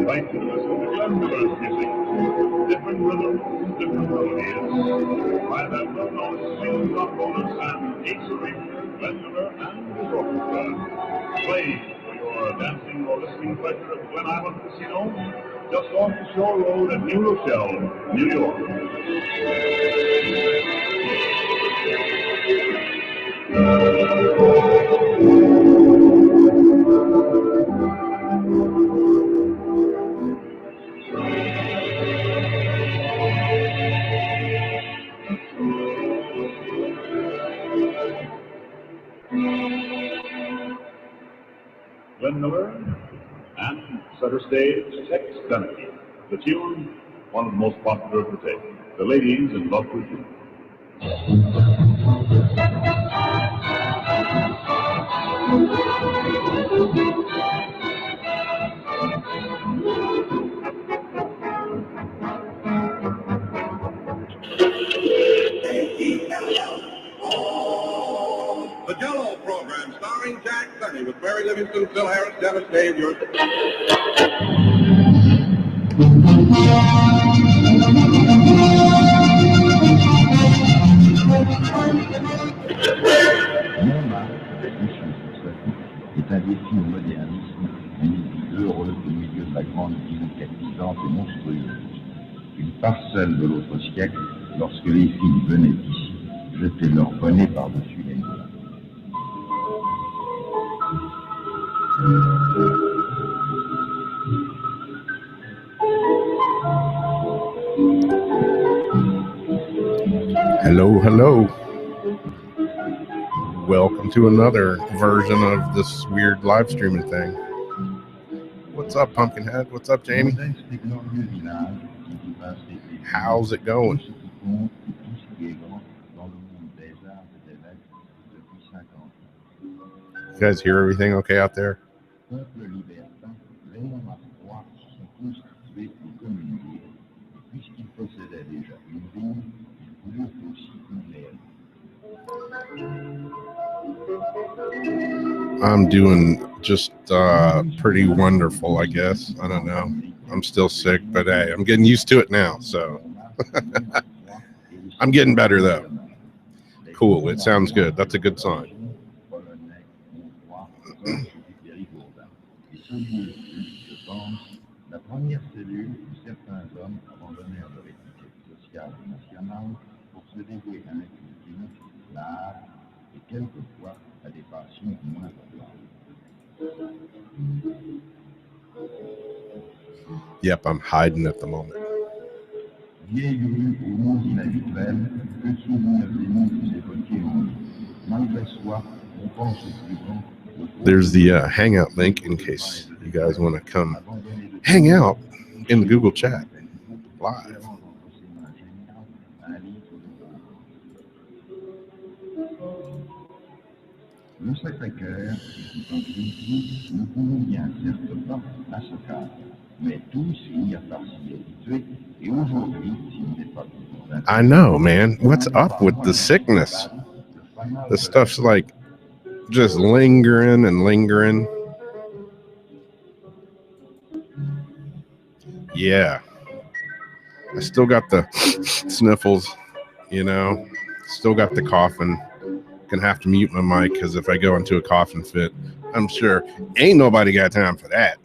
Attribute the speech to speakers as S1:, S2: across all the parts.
S1: invite you to listen to Glenmiller's music. Different rhythms, different melodies. By that well-known swing trombonist and ace-ringer, Glenmiller and his orchestra. Playing for your dancing or listening pleasure at Glen Island Casino, just off the Shore Road in New Rochelle, New York. Glenmiller and center stage Tex Beneke. The tune, one of the most popular of the day. The Ladies in Love with You.
S2: The Jell-O program starring Jack Benny with Mary Livingston, Phil Harris, Dennis Dave, yours.
S3: Est un défi au modernisme, une vie heureuse au milieu de la grande ville captivante et monstrueuse. Une parcelle de l'autre siècle, lorsque les filles venaient ici, jetaient leur bonnet par-dessus les murs.
S4: Hello, hello. Welcome to another version of this weird live streaming thing. What's up, Pumpkinhead? What's up, Jamie? How's it going? You guys hear everything okay out there? I'm doing just pretty wonderful, I guess. I don't know. I'm still sick, but hey, I'm getting used to it now, so I'm getting better though. Cool, it sounds good. That's a good sign.
S3: La première cellule où certains hommes abandonnèrent leur étiquette sociale et nationale pour se dévouer à la culture, l'art et quelquefois à des passions moins populaires.
S4: Yep, I'm hiding at the moment.
S3: Vieille rue au nom inhabituel, que souvenez-vous vous évoquez en nous. Malgré soi, on pense au plus grand.
S4: There's the hangout link in case you guys want to come hang out in the Google chat live.
S3: Le Sacré-Cœur, nous pouvons bien certes pas à ce cadre, mais tous finirent par s'y habituer, et aujourd'hui, s'il n'est pas toujours
S4: I know, man. What's up with the sickness? The stuff's like just lingering and lingering. Yeah. I still got the sniffles, you know, still got the coughing. Gonna have to mute my mic because if I go into a coughing fit, I'm sure ain't nobody got time for that.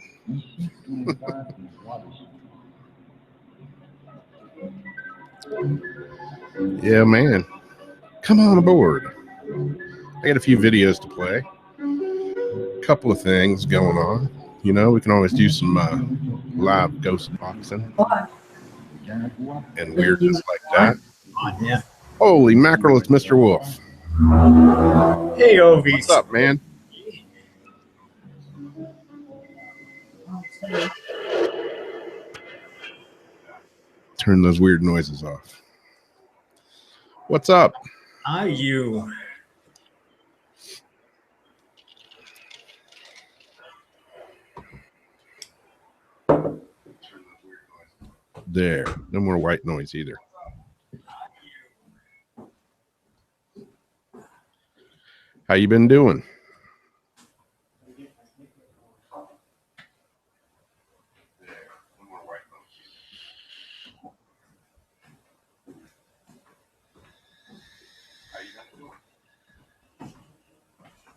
S4: Yeah, man. Come on aboard. I got a few videos to play. A couple of things going on. You know, we can always do some live ghost boxing and weirdness like that.
S5: Yeah.
S4: Holy mackerel, it's Mr. Wolf.
S5: Hey, Ovi.
S4: What's up, man? Turn those weird noises off. What's up?
S5: Hi, you.
S4: There. No more white noise either. How you been doing?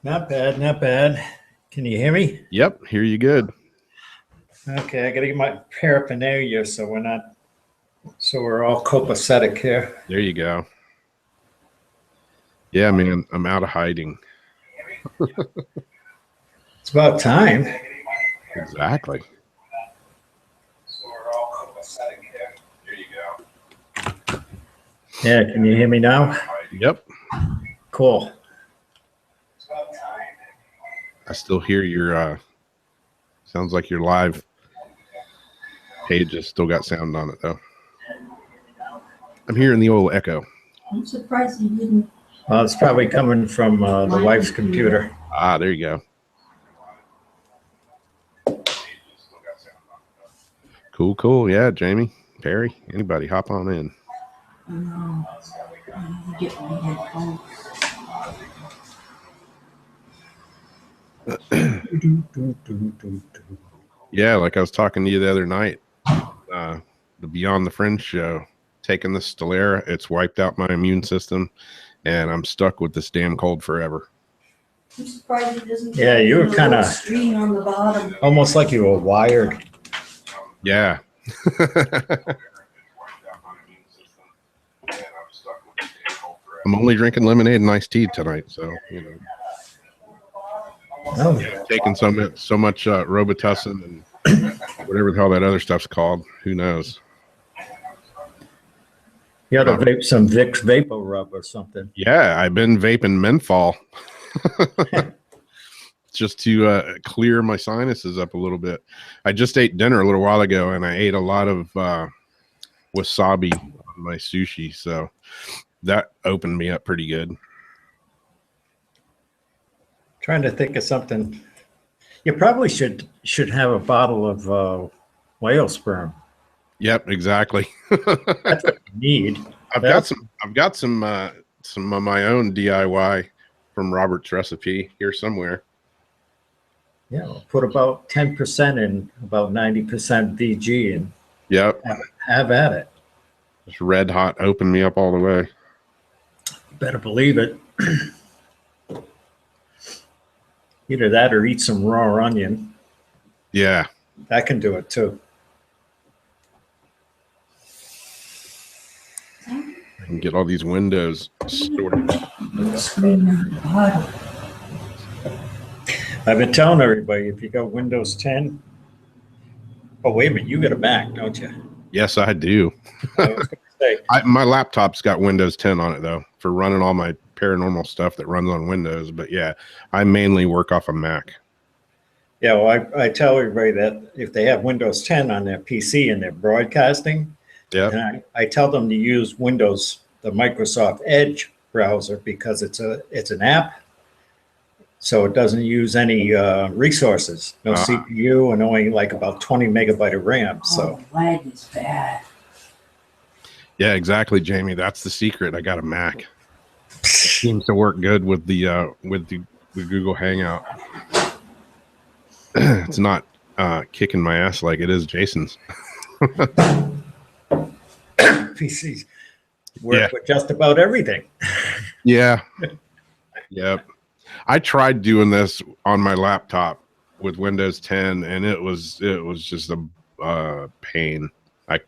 S5: Not bad, not bad. Can you hear me?
S4: Yep, hear you good.
S5: Okay, I gotta get my paraphernalia so we're all copacetic here.
S4: There you go. Yeah, man, I'm out of hiding.
S5: It's about time.
S4: Exactly.
S5: So we're all copacetic here. There you go. Yeah, can you hear me now?
S4: Yep.
S5: Cool.
S4: I still hear your sounds like your live page has still got sound on it though. I'm hearing the old echo.
S6: I'm surprised you didn't.
S5: Well, it's probably coming from the wife's computer.
S4: Ah, there you go. Cool. Yeah, Jamie, Perry, anybody hop on in.
S6: Get my headphones.
S4: Yeah, like I was talking to you the other night, the Beyond the Fringe show, taking the Stellara, it's wiped out my immune system, and I'm stuck with this damn cold forever.
S6: I'm surprised it doesn't.
S5: Yeah, you were kind of
S6: screen on the bottom.
S5: almost like you were wired.
S4: Yeah. I'm only drinking lemonade and iced tea tonight, so you know.
S5: Oh,
S4: Taking so much Robitussin and whatever the hell that other stuff's called. Who knows?
S5: you ought to vape some Vicks Vapor Rub or something.
S4: Yeah, I've been vaping menthol just to clear my sinuses up a little bit. I just ate dinner a little while ago, and I ate a lot of wasabi on my sushi, so that opened me up pretty good.
S5: Trying to think of something. You probably should have a bottle of whale sperm.
S4: Yep, exactly.
S5: That's what you need.
S4: I've got some of my own DIY from Robert's recipe here somewhere.
S5: Yeah, we'll put about 10% and about 90% VG and
S4: Yep,
S5: have at it.
S4: it's red hot. Open me up all the way.
S5: Better believe it. Either that or eat some raw onion.
S4: Yeah.
S5: That can do it too.
S4: I can get all these windows sorted.
S6: Screen on the bottom.
S5: I've been telling everybody if you got Windows 10. Oh, wait a minute. You got a Mac, don't you?
S4: Yes, I do.
S5: I was gonna say,
S4: My laptop's got Windows 10 on it, though, for running all my paranormal stuff that runs on Windows. But yeah, I mainly work off a Mac.
S5: yeah, well, I tell everybody that if they have Windows 10 on their PC and they're broadcasting,
S4: Yeah.
S5: and I tell them to use Windows, the Microsoft Edge browser, because it's an app. So it doesn't use any resources, no CPU, and only like about 20 megabyte of RAM. So
S6: the lag is bad.
S4: Yeah, exactly, Jamie. That's the secret. I got a Mac. It seems to work good with the Google Hangout. It's not kicking my ass like it is Jason's.
S5: PCs work with just about everything.
S4: Yeah. Yep. I tried doing this on my laptop with Windows 10, and it was just a pain. I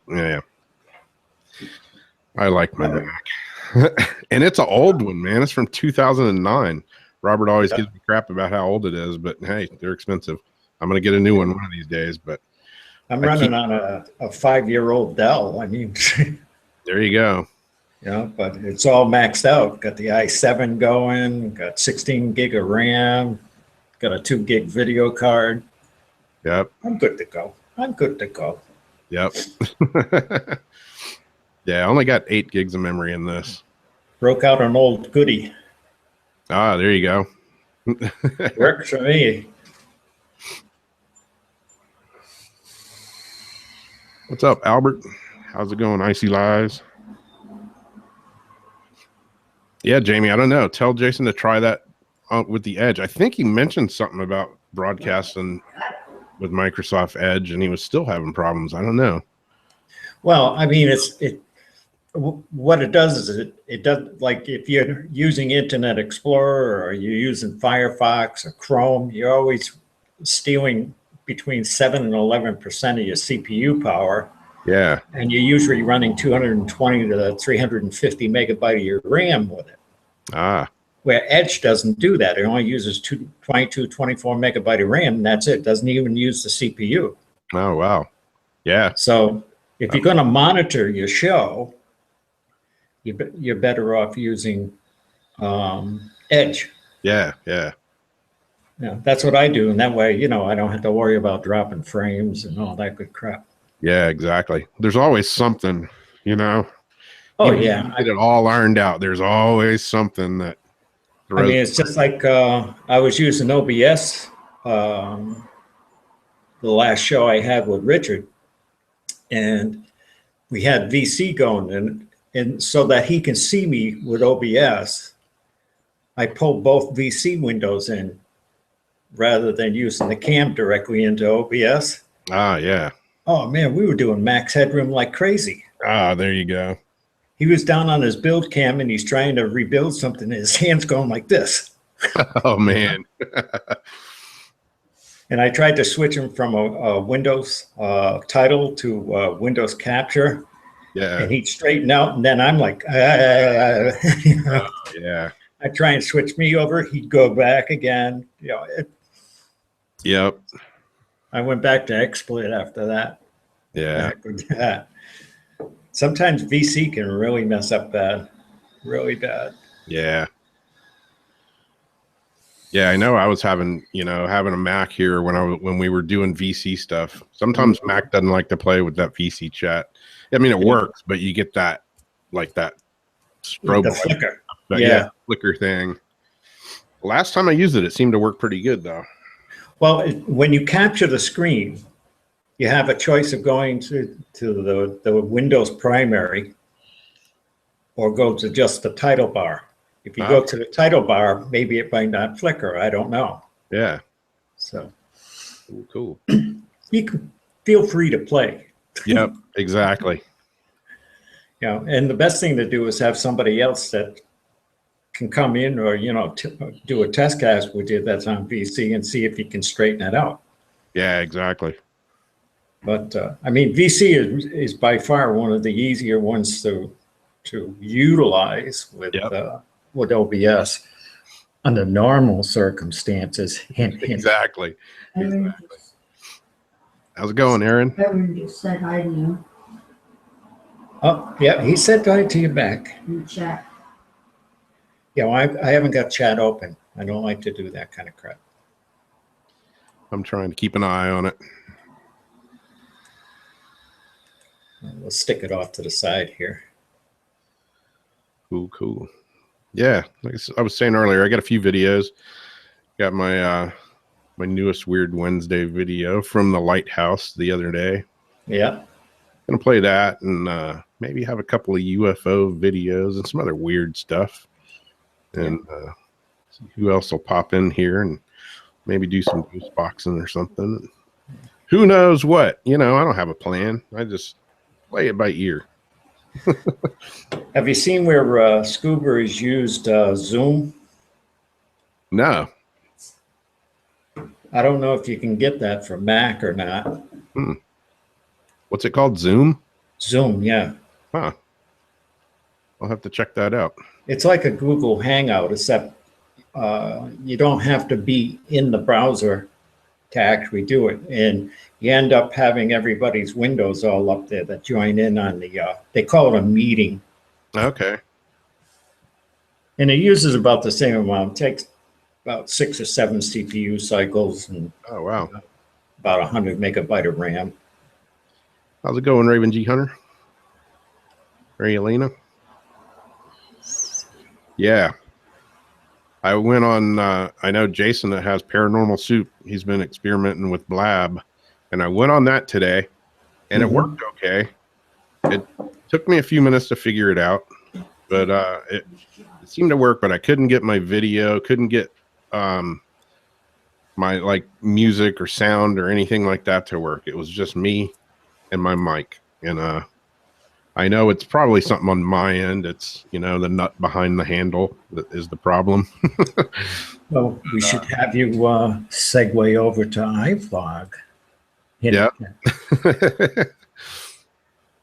S4: like my Mac, and it's an old one, man. It's from 2009. Robert always gives me crap about how old it is, but hey, they're expensive. I'm gonna get a new one of these days. But
S5: I'm running on a 5-year-old Dell. I mean,
S4: there you go.
S5: yeah, but it's all maxed out. Got the i7 going, got 16 gig of RAM, got a 2 gig video card.
S4: Yep.
S5: I'm good to go.
S4: Yep. Yeah, I only got 8 gigs of memory in this.
S5: Broke out an old goodie.
S4: Ah, there you go.
S5: Works for me.
S4: What's up, Albert? How's it going, Icy Lies? Yeah, Jamie, I don't know. Tell Jason to try that with the Edge. I think he mentioned something about broadcasting with Microsoft Edge, and he was still having problems. I don't know.
S5: Well, I mean, what it does is it does, like if you're using Internet Explorer or you're using Firefox or Chrome, you're always stealing between 7 and 11% of your CPU power.
S4: Yeah.
S5: And you're usually running 220 to 350 megabyte of your RAM with it.
S4: Ah.
S5: Where Edge doesn't do that. It only uses 22, 24 megabyte of RAM, and that's it. It doesn't even use the CPU.
S4: Oh, wow. Yeah.
S5: So if you're going to monitor your show, you're better off using Edge.
S4: Yeah. Yeah.
S5: Yeah, that's what I do. And that way, I don't have to worry about dropping frames and all that good crap.
S4: Yeah, exactly. There's always something,
S5: Oh,
S4: Even if
S5: yeah.
S4: you get it all ironed out, there's always something that
S5: I mean, it's just like I was using OBS the last show I had with Richard, and we had VC going, and so that he can see me with OBS, I pulled both VC windows in rather than using the cam directly into OBS.
S4: Ah, yeah.
S5: Oh man, we were doing max headroom like crazy.
S4: Ah, there you go.
S5: He was down on his build cam and he's trying to rebuild something, and his hand's going like this.
S4: Oh man.
S5: And I tried to switch him from a Windows title to Windows capture.
S4: Yeah.
S5: And he'd straighten out, and then I'm like,
S4: Yeah.
S5: I try and switch me over, he'd go back again.
S4: Yep.
S5: I went back to XSplit after that.
S4: Yeah.
S5: Back with that. Sometimes VC can really mess up bad, really bad.
S4: Yeah. Yeah, I know I was having a Mac here when we were doing VC stuff. Sometimes Mac doesn't like to play with that VC chat. I mean, it works, but you get that strobe,
S5: The flicker.
S4: yeah, flicker thing. Last time I used it, it seemed to work pretty good though.
S5: Well, when you capture the screen, you have a choice of going to the Windows primary or go to just the title bar. If you go to the title bar, maybe it might not flicker. I don't know.
S4: Yeah.
S5: So
S4: Cool.
S5: you can feel free to play.
S4: Yep, exactly.
S5: And the best thing to do is have somebody else that can come in or, do a test cast with you that's on VC and see if you can straighten it out.
S4: Yeah, exactly.
S5: But I mean, VC is by far one of the easier ones to utilize with OBS under normal circumstances. Hint, hint.
S4: Exactly.
S6: Evan
S4: How's it going, Aaron?
S6: just said hi to you
S5: Oh, yeah, he said hi to you back.
S6: in the chat.
S5: Yeah, well, I haven't got chat open. I don't like to do that kind of crap.
S4: I'm trying to keep an eye on it.
S5: We'll stick it off to the side here.
S4: Cool. Yeah, like I was saying earlier, I got a few videos. Got my my newest Weird Wednesday video from the lighthouse the other day.
S5: Yeah.
S4: Gonna play that and maybe have a couple of UFO videos and some other weird stuff. And see who else will pop in here and maybe do some ghost boxing or something. Who knows what? I don't have a plan. I just play it by ear.
S5: Have you seen where Scuba has used Zoom?
S4: No.
S5: I don't know if you can get that for Mac or not.
S4: What's it called? Zoom?
S5: Zoom, yeah.
S4: Huh. I'll have to check that out.
S5: It's like a Google Hangout, except you don't have to be in the browser to actually do it. And you end up having everybody's windows all up there that join in on they call it a meeting.
S4: Okay.
S5: And it uses about the same amount. It takes about 6 or 7 CPU cycles and
S4: Oh, wow.
S5: about 100 megabyte of RAM.
S4: How's it going, Raven G Hunter? Rayelena? Yeah. I went on, I know Jason that has Paranormal Soup. He's been experimenting with Blab. And I went on that today, and it worked okay. It took me a few minutes to figure it out, but it seemed to work, but I couldn't get my video, couldn't get my music or sound or anything like that to work. It was just me and my mic. And I know it's probably something on my end. It's, the nut behind the handle that is the problem.
S5: Well, we should have you segue over to iVlog.
S4: Yeah.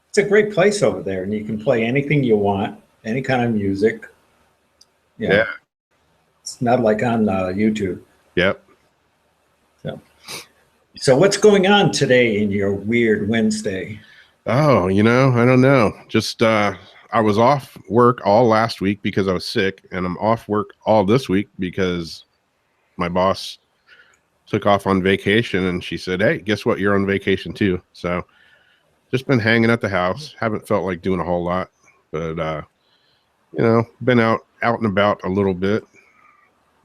S5: It's a great place over there, and you can play anything you want, any kind of music.
S4: Yeah.
S5: It's not like on YouTube.
S4: Yep.
S5: So what's going on today in your weird Wednesday?
S4: Oh, I don't know. Just I was off work all last week because I was sick, and I'm off work all this week because my boss took off on vacation, and she said, "Hey, guess what? You're on vacation too." So just been hanging at the house. Haven't felt like doing a whole lot, but been out and about a little bit.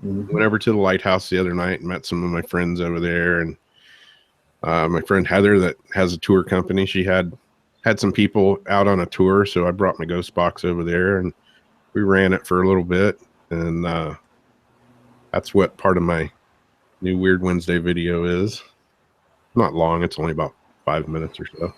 S5: Mm-hmm.
S4: Went over to the lighthouse the other night and met some of my friends over there, and my friend Heather that has a tour company. She had some people out on a tour, so I brought my ghost box over there and we ran it for a little bit, and that's what part of my new Weird Wednesday video is. Not long, it's only about 5 minutes or so.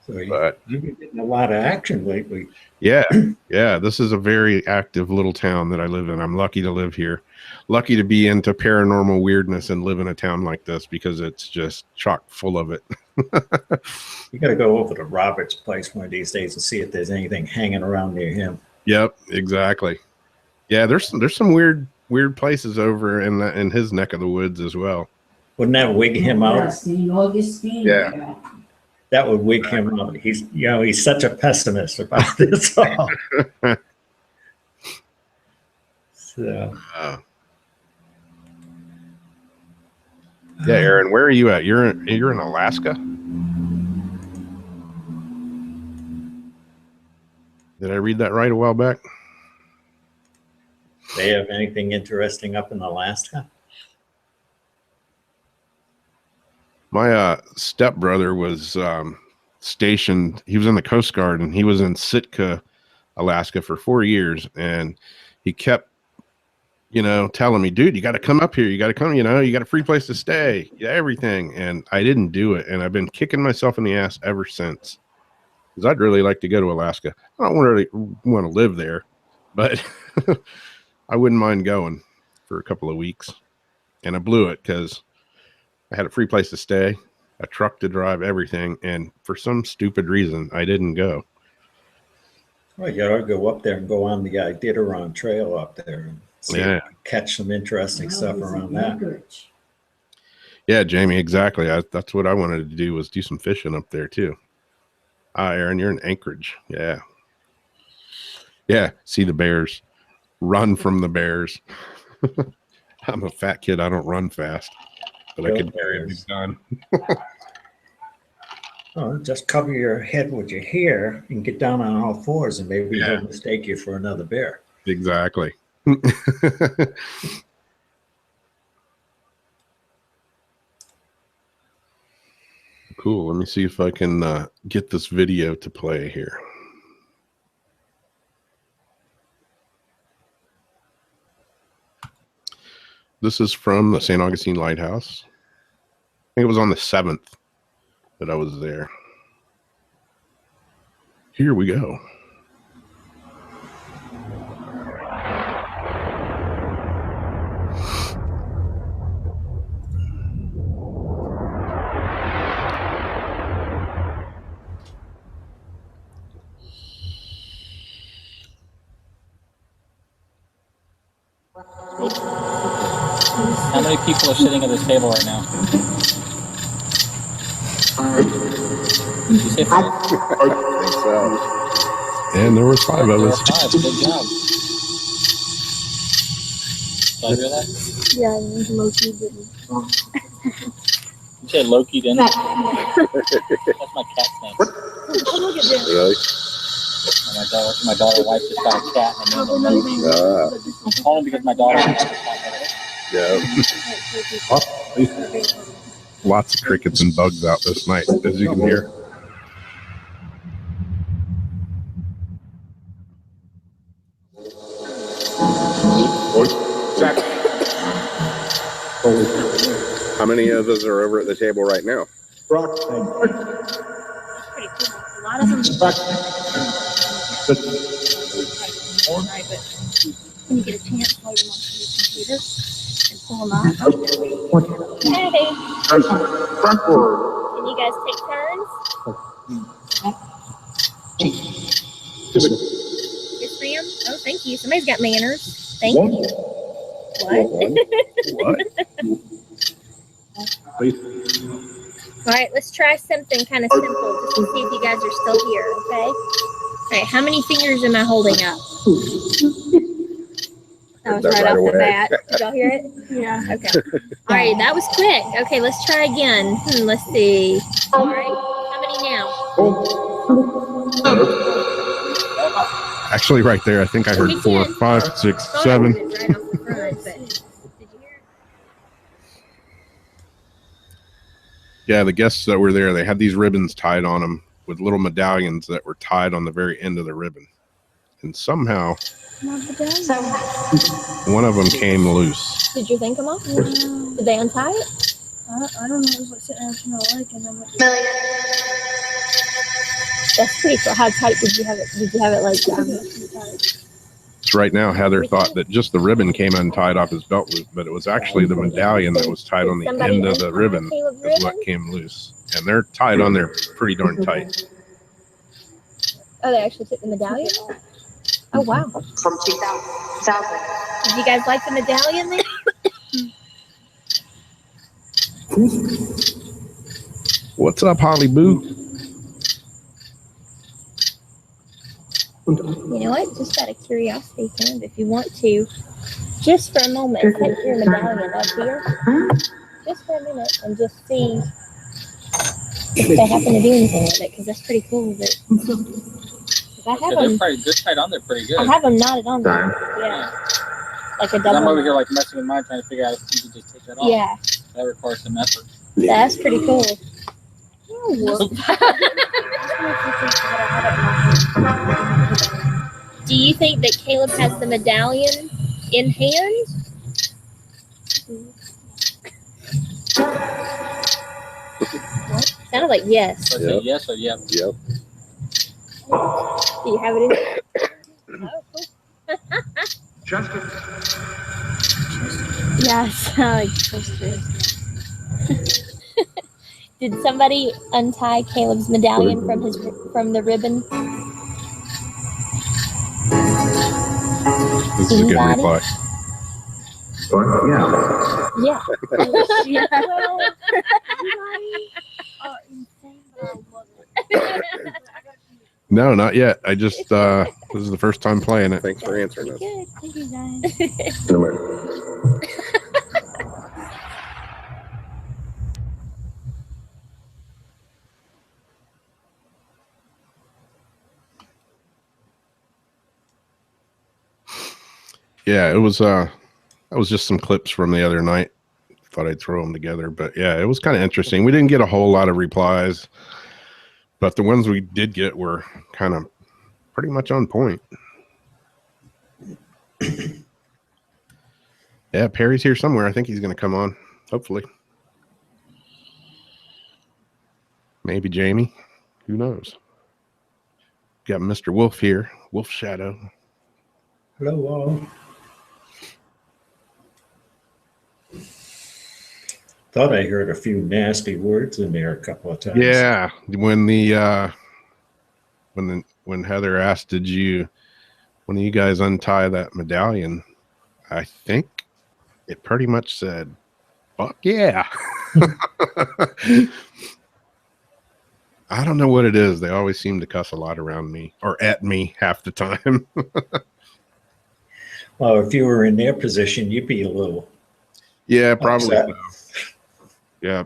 S5: So you've been getting a lot of action lately.
S4: Yeah, this is a very active little town that I live in. I'm lucky to live here. Lucky to be into paranormal weirdness and live in a town like this because it's just chock full of it.
S5: You got to go over to Robert's place one of these days and see if there's anything hanging around near him.
S4: Yep, exactly. Yeah, there's some weird places over in his neck of the woods as well.
S5: Wouldn't that wig him out?
S4: Yeah.
S5: That would wig him out. He's such a pessimist about this all. So.
S4: Yeah, Aaron, where are you at? You're in Alaska? Did I read that right a while back?
S5: They have anything interesting up in Alaska?
S4: My stepbrother was stationed. He was in the Coast Guard, and he was in Sitka, Alaska for 4 years. And he kept, telling me, dude, you got to come up here. You got to come, you got a free place to stay, everything. And I didn't do it. And I've been kicking myself in the ass ever since. Because I'd really like to go to Alaska. I don't really want to live there, but I wouldn't mind going for a couple of weeks. And I blew it because I had a free place to stay, a truck to drive, everything. And for some stupid reason, I didn't go.
S5: Well, you ought to go up there and go on the Iditarod Trail up there and see if you can catch some interesting stuff around that.
S4: Yeah, Jamie, exactly. That's what I wanted to do, was do some fishing up there too. Aaron, you're in Anchorage. Yeah. Yeah, see the bears. Run from the bears. I'm a fat kid. I don't run fast. But I could carry a big gun.
S5: Oh, just cover your head with your hair and get down on all fours, and maybe he'll mistake you for another bear.
S4: Exactly. Cool. Let me see if I can get this video to play here. This is from the St. Augustine Lighthouse. I think it was on the 7th that I was there. Here we go.
S7: How many people are sitting at this table right now? Did you say 5?
S8: I think so.
S4: And there was 5 of us.
S7: 5. Good job. Did I hear that?
S9: Yeah, Loki didn't.
S7: You said Loki didn't? That's my cat's name.
S9: Oh, look at this.
S8: Really?
S7: And my daughter wife just got a cat and named him Loki. Only because my daughter has a cat.
S8: Yeah.
S4: Lots of crickets and bugs out this night, as you can hear.
S8: How many of us are over at the table right now?
S9: It's pretty cool. A lot of them. Right, but when you get a chance, load them onto your computer and pull them up. Hey. Can you guys take turns? Yes, ma'am. Oh, thank you. Somebody's got manners. Thank you. What?
S4: What?
S9: All right, let's try something kind of simple just to see if you guys are still here, okay? All right, how many fingers am I holding up? That was right off the bat. Did y'all hear it? Yeah. Okay. All right, that was quick. Okay, let's try again. Let's see. All right, how many now?
S4: Actually, right there, I think I heard 4, 5, 6, 7.
S9: Right off the front, but did you hear it?
S4: Yeah, the guests that were there, they had these ribbons tied on them with little medallions that were tied on the very end of the ribbon. And somehow, one of them came loose.
S9: Did you think them off? Did they untie it?
S6: I don't know. It was like sitting there from the lake, and then
S9: That's pretty cool. How tight did you have it? Did you have it like
S4: So right now, Heather thought that just the ribbon came untied off his belt loop, but it was actually the medallion that was tied on the end of the ribbon is what came loose. And they're tied on there pretty darn tight.
S9: Oh, they actually took the medallion off? Oh, wow.
S10: From 2000.
S9: Did you guys like the medallion then?
S4: What's up, Holly Boo?
S9: You know what? Just out of curiosity, kind of, if you want to, just for a moment, take your medallion up here, just for a minute, and just see if they happen to do anything with it, because that's pretty cool. But I have them.
S7: They're tied on there pretty good.
S9: I have them knotted on there. Yeah, like a double.
S7: I'm over here like messing with mine, trying to figure out if you can just take that off.
S9: Yeah,
S7: that requires some effort.
S9: That's pretty cool. Do you think that Caleb has the medallion in hand? What? Sounded like yes.
S7: So yep. Yes or yep?
S8: Yep.
S9: Do you have it in? Oh, cool. Yeah, it sounded like toasters. Did somebody untie Caleb's medallion from the ribbon?
S4: This is a good reply.
S9: Yeah. Yeah.
S4: No, not yet. I just, this is the first time playing it.
S8: Thanks for answering us.
S9: Good. Thank you, guys.
S4: Yeah, it was, that was just some clips from the other night. Thought I'd throw them together, but yeah, it was kind of interesting. We didn't get a whole lot of replies, but the ones we did get were kind of pretty much on point. Yeah, Perry's here somewhere. I think he's going to come on, hopefully. Maybe Jamie. Who knows? Got Mr. Wolf here. Wolf Shadow.
S5: Hello, all. Thought I heard a few nasty words in there a couple of times.
S4: Yeah, when Heather asked, "Did you, when you guys untie that medallion?" I think it pretty much said, "Fuck yeah." I don't know what it is. They always seem to cuss a lot around me or at me half the time.
S5: Well, if you were in their position, you'd be a little.
S4: Yeah, probably.
S5: Upset.
S4: So. Yeah.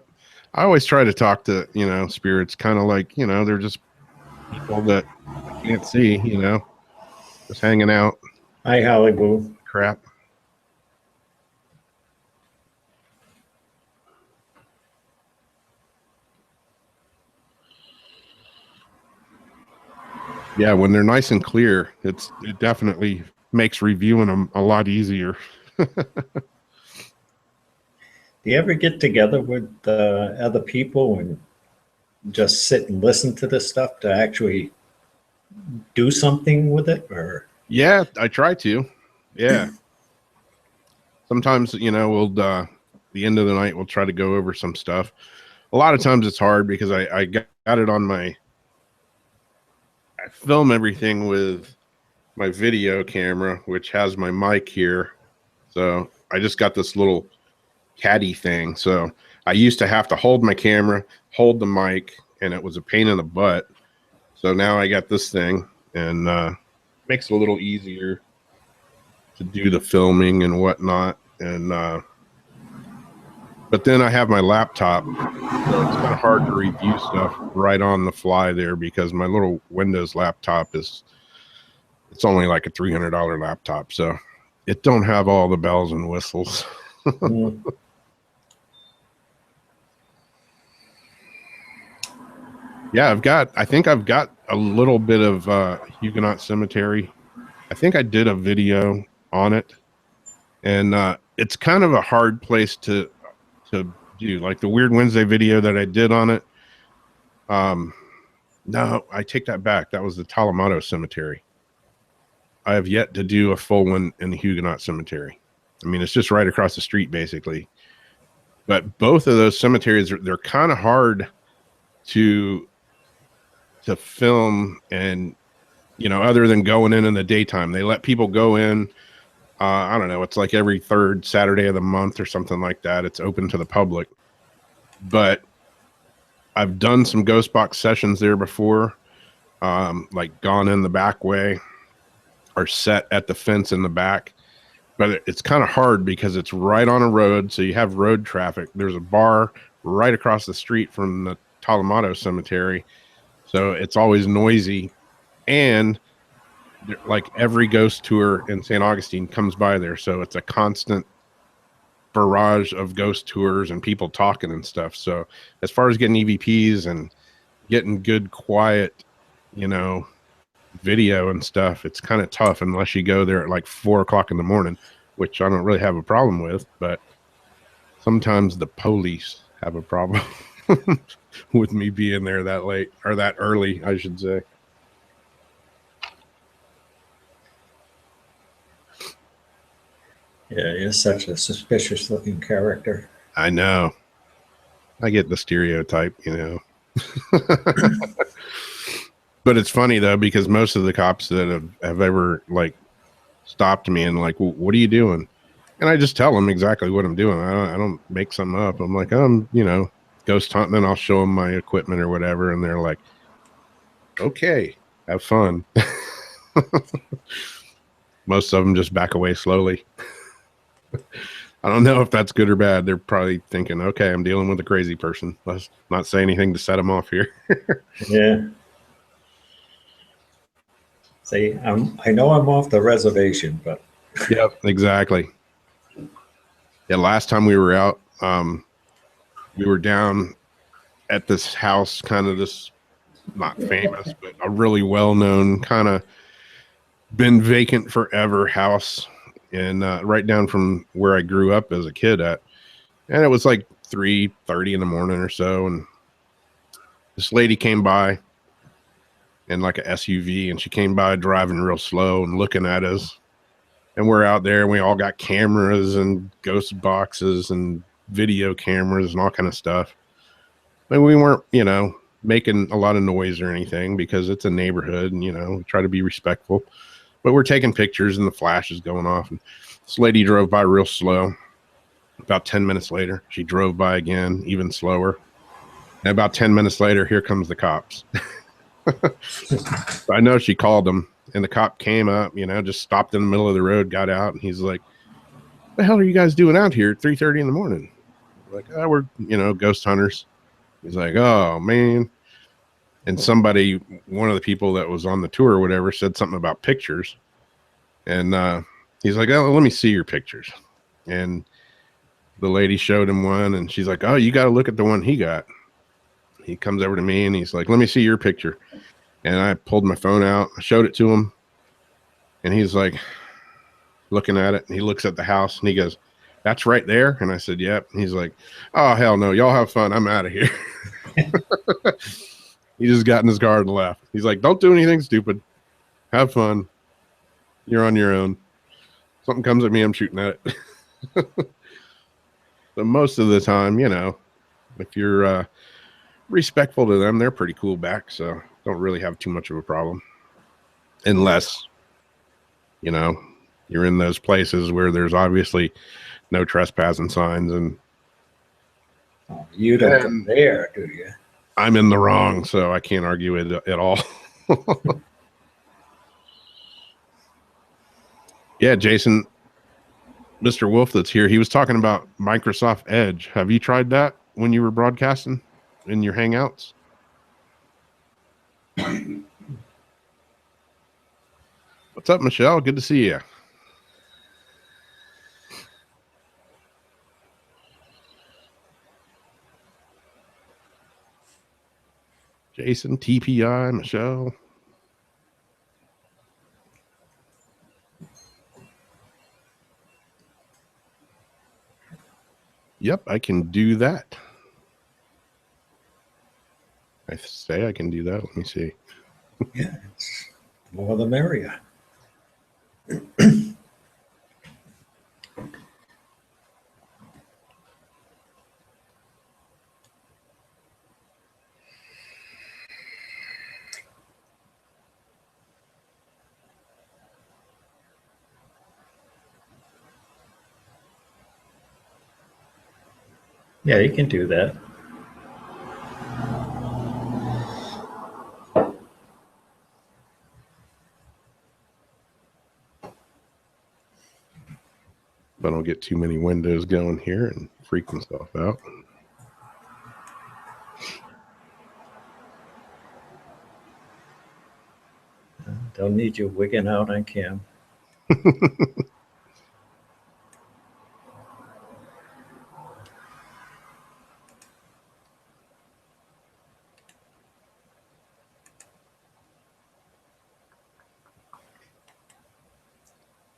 S4: I always try to talk to, spirits kind of like, they're just people that I can't see, just hanging out.
S5: Hi, Hollywood.
S4: Crap. Yeah, when they're nice and clear, it definitely makes reviewing them a lot easier.
S5: Do you ever get together with other people and just sit and listen to this stuff to actually do something with it? Or
S4: yeah, I try to. Yeah. Sometimes, we'll the end of the night we'll try to go over some stuff. A lot of times it's hard because I got it on I film everything with my video camera, which has my mic here. So I just got this little caddy thing. So I used to have to hold my camera, hold the mic, and it was a pain in the butt. So now I got this thing, and makes it a little easier to do the filming and whatnot. And but then I have my laptop, so it's kind of hard to review stuff right on the fly there because my little Windows laptop it's only like a $300 laptop, so it don't have all the bells and whistles. Yeah, I think I've got a little bit of Huguenot Cemetery. I think I did a video on it, and it's kind of a hard place to do, like the Weird Wednesday video that I did on it. No, I take that back. That was the Talamato Cemetery. I have yet to do a full one in the Huguenot Cemetery. I mean, it's just right across the street, basically. But both of those cemeteries, they're kind of hard to film, and other than going in the daytime. They let people go in. I don't know. It's like every third Saturday of the month or something like that. It's open to the public. But I've done some ghost box sessions there before, like gone in the back way or set at the fence in the back. But it's kind of hard because it's right on a road. So you have road traffic. There's a bar right across the street from the Talamato Cemetery. So it's always noisy. And like every ghost tour in St. Augustine comes by there. So it's a constant barrage of ghost tours and people talking and stuff. So as far as getting EVPs and getting good, quiet, video and stuff, it's kind of tough unless you go there at like 4 o'clock in the morning, which I don't really have a problem with. But sometimes the police have a problem with me being there that late, or that early, I should say.
S5: yeah, you're such a suspicious looking character.
S4: I know. I get the stereotype, But it's funny though, because most of the cops that have ever like stopped me and like, well, what are you doing? And I just tell them exactly what I'm doing. I don't make something up. I'm like, ghost hunting, and I'll show them my equipment or whatever. And they're like, okay, have fun. Most of them just back away slowly. I don't know if that's good or bad. They're probably thinking, okay, I'm dealing with a crazy person. Let's not say anything to set them off here.
S5: Yeah. See, I know I'm off the reservation, but.
S4: Yep, exactly. Yeah, last time we were out, we were down at this house, kind of this, not famous, but a really well-known, kind of been vacant forever house, and right down from where I grew up as a kid at. And it was like 3:30 in the morning or so, and this lady came by in like a SUV, and she came by driving real slow and looking at us. And we're out there, and we all got cameras and ghost boxes and video cameras and all kind of stuff. But we weren't, making a lot of noise or anything because it's a neighborhood, and, we try to be respectful. But we're taking pictures, and the flash is going off. And this lady drove by real slow. About 10 minutes later, she drove by again, even slower. And about 10 minutes later, here comes the cops. I know she called them, and the cop came up, just stopped in the middle of the road, got out, and he's like, "What the hell are you guys doing out here at 3:30 in the morning?" We're like, "Oh, we're, ghost hunters." He's like, "Oh, man." And somebody, one of the people that was on the tour or whatever, said something about pictures. And he's like, "Oh, let me see your pictures." And the lady showed him one, and she's like, "Oh, you got to look at the one he got." He comes over to me, and he's like, "Let me see your picture." And I pulled my phone out, I showed it to him, and he's like looking at it, and he looks at the house, and he goes, "That's right there?" And I said, "Yep." And he's like, "Oh, hell no, y'all have fun. I'm out of here." He just got in his car and left. He's like, don't do anything stupid. Have fun. You're on your own. Something comes at me, I'm shooting at it. So most of the time, you know, if you're respectful to them, they're pretty cool back. So don't really have too much of a problem. Unless, you know, you're in those places where there's obviously no trespassing signs and
S5: you don't go there, do you?
S4: I'm in the wrong, so I can't argue it at all. Yeah, Jason, Mr. Wolf that's here, he was talking about Microsoft Edge. Have you tried that when you were broadcasting in your Hangouts? What's up, Michelle? Good to see you. Jason, TPI, Michelle. Yep, I can do that. I say I can do that. Let me see.
S5: Yeah, it's more the merrier. Yeah, you can do that.
S4: But I don't get too many windows going here and freak myself out.
S5: Don't need you wigging out on cam.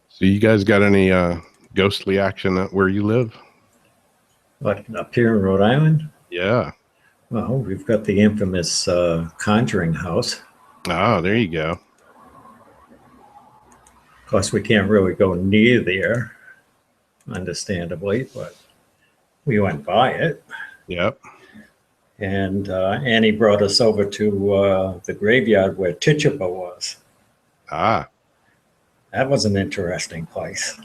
S4: So you guys got any ghostly action at where you live?
S5: What, up here in Rhode Island?
S4: Yeah.
S5: Well, we've got the infamous Conjuring House.
S4: Oh, there you go.
S5: Of course, we can't really go near there, understandably, but we went by it.
S4: Yep.
S5: And Annie brought us over to the graveyard where Tituba was.
S4: Ah.
S5: That was an interesting place.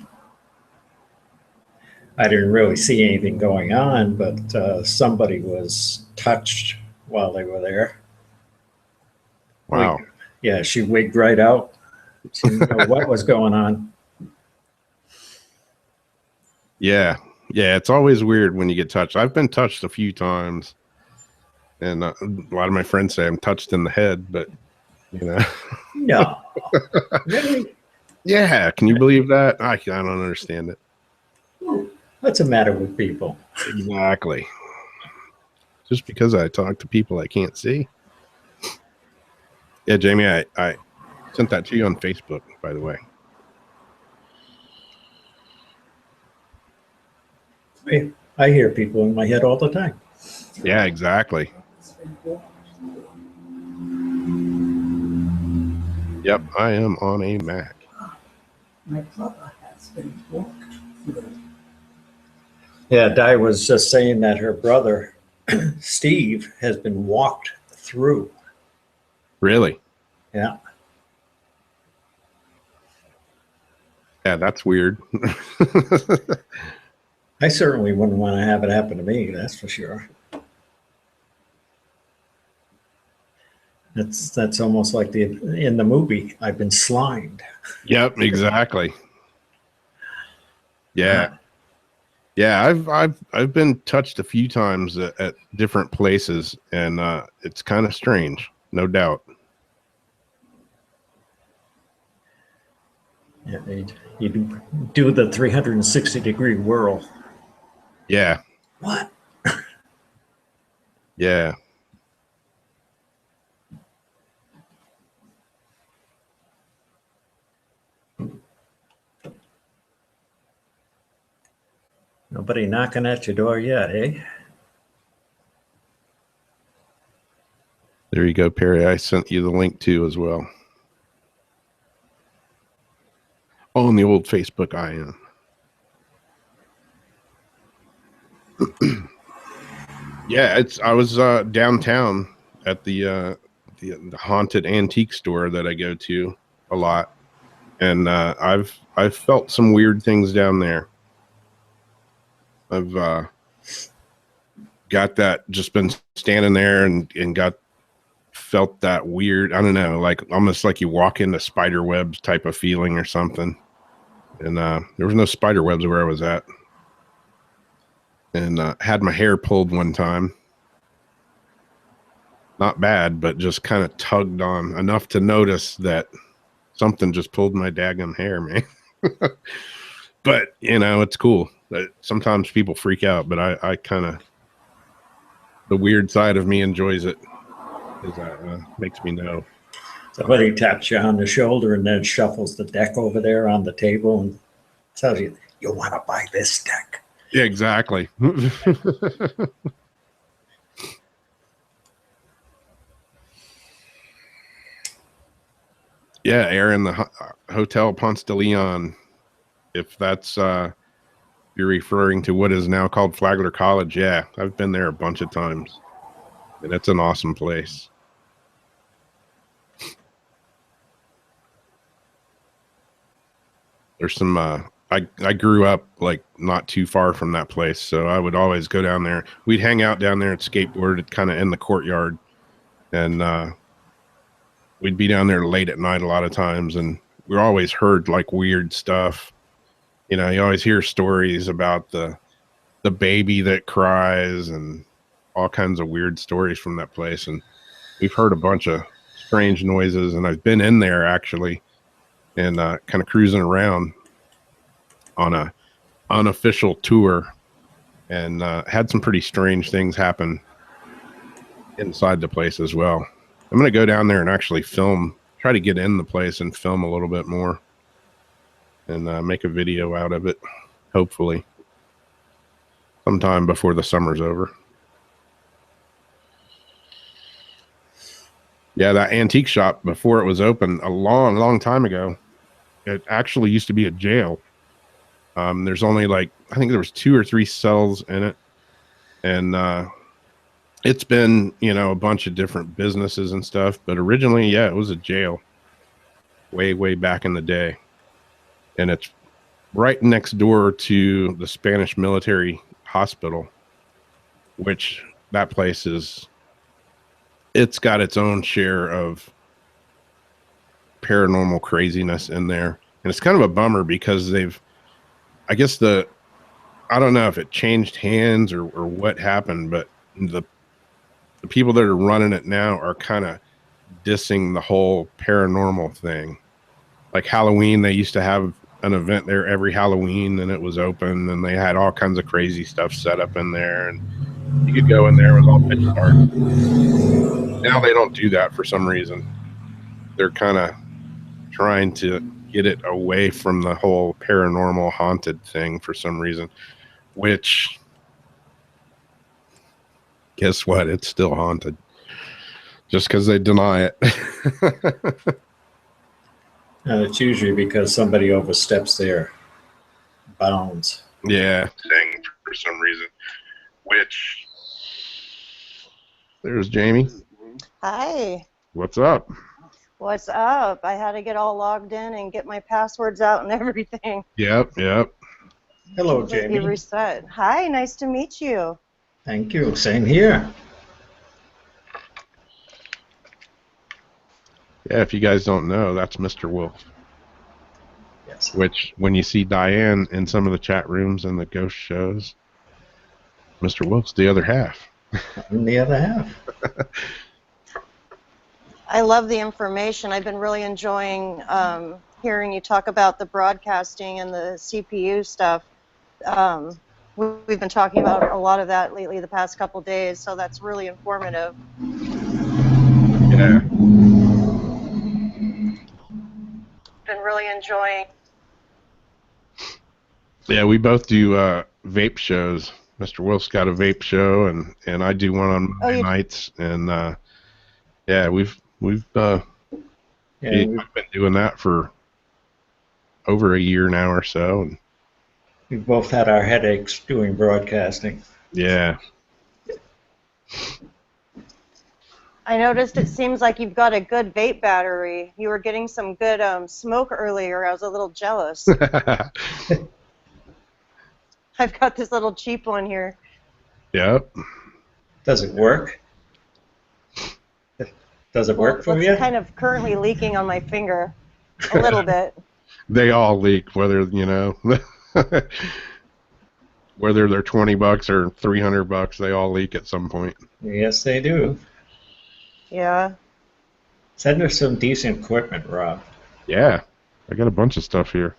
S5: I didn't really see anything going on, but somebody was touched while they were there.
S4: Wow.
S5: Yeah, she wigged right out. She didn't know what was going on.
S4: Yeah. Yeah, it's always weird when you get touched. I've been touched a few times. And a lot of my friends say I'm touched in the head, but, you know.
S5: No. Really?
S4: Yeah. Can you believe that? I don't understand it.
S5: What's the matter with people?
S4: Exactly. Just because I talk to people I can't see. Yeah, Jamie, I sent that to you on Facebook, by the way.
S5: I hear people in my head all the time.
S4: Yeah, exactly. Yep, I am on a Mac.
S11: My brother has been walked through.
S5: Yeah, Di was just saying that her brother, Steve, has been walked through.
S4: Really?
S5: Yeah.
S4: Yeah, that's weird.
S5: I certainly wouldn't want to have it happen to me, that's for sure. That's almost like in the movie, I've been slimed.
S4: Yep, exactly. Yeah. Yeah, I've been touched a few times at different places, and it's kind of strange, no doubt.
S5: Yeah, you do the 360-degree whirl.
S4: Yeah.
S5: What?
S4: Yeah.
S5: Nobody knocking at your door yet, eh?
S4: There you go, Perry. I sent you the link too as well. On the old Facebook IM. Yeah, I was downtown at the haunted antique store that I go to a lot, and I've felt some weird things down there. I've got that, just been standing there and felt that weird, I don't know, like almost like you walk into spider webs type of feeling or something. And there was no spider webs where I was at. And had my hair pulled one time. Not bad, but just kind of tugged on enough to notice that something just pulled my daggum hair, man. But, you know, it's cool. Sometimes people freak out, but I kind of, the weird side of me enjoys it. Because that makes me know.
S5: Somebody taps you on the shoulder and then shuffles the deck over there on the table and tells you, you want to buy this deck.
S4: Yeah, exactly. Yeah, Aaron, the Hotel Ponce de Leon, if that's you're referring to what is now called Flagler College. Yeah, I've been there a bunch of times, and it's an awesome place. There's some I grew up like not too far from that place, so I would always go down there. We'd hang out down there and skateboard kind of in the courtyard, and we'd be down there late at night a lot of times, and we always heard like weird stuff. You know, you always hear stories about the baby that cries and all kinds of weird stories from that place, and we've heard a bunch of strange noises, and I've been in there actually and kind of cruising around on a unofficial tour, and had some pretty strange things happen inside the place as well. I'm going to go down there and actually film, try to get in the place and film a little bit more and make a video out of it, hopefully sometime before the summer's over. Yeah, that antique shop, before it was open a long, long time ago, it actually used to be a jail. There's only like, I think there was 2 or 3 cells in it. And it's been, you know, a bunch of different businesses and stuff. But originally, yeah, it was a jail way, way back in the day. And it's right next door to the Spanish military hospital, which that place is, it's got its own share of paranormal craziness in there. And it's kind of a bummer because I guess I don't know if it changed hands or what happened, but the people that are running it now are kind of dissing the whole paranormal thing. Like Halloween, they used to have an event there every Halloween, and it was open, and they had all kinds of crazy stuff set up in there, and you could go in there, it was all pitch dark. Now they don't do that for some reason. They're kind of trying to get it away from the whole paranormal haunted thing for some reason, which, guess what? It's still haunted just because they deny it.
S5: And it's usually because somebody oversteps their bounds.
S4: Yeah, thing for some reason. Which, there's Jamie.
S12: Hi.
S4: What's up?
S12: What's up? I had to get all logged in and get my passwords out and everything.
S4: Yep.
S5: Hello, Jamie.
S12: You reset. Hi, nice to meet you.
S5: Thank you. Same here.
S4: Yeah, if you guys don't know, that's Mr. Wolf.
S5: Yes.
S4: Which, when you see Diane in some of the chat rooms and the ghost shows, Mr. Wolf's the other half.
S5: I'm the other half.
S12: I love the information. I've been really enjoying hearing you talk about the broadcasting and the CPU stuff. We've been talking about a lot of that lately the past couple days, so that's really informative.
S4: Yeah.
S12: Been really enjoying.
S4: Yeah, we both do vape shows. Mr. Wolf's got a vape show, and I do one on Monday nights, and Yeah, we've
S5: Yeah,
S4: I've been doing that for over a year now or so. And
S5: we both had our headaches doing broadcasting.
S4: yeah.
S12: I noticed it seems like you've got a good vape battery. You were getting some good smoke earlier. I was a little jealous. I've got this little cheap one here.
S4: Yep.
S5: Does it work? Does it work for
S12: It's
S5: you?
S12: kind of currently leaking on my finger. A little bit.
S4: They all leak, whether, whether they're $20 or $300, they all leak at some point.
S5: Yes, they do.
S12: Yeah.
S5: Send us some decent equipment, Rob.
S4: Yeah, I got a bunch of stuff here.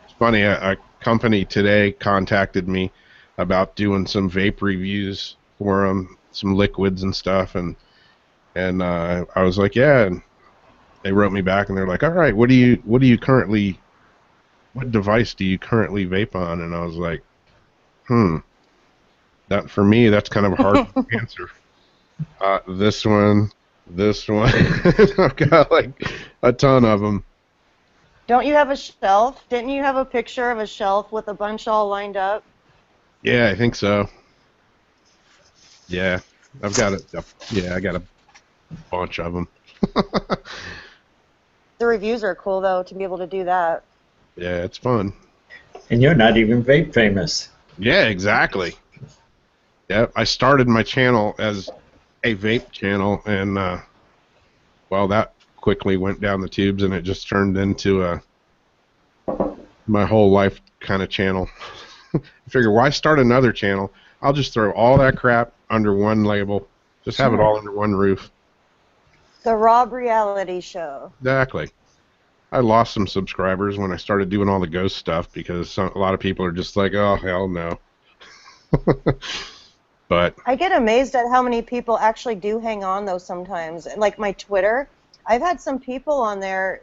S4: It's funny, a company today contacted me about doing some vape reviews for them, some liquids and stuff, and I was like, yeah, and they wrote me back and they're like, all right, what device do you currently vape on? And I was like, that for me, that's kind of a hard answer. This one. I've got like a ton of them.
S12: Don't you have a shelf? Didn't you have a picture of a shelf with a bunch all lined up?
S4: Yeah, I think so. Yeah, I've got it. Yeah, I got a bunch of them.
S12: The reviews are cool, though, to be able to do that.
S4: Yeah, it's fun.
S5: And you're not even vape famous.
S4: Yeah, exactly. Yeah, I started my channel as a vape channel, and well, that quickly went down the tubes, and it just turned into my whole life kind of channel. I figure, why start another channel? I'll just throw all that crap under one label. Just have it all under one roof.
S12: The Rob Reality Show.
S4: Exactly. I lost some subscribers when I started doing all the ghost stuff because a lot of people are just like, oh, hell no. But
S12: I get amazed at how many people actually do hang on, though, sometimes. Like my Twitter, I've had some people on there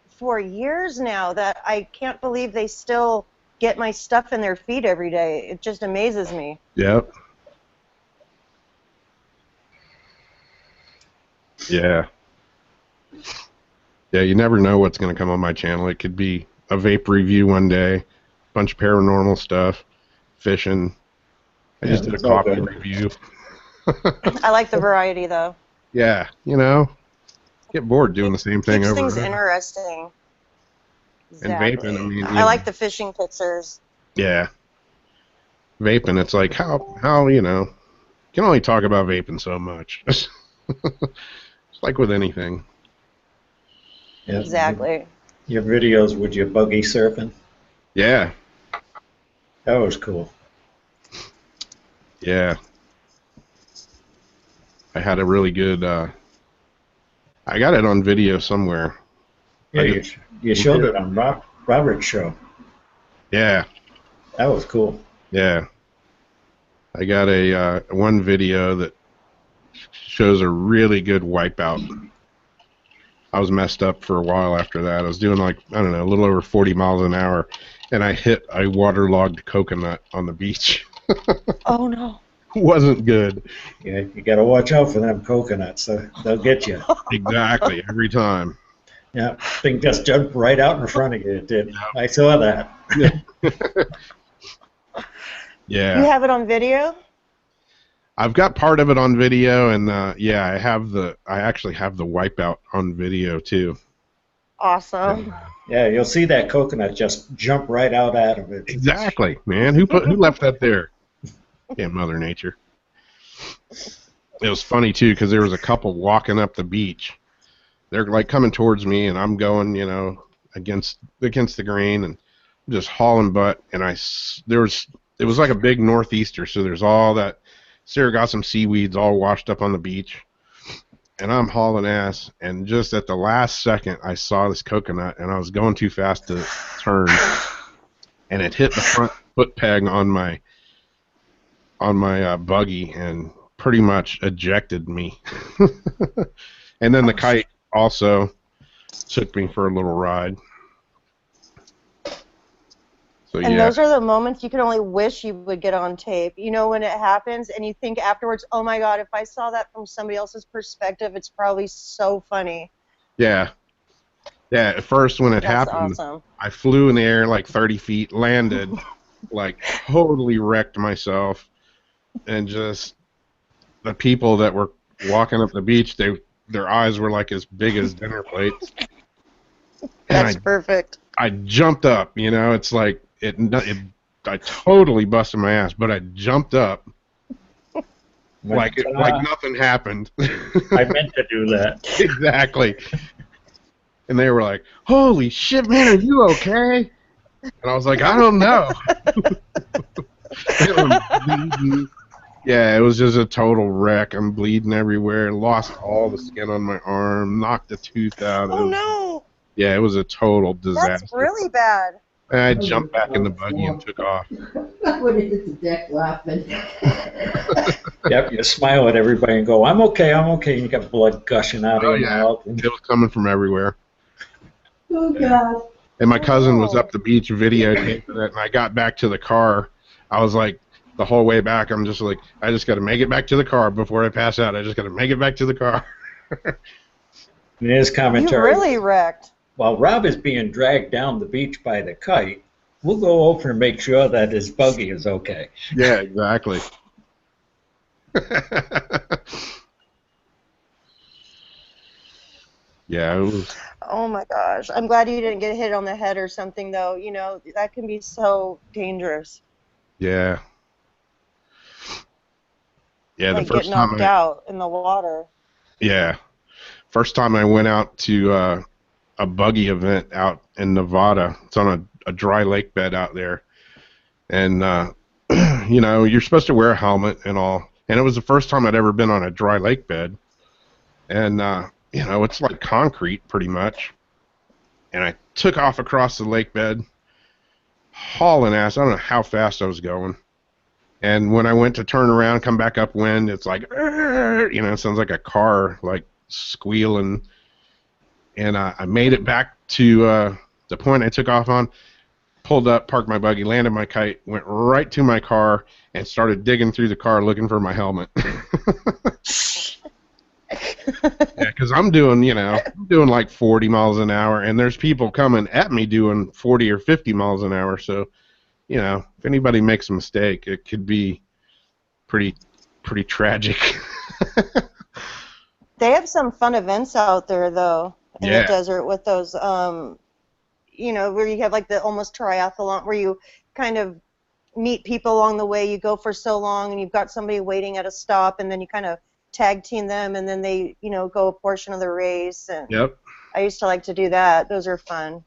S12: for years now that I can't believe they still get my stuff in their feed every day. It just amazes me.
S4: Yep. Yeah. Yeah, you never know what's going to come on my channel. It could be a vape review one day, a bunch of paranormal stuff, fishing. I just did a coffee review.
S12: I like the variety, though.
S4: Yeah, get bored doing the same thing
S12: Keeps
S4: over
S12: things
S4: and over.
S12: interesting.
S4: And
S12: Exactly.
S4: vaping, I mean,
S12: I like the fishing pictures.
S4: Yeah. Vaping, it's like, how you can only talk about vaping so much. It's like with anything.
S5: Yeah.
S12: Exactly.
S5: Your videos with your buggy surfing?
S4: Yeah.
S5: That was cool.
S4: Yeah. I had a really good, I got it on video somewhere.
S5: Yeah, you showed it on Robert's show.
S4: Yeah.
S5: That was cool.
S4: Yeah. I got a one video that shows a really good wipeout. I was messed up for a while after that. I was doing like, I don't know, a little over 40 miles an hour, and I hit a waterlogged coconut on the beach.
S12: Oh, no.
S4: Wasn't good.
S5: Yeah, you got to watch out for them coconuts. They'll get you.
S4: Exactly, every time.
S5: Yeah, thing just jumped right out in front of you. It did. I saw that.
S4: Yeah.
S12: You have it on video?
S4: I've got part of it on video, and yeah, I actually have the wipeout on video too.
S12: Awesome.
S5: Yeah, you'll see that coconut just jump right out of it.
S4: Exactly, man. Who left that there? Yeah, Mother Nature. It was funny too because there was a couple walking up the beach. They're like coming towards me, and I'm going, against the grain, and just hauling butt. And it was like a big northeaster, so there's all that. Sarah got some seaweeds all washed up on the beach, and I'm hauling ass. And just at the last second, I saw this coconut, and I was going too fast to turn, and it hit the front foot peg on my buggy and pretty much ejected me. And then the kite also took me for a little ride. So
S12: And
S4: yeah,
S12: those are the moments you can only wish you would get on tape. You know, when it happens and you think afterwards, oh my God, if I saw that from somebody else's perspective, it's probably so funny.
S4: yeah. At first when it
S12: That's
S4: happened,
S12: awesome.
S4: I flew in the air like 30 feet, landed, like totally wrecked myself, and just the people that were walking up the beach, their eyes were like as big as dinner plates.
S12: That's
S4: And
S12: perfect.
S4: I jumped up, you know, it's like I totally busted my ass, but I jumped up like nothing happened.
S5: I meant to do that.
S4: Exactly. And they were like, "Holy shit, man, are you okay?" And I was like, "I don't know." I'm bleeding. Yeah, it was just a total wreck. I'm bleeding everywhere. Lost all the skin on my arm. Knocked a tooth out.
S12: Oh no!
S4: Yeah, it was a total disaster.
S12: That's really bad.
S4: And I jumped back in the buggy and took off.
S11: I would have hit the deck laughing.
S5: Yep, you smile at everybody and go, I'm okay, and you got blood gushing out of your mouth.
S4: It was coming from everywhere.
S11: Oh, God.
S4: And my cousin was up the beach videotaping it, and I got back to the car. I was like, the whole way back, I'm just like, I just got to make it back to the car before I pass out. I just got to make it back to the car.
S5: In his commentary,
S12: You really wrecked.
S5: while Rob is being dragged down the beach by the kite, we'll go over and make sure that his buggy is okay.
S4: Yeah, exactly. Yeah, it was.
S12: Oh my gosh. I'm glad you didn't get hit on the head or something, though. You know, that can be so dangerous.
S4: Yeah. Yeah,
S12: like
S4: the first
S12: get
S4: time
S12: knocked out in the water.
S4: Yeah. First time I went out to a buggy event out in Nevada. It's on a dry lake bed out there. And, you know, you're supposed to wear a helmet and all. And it was the first time I'd ever been on a dry lake bed. And, you know, it's like concrete pretty much. And I took off across the lake bed, hauling ass. I don't know how fast I was going. And when I went to turn around, come back upwind, it's like, you know, it sounds like a car, like, squealing. And I made it back to the point I took off on, pulled up, parked my buggy, landed my kite, went right to my car, and started digging through the car looking for my helmet. Yeah, because I'm doing, you know, like 40 miles an hour, and there's people coming at me doing 40 or 50 miles an hour. So, you know, if anybody makes a mistake, it could be pretty tragic.
S12: They have some fun events out there, though, in the desert with those, you know, where you have like the almost triathlon, where you kind of meet people along the way. You go for so long, and you've got somebody waiting at a stop, and then you kind of tag team them, and then they, you know, go a portion of the race. And
S4: Yep.
S12: I used to like to do that. Those are fun.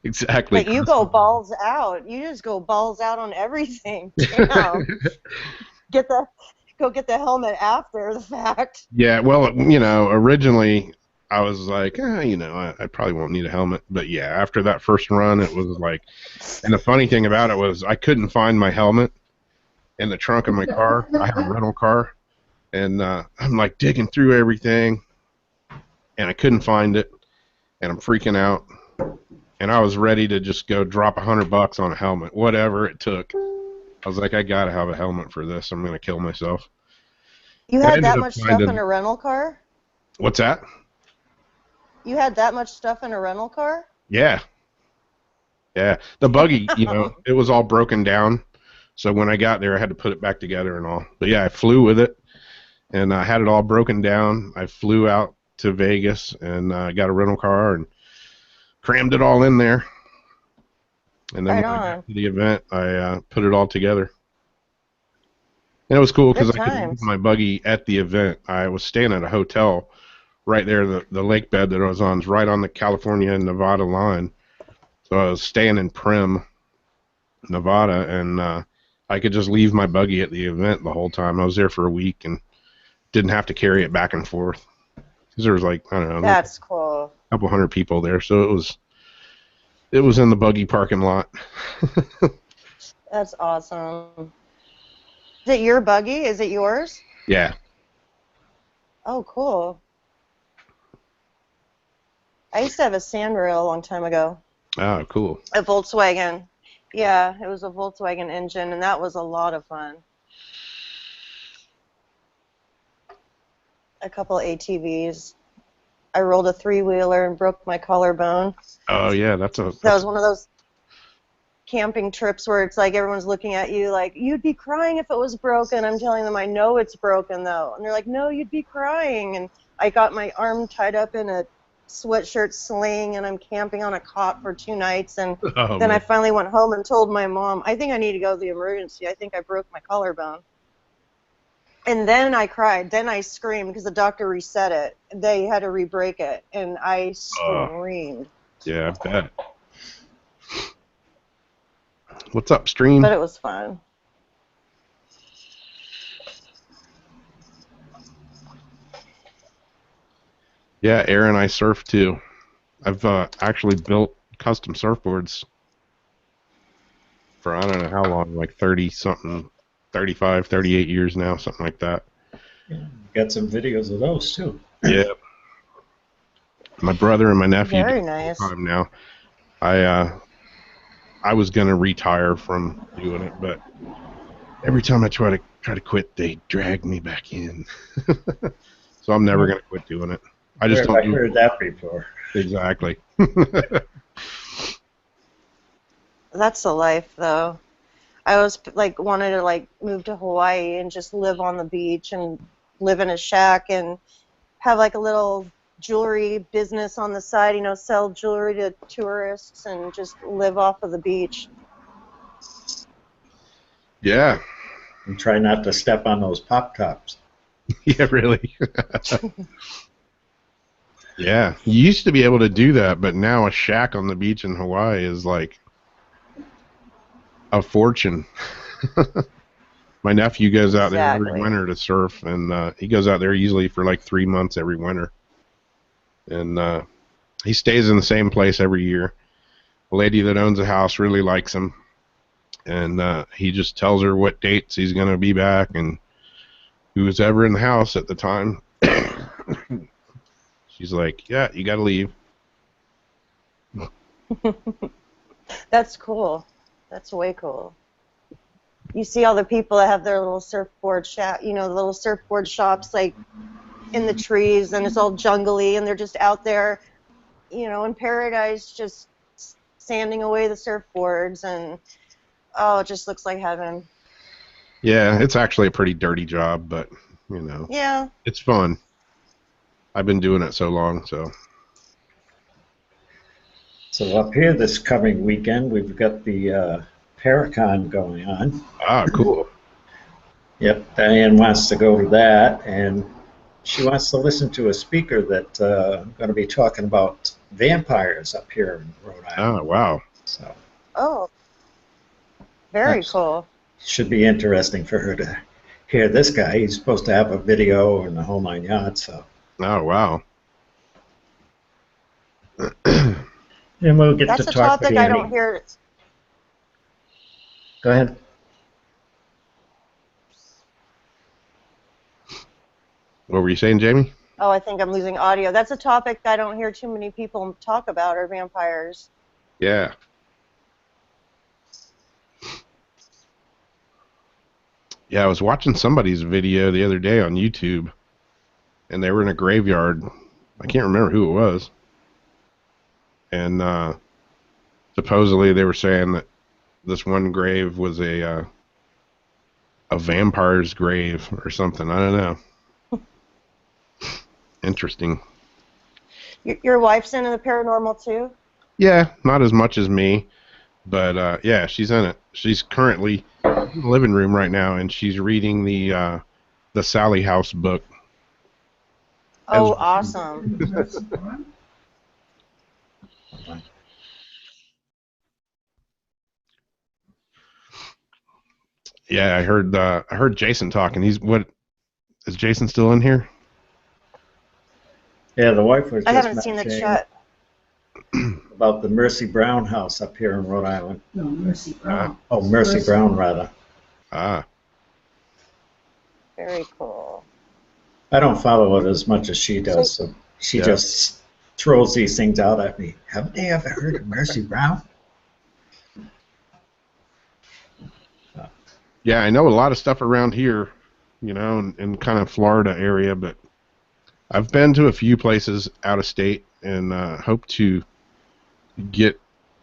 S4: Exactly.
S12: But you go balls out. You just go balls out on everything. Damn. Go get the helmet after the fact.
S4: Yeah, well, you know, originally I was like, you know, I probably won't need a helmet. But yeah, after that first run, it was like, and the funny thing about it was I couldn't find my helmet in the trunk of my car. I had a rental car, and I'm like digging through everything, and I couldn't find it, and I'm freaking out, and I was ready to just go drop $100 on a helmet, whatever it took. I was like, I gotta have a helmet for this. I'm gonna kill myself.
S12: You had that much stuff in a rental car?
S4: What's that?
S12: You had that much stuff in a rental car?
S4: Yeah. Yeah. The buggy, you know, it was all broken down. So when I got there, I had to put it back together and all. But yeah, I flew with it, and I had it all broken down. I flew out to Vegas and got a rental car and crammed it all in there. And then when I got to the event, I put it all together. And it was cool because I could use my buggy at the event. I was staying at a hotel right there. The lake bed that I was on is right on the California and Nevada line. So I was staying in Primm, Nevada, and I could just leave my buggy at the event the whole time. I was there for a week and didn't have to carry it back and forth. Because there was like, I don't know.
S12: That's cool.
S4: A couple hundred people there, so it was in the buggy parking lot.
S12: That's awesome. Is it your buggy? Is it yours?
S4: Yeah.
S12: Oh, cool. I used to have a Sandrail a long time ago.
S4: Oh, cool.
S12: A Volkswagen. Yeah, it was a Volkswagen engine, and that was a lot of fun. A couple ATVs. I rolled a three-wheeler and broke my collarbone.
S4: Oh yeah, that's
S12: That was one of those camping trips where it's like everyone's looking at you like, you'd be crying if it was broken. I'm telling them, I know it's broken though. And they're like, no, you'd be crying. And I got my arm tied up in a sweatshirt sling, and I'm camping on a cot for 2 nights. And then I finally went home and told my mom, I think I need to go to the emergency. I think I broke my collarbone. And then I cried. Then I screamed because the doctor reset it. They had to re-break it. And I screamed.
S4: Yeah, I bet. What's up, stream?
S12: But it was fun.
S4: Yeah, Aaron and I surf too. I've actually built custom surfboards for I don't know how long, like 30-something, 35, 38 years now, something like that.
S5: Yeah, got some videos of those too.
S4: Yeah. My brother and my nephew
S12: Very
S4: do it
S12: nice.
S4: all the time now. I was gonna retire from doing it, but every time I try to quit, they drag me back in. So I'm never gonna quit doing it. I just don't.
S5: I've heard that before.
S4: Exactly.
S12: That's the life, though. I always like wanted to like move to Hawaii and just live on the beach and live in a shack and have like a little jewelry business on the side, you know, sell jewelry to tourists and just live off of the beach.
S4: Yeah.
S5: And try not to step on those pop tops.
S4: Yeah, really. Yeah, you used to be able to do that, but now a shack on the beach in Hawaii is like a fortune. My nephew goes out there every winter to surf, and he goes out there usually for like 3 months every winter. And he stays in the same place every year. The lady that owns the house really likes him, and he just tells her what dates he's going to be back and who was ever in the house at the time. She's like, yeah, you got to leave.
S12: That's cool. That's way cool. You see all the people that have their little surfboard shop, you know, the little surfboard shops like in the trees, and it's all jungly, and they're just out there, you know, in paradise, just sanding away the surfboards, and oh, it just looks like heaven.
S4: Yeah, it's actually a pretty dirty job, but, you know,
S12: yeah,
S4: it's fun. I've been doing it so long, so.
S5: So up here this coming weekend, we've got the Paracon going on.
S4: Ah, cool.
S5: Yep, Diane wants to go to that, and she wants to listen to a speaker that's going to be talking about vampires up here in Rhode Island.
S4: Oh, wow.
S5: So.
S12: Oh, very cool.
S5: Should be interesting for her to hear this guy. He's supposed to have a video and the whole 9 yards. So.
S4: Oh, wow.
S5: And we'll get
S12: That's
S5: to
S12: a
S5: talk
S12: topic I don't hear.
S5: Go ahead.
S4: What were you saying, Jamie?
S12: Oh, I think I'm losing audio. That's a topic I don't hear too many people talk about, are vampires.
S4: Yeah. Yeah, I was watching somebody's video the other day on YouTube, and they were in a graveyard. I can't remember who it was. And supposedly they were saying that this one grave was a vampire's grave or something. I don't know. Interesting.
S12: Your wife's into the paranormal too?
S4: Yeah, not as much as me, but yeah, she's in it. She's currently in the living room right now, and she's reading the Sally House book.
S12: Oh, awesome.
S4: Yeah, I heard Jason talking. Is Jason still in here?
S5: Yeah, the wife was just
S12: I haven't seen the chat.
S5: About the Mercy Brown house up here in Rhode Island.
S11: No, Mercy Brown.
S5: Mercy Brown, rather.
S4: Ah.
S12: Very cool.
S5: I don't follow it as much as she does, so she just throws these things out at me. Haven't they ever heard of Mercy Brown?
S4: Yeah, I know a lot of stuff around here, you know, in kind of Florida area, but I've been to a few places out of state and hope to get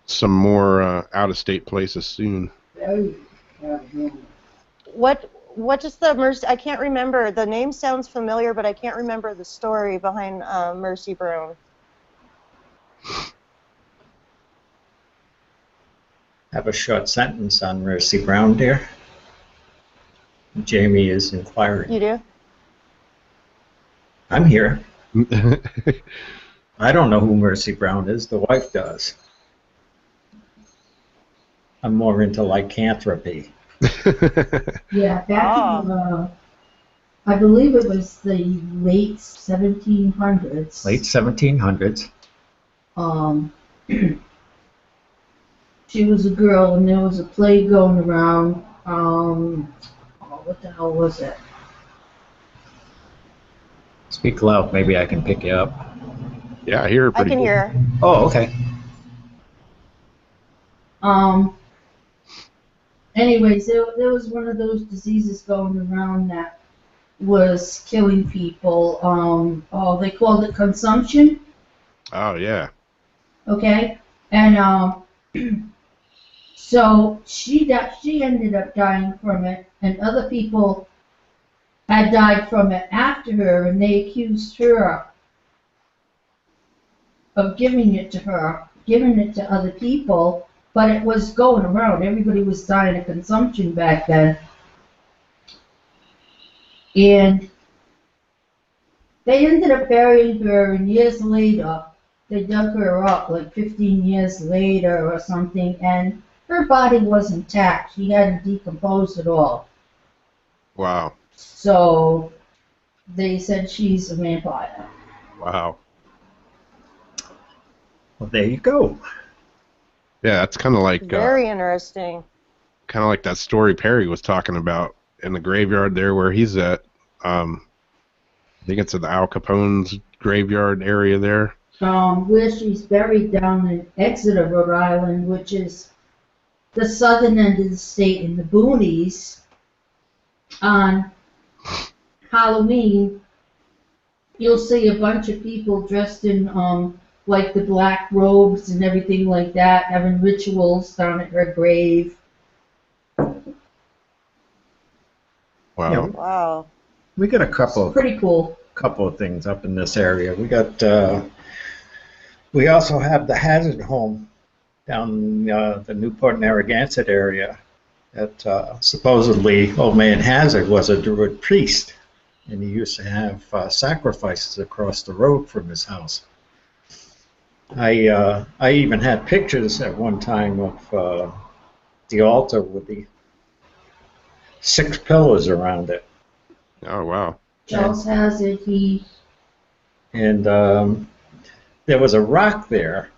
S4: some more out of state places soon.
S12: What is the Mercy? I can't remember. The name sounds familiar, but I can't remember the story behind Mercy Brown.
S5: Have a short sentence on Mercy Brown, dear. Jamie is inquiring.
S12: You do?
S5: I'm here. I don't know who Mercy Brown is. The wife does. I'm more into lycanthropy.
S11: Yeah, back in, I believe it was the late 1700s.
S5: Late 1700s.
S11: She was a girl, and there was a play going around. What the hell was it?
S5: Speak loud. Maybe I can pick you up.
S4: Yeah, I hear her pretty
S12: I can
S4: good.
S12: hear.
S5: Oh, okay.
S11: Anyways, there was one of those diseases going around that was killing people. They called it consumption.
S4: Oh, yeah.
S11: Okay, and so she ended up dying from it, and other people had died from it after her, and they accused her of giving it to other people, but it was going around. Everybody was dying of consumption back then. And they ended up burying her, and years later, they dug her up, like 15 years later or something, and her body was intact. She hadn't decomposed at all.
S4: Wow.
S11: So they said she's a vampire.
S4: Wow.
S5: Well, there you go.
S4: Yeah, that's kind of like
S12: Very interesting.
S4: kind of like that story Perry was talking about in the graveyard there where he's at. I think it's at the Al Capone's graveyard area there.
S11: Where she's buried down in Exeter, Rhode Island, which is the southern end of the state in the boonies. On Halloween, you'll see a bunch of people dressed in like the black robes and everything like that, having rituals down at her grave.
S4: Wow.
S5: Yeah.
S12: Wow.
S5: We got a couple.
S11: Pretty cool.
S5: Couple of things up in this area. We got. We also have the Hazard home down the Newport Narragansett area. That supposedly Old Man Hazard was a Druid priest, and he used to have sacrifices across the road from his house. I even had pictures at one time of the altar with the 6 pillars around it.
S4: Oh, wow.
S11: Charles Hazard,
S5: And there was a rock there,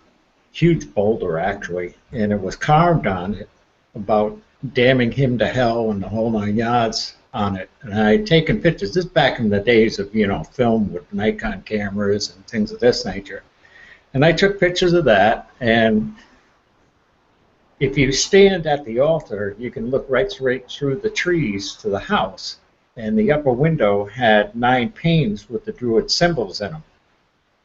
S5: huge boulder actually, and it was carved on it about damning him to hell and the whole 9 yards on it. And I had taken pictures. This back in the days of, film with Nikon cameras and things of this nature. And I took pictures of that, and if you stand at the altar, you can look right through the trees to the house. And the upper window had 9 panes with the Druid symbols in them.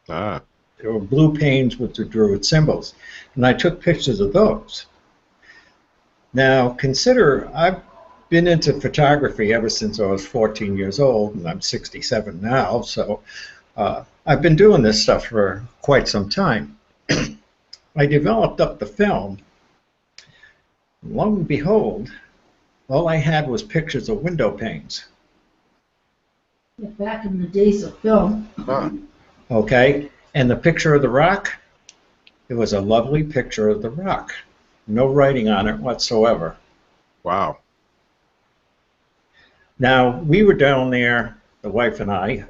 S4: Ah.
S5: There were blue panes with the Druid symbols. And I took pictures of those. Now, consider, I've been into photography ever since I was 14 years old, and I'm 67 now, so I've been doing this stuff for quite some time. I developed up the film. Lo and behold, all I had was pictures of window panes.
S11: back in the days of film.
S5: Okay, and the picture of the rock, it was a lovely picture of the rock. No writing on it whatsoever.
S4: Wow.
S5: Now, we were down there, the wife and I,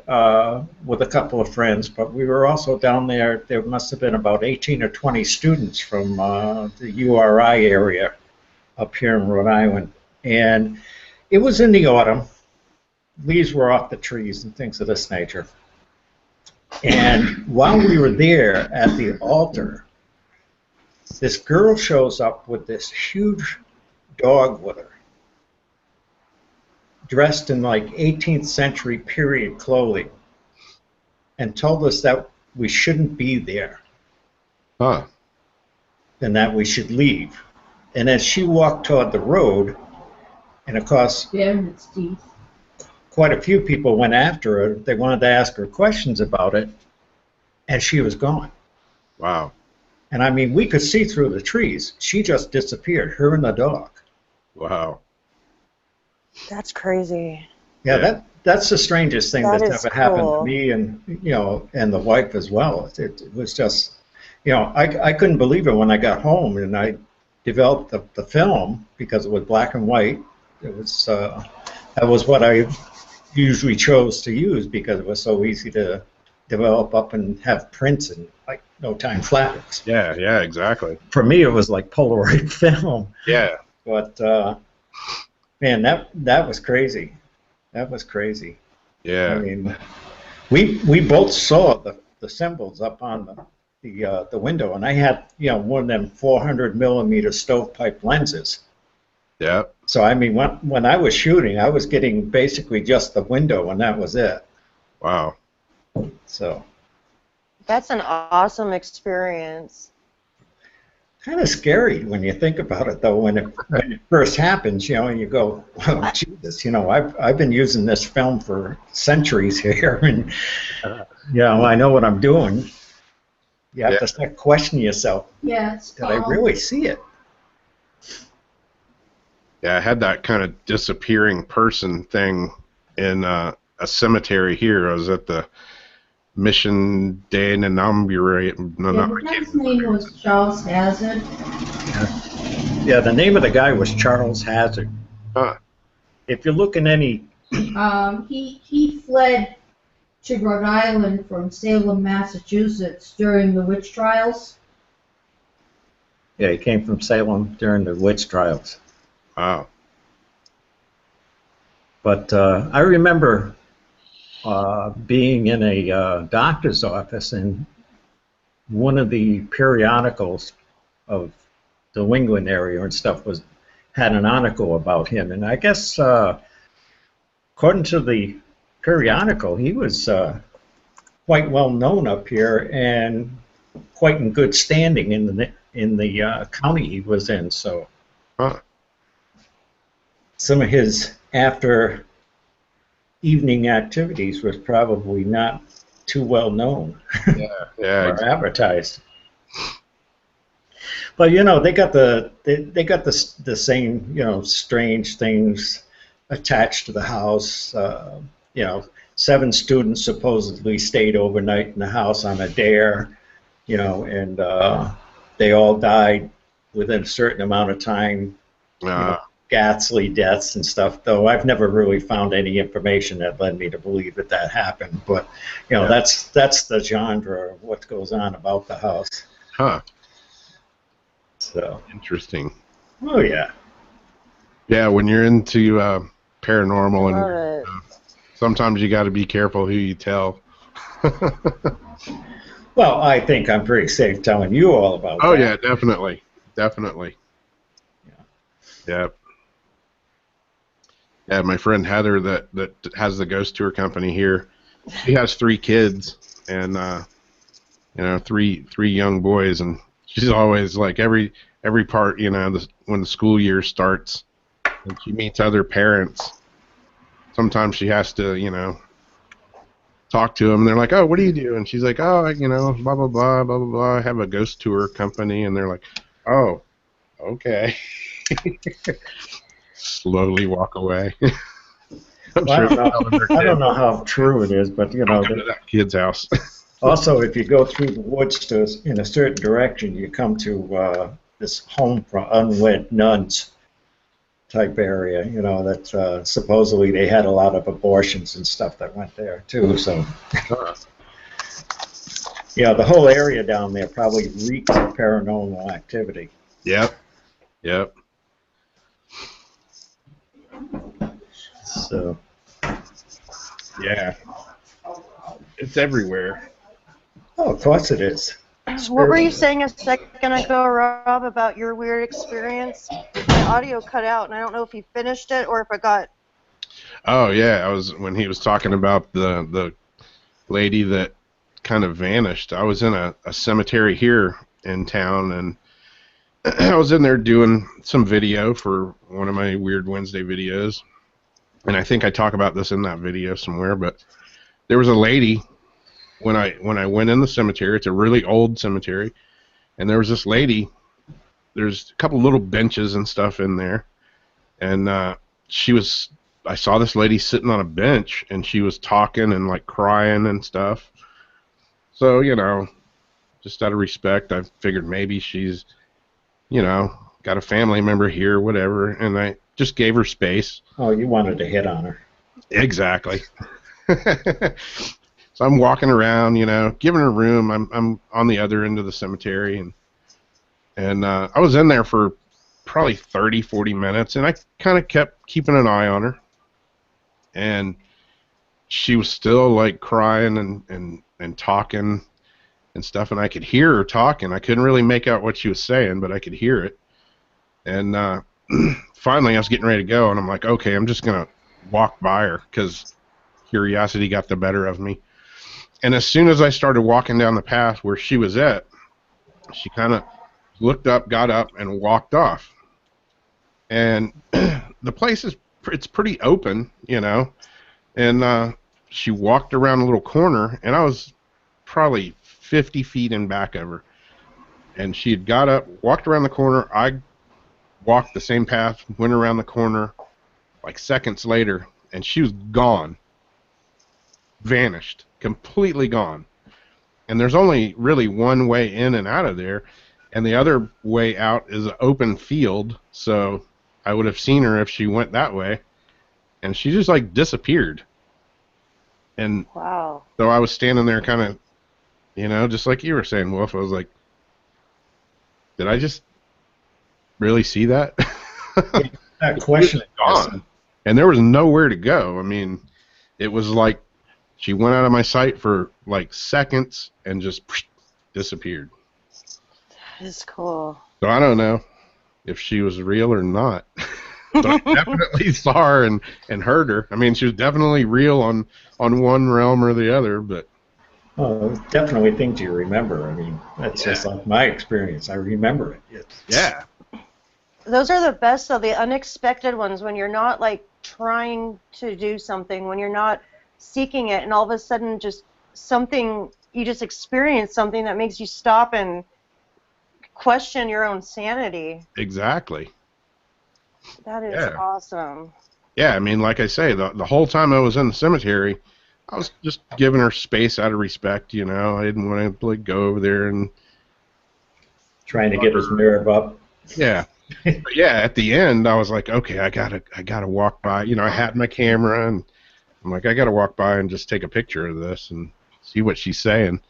S5: with a couple of friends, but we were also down there. There must have been about 18 or 20 students from the URI area up here in Rhode Island. And it was in the autumn. Leaves were off the trees and things of this nature. And while we were there at the altar, this girl shows up with this huge dog with her. dressed in like 18th century period clothing and told us that we shouldn't be there.
S4: Huh.
S5: And that we should leave. And as she walked toward the road, and of course, quite a few people went after her. They wanted to ask her questions about it, and she was gone.
S4: Wow.
S5: And I mean, we could see through the trees. She just disappeared, her and the dog.
S4: Wow.
S12: That's crazy.
S5: Yeah, that's the strangest thing
S12: That
S5: that's
S12: is
S5: ever happened
S12: cool.
S5: to me, and and the wife as well. It was just, I couldn't believe it when I got home, and I developed the film because it was black and white. It was that was what I usually chose to use because it was so easy to develop up and have prints in like no time flat.
S4: Yeah, exactly.
S5: For me, it was like Polaroid film.
S4: Yeah.
S5: But man, that was crazy. That was crazy.
S4: Yeah.
S5: I mean, we both saw the symbols up on the window, and I had one of them 400 millimeter stovepipe lenses.
S4: Yeah.
S5: So I mean, when I was shooting, I was getting basically just the window, and that was it.
S4: Wow.
S5: So.
S12: That's an awesome experience.
S5: Kind of scary when you think about it, though. When it first happens, and you go, "Oh, Jesus!" I've been using this film for centuries here, and I know what I'm doing. You have to start questioning yourself.
S11: Yeah.
S5: Did I really see it?
S4: Yeah, I had that kind of disappearing person thing in a cemetery here. I was at the Mission de Namburate.
S11: The guy's name was Charles Hazard.
S5: Yeah, the name of the guy was Charles Hazard.
S4: Huh.
S5: If you look in any...
S11: he fled to Rhode Island from Salem, Massachusetts during the witch trials.
S5: Yeah, he came from Salem during the witch trials.
S4: Wow.
S5: But I remember being in a doctor's office, and one of the periodicals of the New England area and stuff had an article about him, and I guess according to the periodical, he was quite well known up here and quite in good standing in the county he was in. So some of his after evening activities was probably not too well known or advertised. But they got the same strange things attached to the house. 7 students supposedly stayed overnight in the house on a dare, and they all died within a certain amount of time. Ghastly deaths and stuff, though I've never really found any information that led me to believe that happened. But that's the genre of what goes on about the house.
S4: Huh.
S5: So
S4: interesting.
S5: Oh yeah.
S4: Yeah, when you're into paranormal, and sometimes you got to be careful who you tell.
S5: Well, I think I'm pretty safe telling you all about that.
S4: Oh yeah, definitely. Yeah, my friend Heather that has the ghost tour company here, she has 3 kids and 3 young boys, and she's always like every part, when the school year starts and she meets other parents, sometimes she has to, talk to them. They're like, "Oh, what do you do?" And she's like, "Oh, blah blah blah blah blah blah. I have a ghost tour company." And they're like, "Oh, okay." Slowly walk away. I
S5: don't know how true it is, but
S4: go to that kid's house.
S5: Also, if you go through the woods in a certain direction, you come to this home for unwed nuns type area. That supposedly they had a lot of abortions and stuff that went there too. So, the whole area down there probably reeks of paranormal activity.
S4: Yep.
S5: So,
S4: yeah, it's everywhere.
S5: Oh, of course it is.
S12: What were you saying a second ago, Rob, about your weird experience? My audio cut out, and I don't know if you finished it or if it got...
S4: Oh yeah, I was when he was talking about the lady that kind of vanished. I was in a cemetery here in town, and I was in there doing some video for one of my Weird Wednesday videos, and I think I talk about this in that video somewhere. But there was a lady when I went in the cemetery. It's a really old cemetery, and there was this lady. There's a couple little benches and stuff in there, and I saw this lady sitting on a bench, and she was talking and like crying and stuff. So, just out of respect, I figured maybe she's, got a family member here, whatever, and I just gave her space.
S5: Oh, you wanted to hit on her.
S4: Exactly. So I'm walking around, giving her room. I'm on the other end of the cemetery, and I was in there for probably 30, 40 minutes, and I kind of kept keeping an eye on her. And she was still like crying and talking and stuff, and I could hear her talking. I couldn't really make out what she was saying, but I could hear it. And finally I was getting ready to go, and I'm like, okay, I'm just going to walk by her because curiosity got the better of me. And as soon as I started walking down the path where she was at, she kind of looked up, got up, and walked off. And the place it's pretty open, and she walked around a little corner, and I was probably 50 feet in back of her. And she had got up, walked around the corner. I walked the same path, went around the corner like seconds later, and she was gone. Vanished. Completely gone. And there's only really one way in and out of there, and the other way out is an open field, so I would have seen her if she went that way. And she just like disappeared. And
S12: wow.
S4: So I was standing there kind of, just like you were saying, Wolf. I was like, did I just really see that?
S5: That question
S4: gone. And there was nowhere to go. I mean, it was like she went out of my sight for like seconds and just disappeared.
S12: That is cool.
S4: So I don't know if she was real or not. But I definitely saw her and heard her. I mean, she was definitely real on one realm or the other, but...
S5: Oh, definitely things you remember. I mean, that's just like my experience. I remember it.
S4: Yeah.
S12: Those are the best, though, the unexpected ones, when you're not, like, trying to do something, when you're not seeking it, and all of a sudden just something, you just experience something that makes you stop and question your own sanity.
S4: Exactly.
S12: That is awesome.
S4: Yeah, I mean, like I say, the whole time I was in the cemetery, I was just giving her space out of respect, I didn't want to like go over there and...
S5: Trying to get his nerve up.
S4: Yeah. But yeah, at the end, I was like, okay, I gotta walk by. I had my camera, and I'm like, I gotta walk by and just take a picture of this and see what she's saying.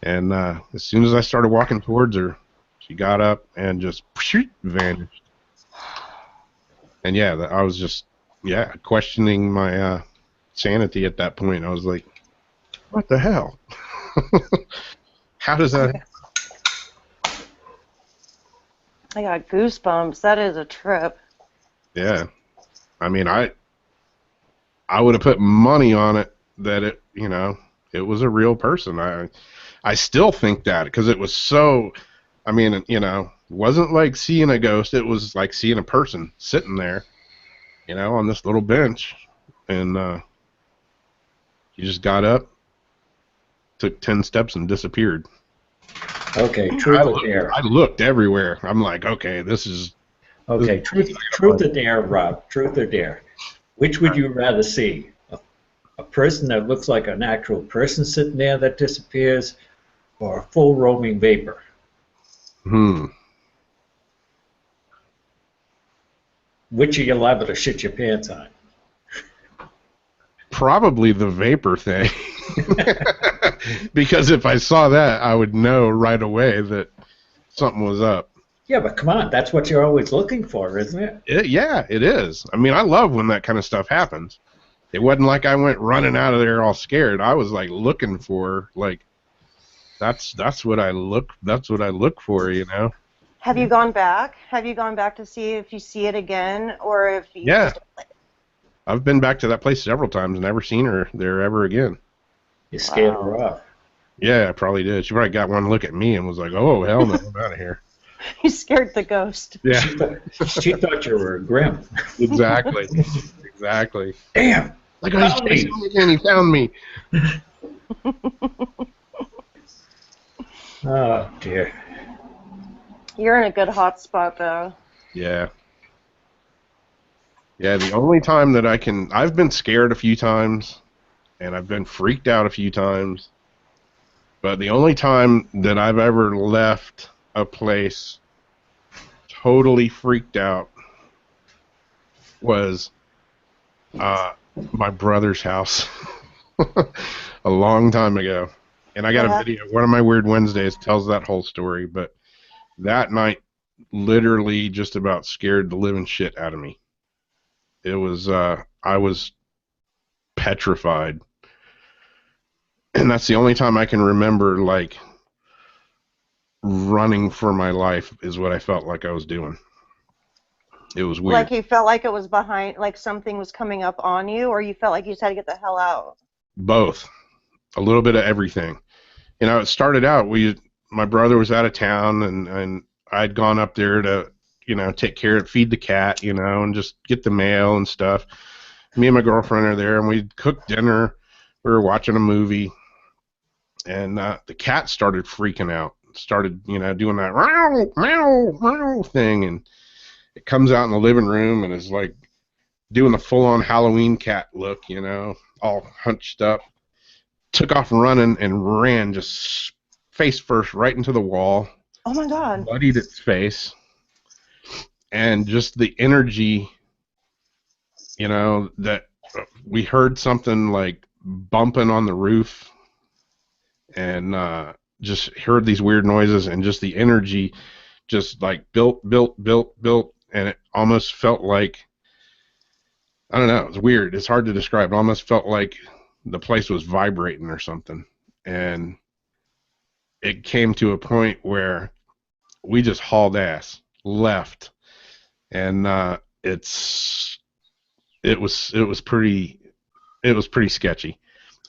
S4: And as soon as I started walking towards her, she got up and just vanished. And yeah, I was just, questioning my sanity at that point. I was like, what the hell? How does that happen?
S12: I got goosebumps. That is a trip.
S4: Yeah. I mean, I would have put money on it that it, it was a real person. I still think that because it was so, I mean, it wasn't like seeing a ghost. It was like seeing a person sitting there, on this little bench. And he just got up, took 10 steps, and disappeared.
S5: Okay, truth or dare.
S4: I looked everywhere. I'm like, okay, this is...
S5: Okay, truth or dare, Rob. Truth or dare. Which would you rather see? A person that looks like an actual person sitting there that disappears, or a full roaming vapor? Which are you liable to shit your pants on?
S4: Probably the vapor thing. Because if I saw that, I would know right away that something was up.
S5: Yeah, but come on, that's what you're always looking for, isn't it?
S4: Yeah, it is. I mean, I love when that kind of stuff happens. It wasn't like I went running out of there all scared. I was like looking for, like, that's what I look for,
S12: Have you gone back? Have you gone back to see if you see it again, or if you...
S4: Yeah. I've been back to that place several times and never seen her there ever again.
S5: You scared her off.
S4: Yeah, I probably did. She probably got one look at me and was like, "Oh, hell no, I'm out of here."
S12: You scared the ghost.
S4: Yeah.
S5: She thought you were grim.
S4: Exactly. Exactly.
S5: Damn.
S4: Like, oh, he's chasing me again. He found me.
S5: Oh, dear.
S12: You're in a good hot spot, though.
S4: Yeah. Yeah, the only time that I've been scared a few times, and I've been freaked out a few times, but the only time that I've ever left a place totally freaked out was my brother's house a long time ago. And I got a video. One of my Weird Wednesdays tells that whole story, but that night literally just about scared the living shit out of me. It was, I was petrified. And that's the only time I can remember, like, running for my life is what I felt like I was doing. It was weird.
S12: Like you felt like it was behind, like something was coming up on you, or you felt like you just had to get the hell out?
S4: Both. A little bit of everything. You know, it started out, my brother was out of town, and I'd gone up there to, you know, take care of, feed the cat, you know, and just get the mail and stuff. Me and my girlfriend are there, and we cooked dinner. We were watching a movie, and the cat started freaking out. Started, you know, doing that meow, meow, meow thing, and it comes out in the living room and is like doing the full-on Halloween cat look, you know, all hunched up. Took off running and ran just face first right into the wall.
S12: Oh my God.
S4: Bloodied its face. And just the energy, you know, that we heard something like bumping on the roof, and just heard these weird noises, and just the energy just like built, and it almost felt like, I don't know, it's weird. It's hard to describe. It almost felt like the place was vibrating or something. And it came to a point where we just hauled ass, left, and it was pretty sketchy.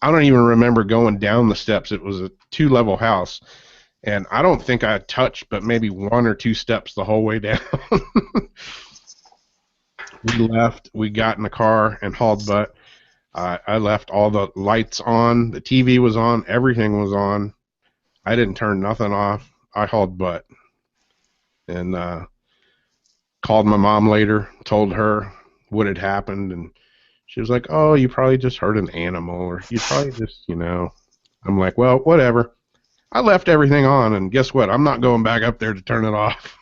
S4: I don't even remember going down the steps. It was a 2-level house, and I don't think I touched but maybe 1 or 2 steps the whole way down. We left. We got in the car and hauled butt. I left all the lights on. The TV was on. Everything was on. I didn't turn nothing off. I hauled butt. And called my mom later, told her what had happened, and she was like, "Oh, you probably just heard an animal, or you probably just, you know." I'm like, "Well, whatever." I left everything on, and guess what? I'm not going back up there to turn it off.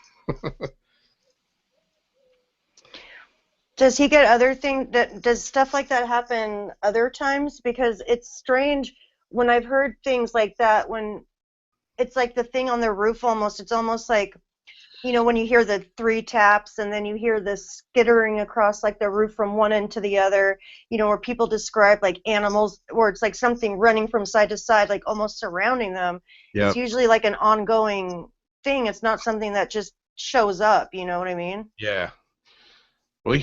S12: Does he get other things? Does stuff like that happen other times? Because it's strange when I've heard things like that, when it's like the thing on the roof almost, it's almost like, you know, when you hear the 3 taps and then you hear the skittering across like the roof from one end to the other, you know, where people describe like animals, or it's like something running from side to side, like almost surrounding them.
S4: Yep.
S12: It's usually like an ongoing thing. It's not something that just shows up, you know what I mean?
S4: Yeah. Well,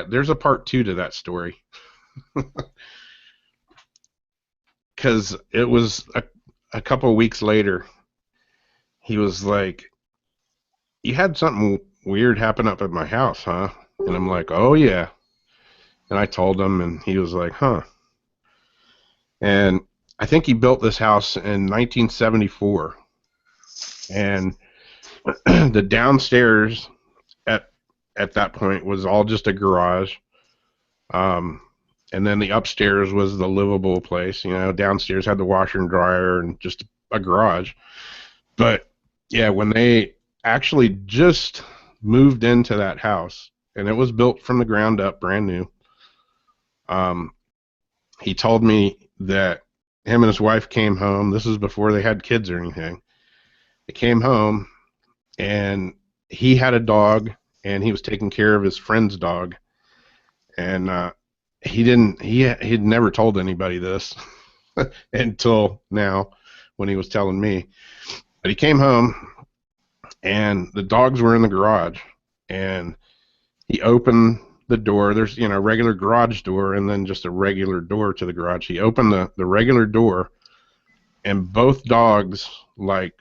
S4: there's a part 2 to that story. Because it was a couple of weeks later, he was like, "You had something weird happen up at my house, huh?" And I'm like, "Oh, yeah." And I told him, and he was like, "Huh." And I think he built this house in 1974. And the downstairs at that point was all just a garage. And then the upstairs was the livable place. You know, downstairs had the washer and dryer and just a garage. But yeah, when they actually just moved into that house, and it was built from the ground up, brand new, he told me that him and his wife came home. This is before they had kids or anything. They came home, and he had a dog, and he was taking care of his friend's dog. And he'd never told anybody this until now when he was telling me. But he came home, and the dogs were in the garage, and he opened the door. There's, you know, a regular garage door and then just a regular door to the garage. He opened the regular door, and both dogs, like,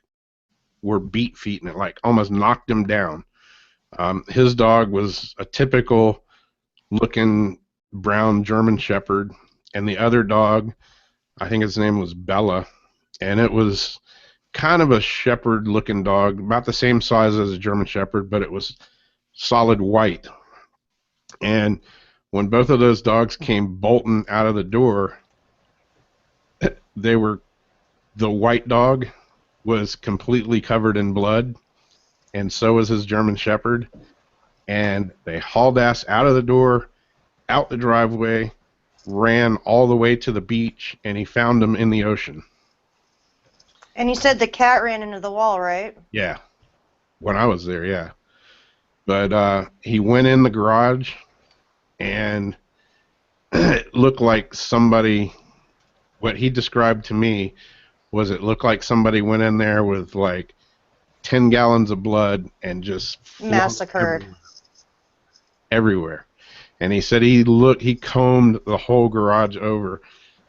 S4: were beat feet, and it, like, almost knocked him down. His dog was a typical looking brown German Shepherd, and the other dog, I think his name was Bella, and it was kind of a shepherd looking dog, about the same size as a German Shepherd, but it was solid white. And when both of those dogs came bolting out of the door, the white dog was completely covered in blood, and so was his German Shepherd. And they hauled ass out of the door, out the driveway, ran all the way to the beach, and he found them in the ocean.
S12: And you said the cat ran into the wall, right?
S4: Yeah. When I was there, yeah. But he went in the garage, and it looked like somebody, what he described to me was it looked like somebody went in there with like 10 gallons of blood and just
S12: massacred
S4: everywhere. And he said he combed the whole garage over,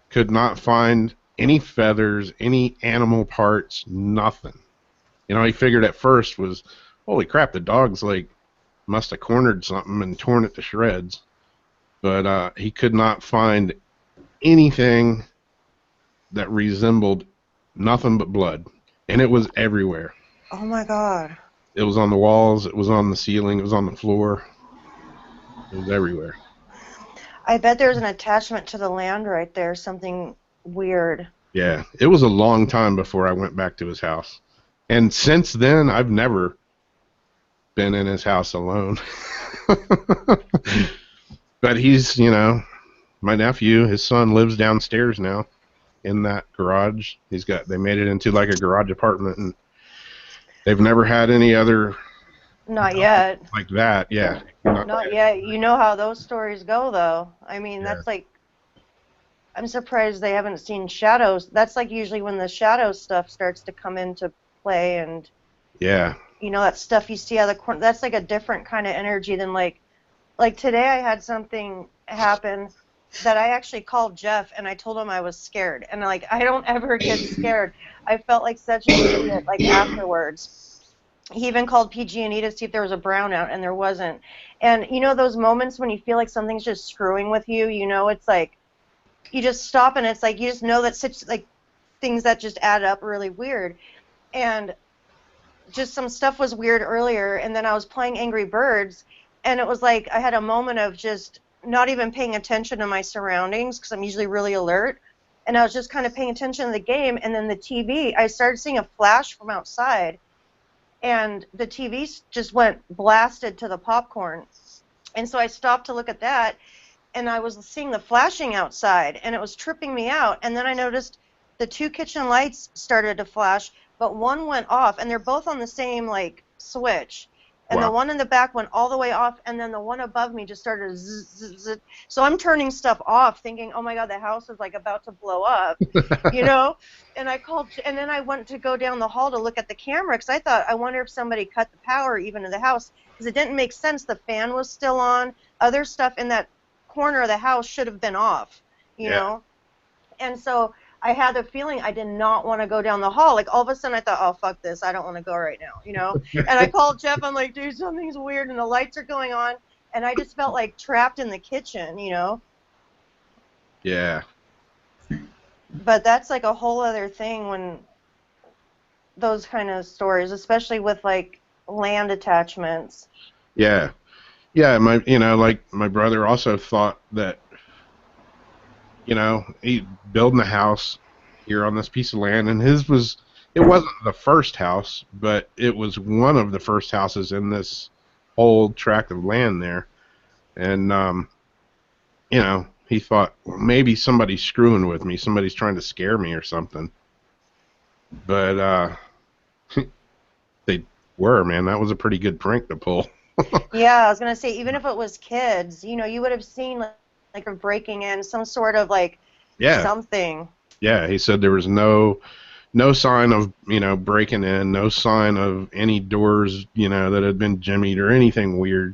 S4: could not find any feathers, any animal parts, nothing. You know, he figured at first was, holy crap, the dog's like must have cornered something and torn it to shreds. But he could not find anything that resembled nothing but blood. And it was everywhere.
S12: Oh my God.
S4: It was on the walls, it was on the ceiling, it was on the floor. It was everywhere.
S12: I bet there's an attachment to the land right there, something weird.
S4: Yeah, it was a long time before I went back to his house. And since then, I've never been in his house alone. But he's, you know, my nephew, his son lives downstairs now in that garage. They made it into like a garage apartment, and they've never had any other.
S12: Not yet.
S4: Like that, yeah.
S12: Not yet. You know how those stories go, though. I mean, that's like, I'm surprised they haven't seen shadows. That's like usually when the shadow stuff starts to come into play, and
S4: yeah,
S12: you know, that stuff you see out of the corner. That's like a different kind of energy than like today. I had something happen that I actually called Jeff, and I told him I was scared, and like I don't ever get scared. I felt like such an idiot like afterwards. He even called PG&E to see if there was a brownout, and there wasn't. And you know those moments when you feel like something's just screwing with you, you know, it's like you just stop, and it's like you just know that such like things that just add up really weird. And just some stuff was weird earlier, and then I was playing Angry Birds, and it was like I had a moment of just not even paying attention to my surroundings because I'm usually really alert, and I was just kind of paying attention to the game, and then the TV, I started seeing a flash from outside, and the TV just went blasted to the popcorn. And so I stopped to look at that, and I was seeing the flashing outside, and it was tripping me out. And then I noticed the two kitchen lights started to flash, but one went off, and they're both on the same, like, switch. And
S4: wow.
S12: The one in the back went all the way off, and then the one above me just started zzz, zzz, zzz. So I'm turning stuff off, thinking, oh my God, the house is like about to blow up, you know? And I called, and then I went to go down the hall to look at the camera, because I thought, I wonder if somebody cut the power even in the house, because it didn't make sense. The fan was still on. Other stuff in that corner of the house should have been off, you know? And so I had the feeling I did not want to go down the hall. Like, all of a sudden, I thought, oh, fuck this. I don't want to go right now, you know? And I called Jeff. I'm like, dude, something's weird, and the lights are going on. And I just felt, like, trapped in the kitchen, you know?
S4: Yeah.
S12: But that's, like, a whole other thing when those kind of stories, especially with, like, land attachments.
S4: Yeah. Yeah, my brother also thought that, you know, he building a house here on this piece of land, and it wasn't the first house, but it was one of the first houses in this whole tract of land there. And, you know, he thought, well, maybe somebody's screwing with me, somebody's trying to scare me or something. But they were, man. That was a pretty good prank to pull.
S12: Yeah, I was going to say, even if it was kids, you know, you would have seen, like a breaking in, some sort of, like, something.
S4: Yeah, he said there was no sign of, you know, breaking in, no sign of any doors, you know, that had been jimmied or anything weird.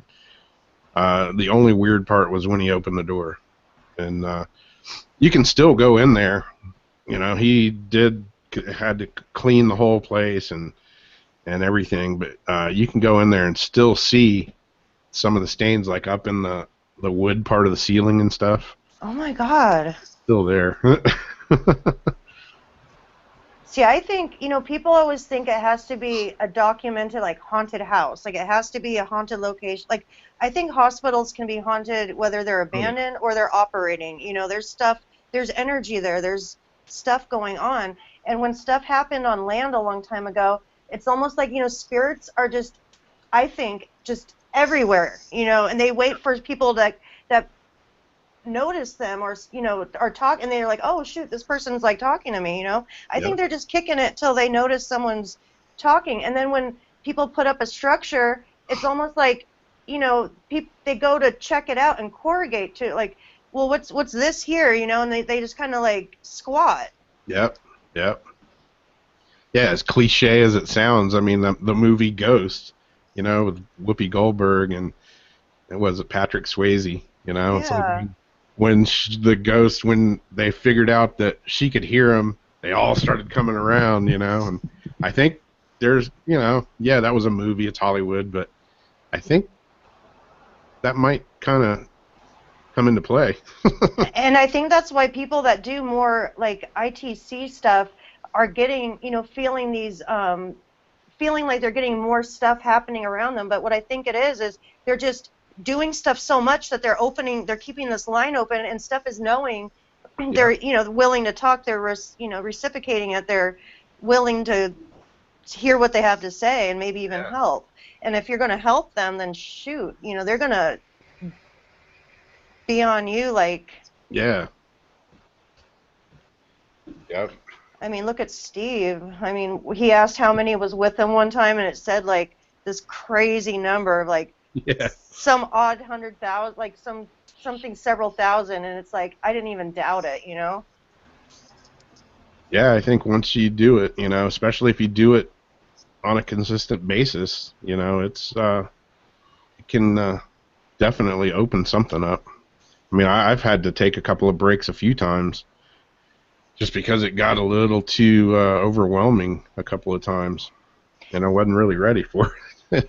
S4: The only weird part was when he opened the door. And you can still go in there. You know, he had to clean the whole place and everything, but you can go in there and still see some of the stains, like up in the wood part of the ceiling and stuff.
S12: Oh my God.
S4: Still there.
S12: See, I think, you know, people always think it has to be a documented, like, haunted house. Like, it has to be a haunted location. Like, I think hospitals can be haunted whether they're abandoned or they're operating. You know, there's stuff, there's energy there, there's stuff going on. And when stuff happened on land a long time ago, it's almost like, you know, spirits are just, I think, just everywhere, you know, and they wait for people that notice them or, you know, are talking, and they're like, oh shoot, this person's like talking to me, you know. I think they're just kicking it till they notice someone's talking. And then when people put up a structure, it's almost like, you know, they go to check it out and corrugate to, like, well, what's this here, you know, and they just kind of like squat.
S4: Yep. Yeah, as cliche as it sounds, I mean, the movie Ghost, you know, with Whoopi Goldberg and was it Patrick Swayze, you know. It's like when the ghost, when they figured out that she could hear him, they all started coming around, you know. And I think there's, you know, yeah, that was a movie, it's Hollywood, but I think that might kind of come into play.
S12: And I think that's why people that do more like ITC stuff are getting, you know, feeling these, feeling like they're getting more stuff happening around them. But what I think it is they're just doing stuff so much that they're keeping this line open, and stuff is knowing, they're, you know, willing to talk, they're, you know, reciprocating it, they're willing to hear what they have to say and maybe even help. And if you're going to help them, then shoot, you know, they're going to be on you like...
S4: Yeah. Yep.
S12: I mean, look at Steve. I mean, he asked how many was with him one time, and it said, like, this crazy number of, like, some odd 100,000, like, something several thousand, and it's like, I didn't even doubt it, you know?
S4: Yeah, I think once you do it, you know, especially if you do it on a consistent basis, you know, it can definitely open something up. I mean, I've had to take a couple of breaks a few times just because it got a little too overwhelming a couple of times, and I wasn't really ready for it.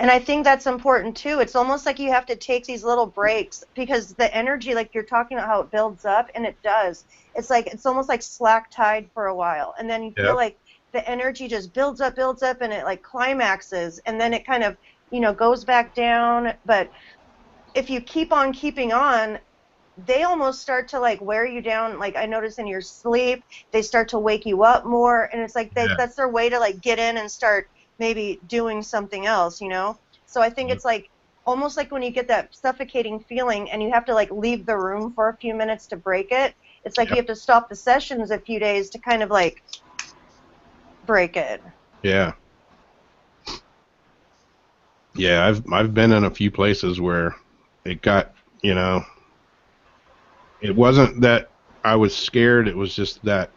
S12: And I think that's important, too. It's almost like you have to take these little breaks, because the energy, like you're talking about how it builds up, and it does. It's like, it's almost like slack tide for a while, and then you feel like the energy just builds up, and it, like, climaxes, and then it kind of, you know, goes back down. But if you keep on keeping on, they almost start to, like, wear you down. Like, I notice in your sleep, they start to wake you up more, and it's like that's their way to, like, get in and start maybe doing something else, you know? So I think it's like, almost like when you get that suffocating feeling and you have to, like, leave the room for a few minutes to break it, it's like you have to stop the sessions a few days to kind of, like, break it.
S4: Yeah. Yeah, I've been in a few places where it got, you know, it wasn't that I was scared, it was just that,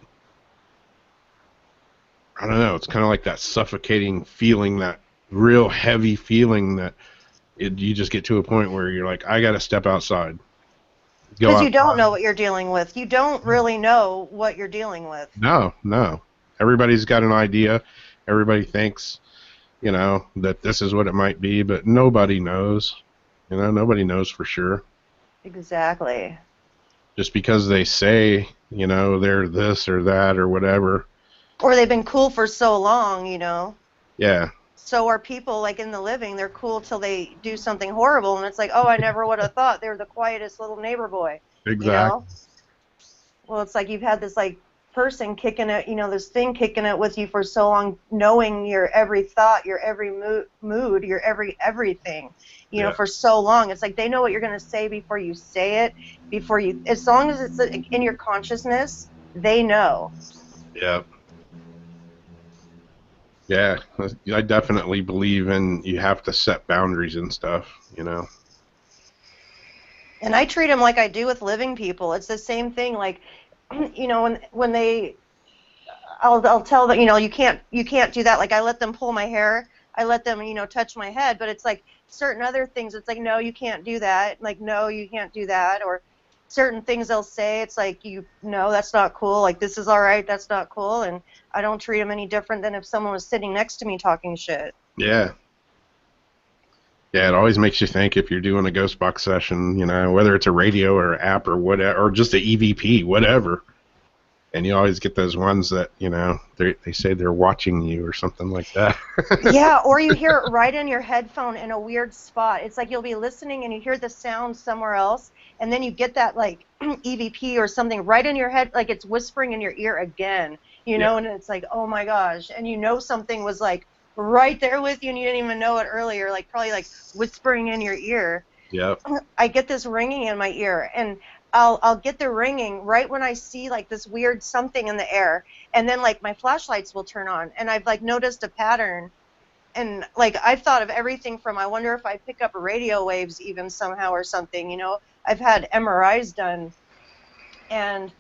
S4: I don't know, it's kind of like that suffocating feeling, that real heavy feeling that you just get to a point where you're like, I got to step outside.
S12: Because you don't know what you're dealing with. You don't really know what you're dealing with.
S4: No. Everybody's got an idea. Everybody thinks, you know, that this is what it might be, but nobody knows. You know, nobody knows for sure.
S12: Exactly.
S4: Just because they say, you know, they're this or that or whatever.
S12: Or they've been cool for so long, you know.
S4: Yeah.
S12: So are people, like, in the living, they're cool till they do something horrible, and it's like, oh, I never would have thought they were the quietest little neighbor boy.
S4: Exactly.
S12: You know? Well, it's like you've had this, like, person kicking it, you know, this thing kicking it with you for so long, knowing your every thought, your every mood, your everything, you know, for so long. It's like they know what you're going to say before you say it, as long as it's in your consciousness, they know.
S4: Yeah. Yeah, I definitely believe in you have to set boundaries and stuff, you know.
S12: And I treat them like I do with living people. It's the same thing, like, you know, when they, I'll tell them, you know, you can't do that. Like, I let them pull my hair, I let them, you know, touch my head, but it's like, certain other things, it's like, no, you can't do that. Like, no, you can't do that. Or certain things they'll say, it's like, no, that's not cool. Like, this is all right, that's not cool. And I don't treat them any different than if someone was sitting next to me talking shit.
S4: Yeah. Yeah, it always makes you think if you're doing a ghost box session, you know, whether it's a radio or an app or whatever, or just a EVP, whatever. And you always get those ones that, you know, they say they're watching you or something like that.
S12: Yeah, or you hear it right in your headphone in a weird spot. It's like you'll be listening and you hear the sound somewhere else, and then you get that, like, EVP or something right in your head, like it's whispering in your ear again, you know, and it's like, oh my gosh. And you know something was, like, right there with you and you didn't even know it earlier, like probably, like, whispering in your ear.
S4: Yep.
S12: I get this ringing in my ear, and I'll get the ringing right when I see, like, this weird something in the air, and then, like, my flashlights will turn on, and I've, like, noticed a pattern, and, like, I've thought of everything from, I wonder if I pick up radio waves even somehow or something, you know. I've had MRIs done, and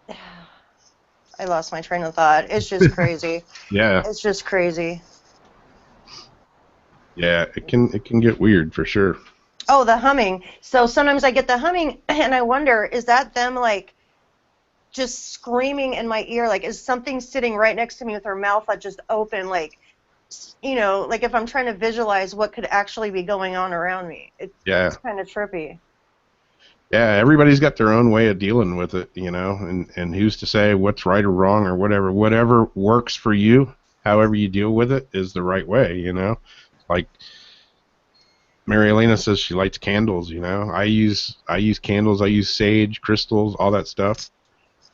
S12: I lost my train of thought. It's just crazy.
S4: Yeah.
S12: It's just crazy.
S4: Yeah, it can get weird for sure.
S12: Oh, the humming. So sometimes I get the humming, and I wonder, is that them, like, just screaming in my ear? Like, is something sitting right next to me with her mouth just open? Like, you know, like if I'm trying to visualize what could actually be going on around me. It's kind of trippy.
S4: Yeah, everybody's got their own way of dealing with it, you know, and who's to say what's right or wrong or whatever. Whatever works for you, however you deal with it, is the right way, you know. Like Mary Elena says she lights candles, you know. I use candles, I use sage, crystals, all that stuff.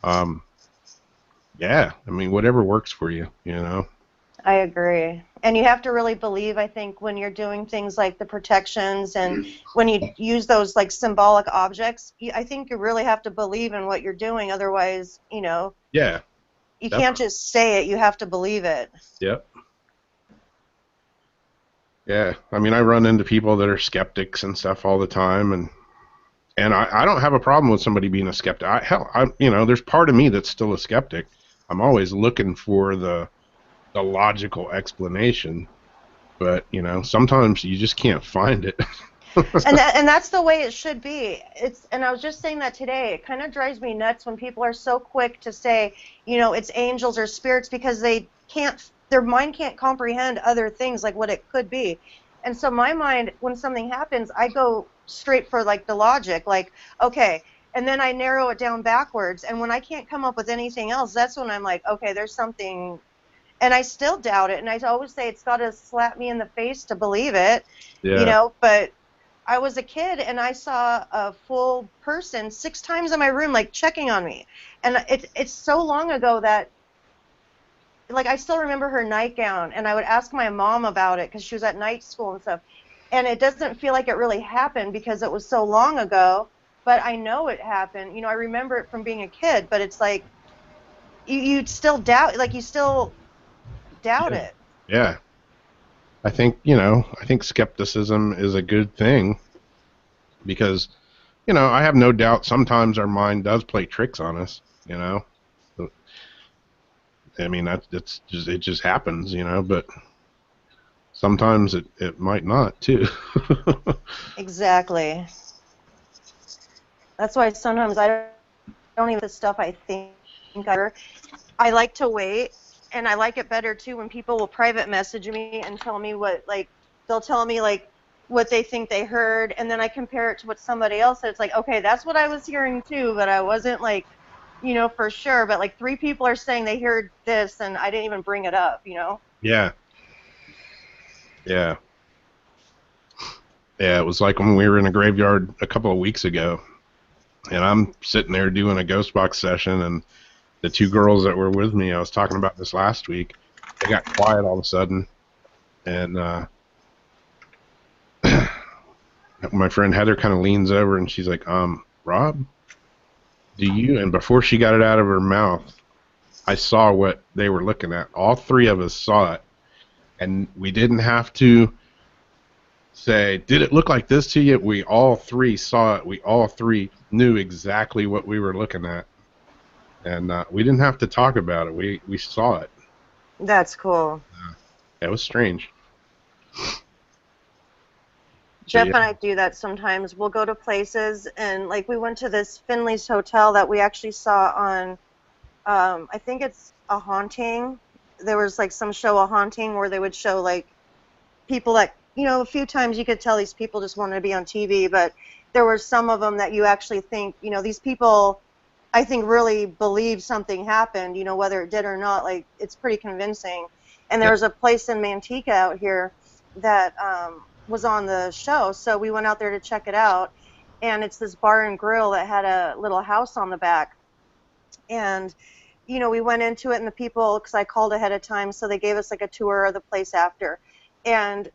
S4: Yeah, I mean, whatever works for you, you know.
S12: I agree. And you have to really believe, I think, when you're doing things like the protections and when you use those, like, symbolic objects, I think you really have to believe in what you're doing. Otherwise, you know,
S4: yeah,
S12: you can't just say it. You have to believe it.
S4: Yep. Yeah, I mean, I run into people that are skeptics and stuff all the time, and I don't have a problem with somebody being a skeptic. You know, there's part of me that's still a skeptic. I'm always looking for the logical explanation, but, you know, sometimes you just can't find it.
S12: and that's the way it should be. And I was just saying that today. It kind of drives me nuts when people are so quick to say, you know, it's angels or spirits, because their mind can't comprehend other things like what it could be. And so my mind, when something happens, I go straight for, like, the logic, like, okay, and then I narrow it down backwards, and when I can't come up with anything else, that's when I'm like, okay, there's something. And I still doubt it, and I always say it's got to slap me in the face to believe it, you know, but I was a kid, and I saw a full person 6 times in my room, like, checking on me, and it's so long ago that, like, I still remember her nightgown, and I would ask my mom about it, because she was at night school and stuff, and it doesn't feel like it really happened because it was so long ago, but I know it happened, you know, I remember it from being a kid, but it's like, you'd still doubt, like, you still doubt it.
S4: Yeah. I think skepticism is a good thing because, you know, I have no doubt sometimes our mind does play tricks on us, you know. I mean, it just happens, you know, but sometimes it might not too.
S12: Exactly. That's why sometimes I don't even the stuff I think I like to wait. And I like it better, too, when people will private message me and tell me they'll tell me, like, what they think they heard, and then I compare it to what somebody else said. It's like, okay, that's what I was hearing, too, but I wasn't, like, you know, for sure. But, like, 3 people are saying they heard this, and I didn't even bring it up, you know?
S4: Yeah. Yeah. Yeah, it was like when we were in a graveyard a couple of weeks ago, and I'm sitting there doing a ghost box session, and the 2 girls that were with me, I was talking about this last week, they got quiet all of a sudden, and my friend Heather kind of leans over and she's like, Rob, do you, and before she got it out of her mouth, I saw what they were looking at. All 3 of us saw it, and we didn't have to say, did it look like this to you? We all 3 saw it. We all 3 knew exactly what we were looking at. And we didn't have to talk about it. We saw it.
S12: That's cool.
S4: That was strange.
S12: Jeff
S4: Yeah.
S12: and I do that sometimes. We'll go to places, and like we went to this Finley's Hotel that we actually saw on, I think it's A Haunting. There was like some show, A Haunting, where they would show like people that, a few times you could tell these people just wanted to be on TV, but there were some of them that you actually think, these people, I think, really believe something happened, whether it did or not. Like, it's pretty convincing. And there was a place in Manteca out here that was on the show, so we went out there to check it out. And it's this bar and grill that had a little house on the back. And, we went into it, and the people, because I called ahead of time, so they gave us like a tour of the place after. And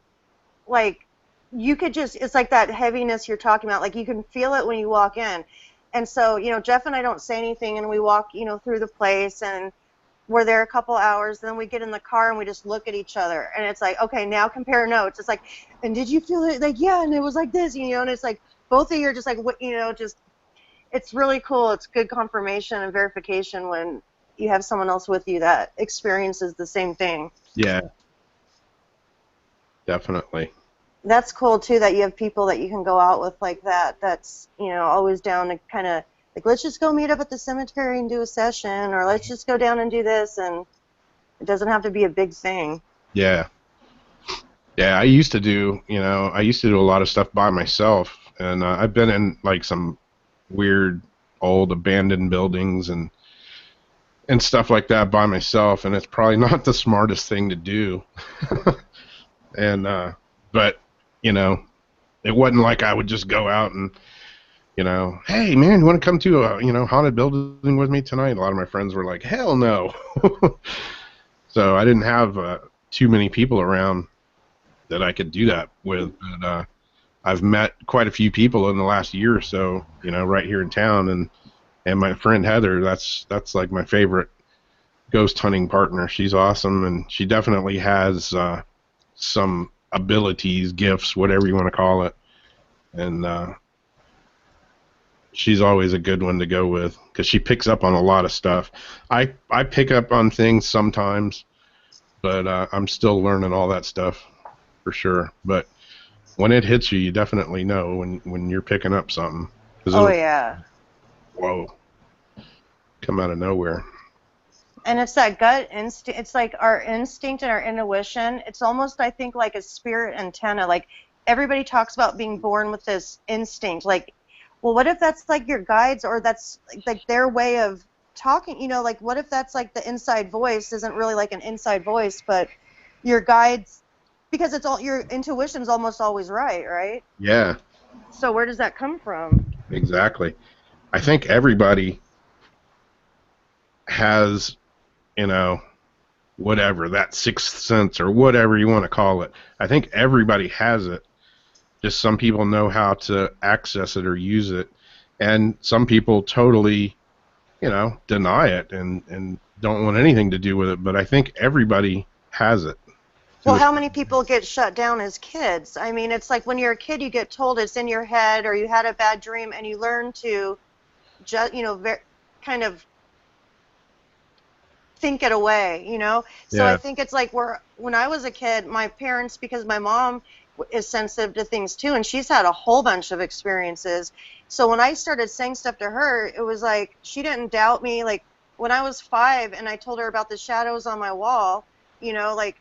S12: like, you could just, it's like that heaviness you're talking about, like you can feel it when you walk in. And so, Jeff and I don't say anything, and we walk, through the place, and we're there a couple hours, then we get in the car and we just look at each other, and it's like, okay, now compare notes. It's like, and did you feel it? Like, yeah, and it was like this, and it's like both of you are just like, what, just, it's really cool. It's good confirmation and verification when you have someone else with you that experiences the same thing.
S4: Yeah. Definitely.
S12: That's cool too, that you have people that you can go out with like that. That's, always down to kind of like, let's just go meet up at the cemetery and do a session, or let's just go down and do this, and it doesn't have to be a big thing.
S4: Yeah. Yeah, I used to do a lot of stuff by myself, and I've been in like some weird old abandoned buildings and stuff like that by myself, and it's probably not the smartest thing to do. And but it wasn't like I would just go out and hey man, you want to come to a haunted building with me tonight? A lot of my friends were like, hell no. So I didn't have too many people around that I could do that with. But I've met quite a few people in the last year or so, right here in town, and my friend Heather, that's like my favorite ghost hunting partner. She's awesome, and she definitely has some abilities, gifts, whatever you want to call it, and she's always a good one to go with because she picks up on a lot of stuff. I pick up on things sometimes, but I'm still learning all that stuff for sure. But when it hits you, you definitely know when you're picking up something.
S12: Oh yeah.
S4: Whoa. Come out of nowhere.
S12: And it's that gut instinct. It's like our instinct and our intuition. It's almost, I think, like a spirit antenna. Like, everybody talks about being born with this instinct. Like, well, what if that's like your guides, or that's like their way of talking? Like, what if that's like the inside voice isn't really like an inside voice, but your guides, because it's all, your intuition's almost always right?
S4: Yeah.
S12: So where does that come from?
S4: Exactly. I think everybody has, whatever, that sixth sense or whatever you want to call it. I think everybody has it. Just some people know how to access it or use it. And some people totally, deny it and don't want anything to do with it. But I think everybody has it.
S12: Well, how many people get shut down as kids? I mean, it's like when you're a kid, you get told it's in your head, or you had a bad dream, and you learn to just, kind of think it away, So
S4: Yeah.
S12: I think it's like when I was a kid, my parents, because my mom is sensitive to things too, and she's had a whole bunch of experiences. So when I started saying stuff to her, it was like she didn't doubt me. Like when I was 5 and I told her about the shadows on my wall, like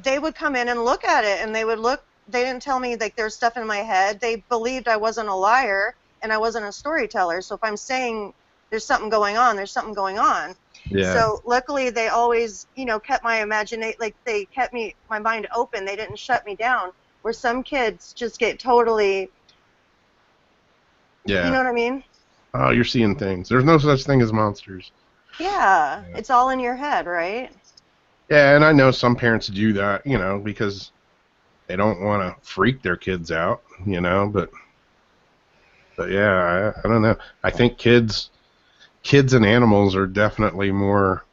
S12: they would come in and look at it, and they would look. They didn't tell me like there's stuff in my head. They believed I wasn't a liar and I wasn't a storyteller. So if I'm saying there's something going on, there's something going on.
S4: Yeah.
S12: So luckily they always, kept my imagination, like they kept my mind open. They didn't shut me down. Where some kids just get totally,
S4: Yeah.
S12: You know what I mean?
S4: Oh, you're seeing things. There's no such thing as monsters.
S12: Yeah. It's all in your head, right?
S4: Yeah, and I know some parents do that, because they don't want to freak their kids out, but yeah, I don't know. I think kids and animals are definitely more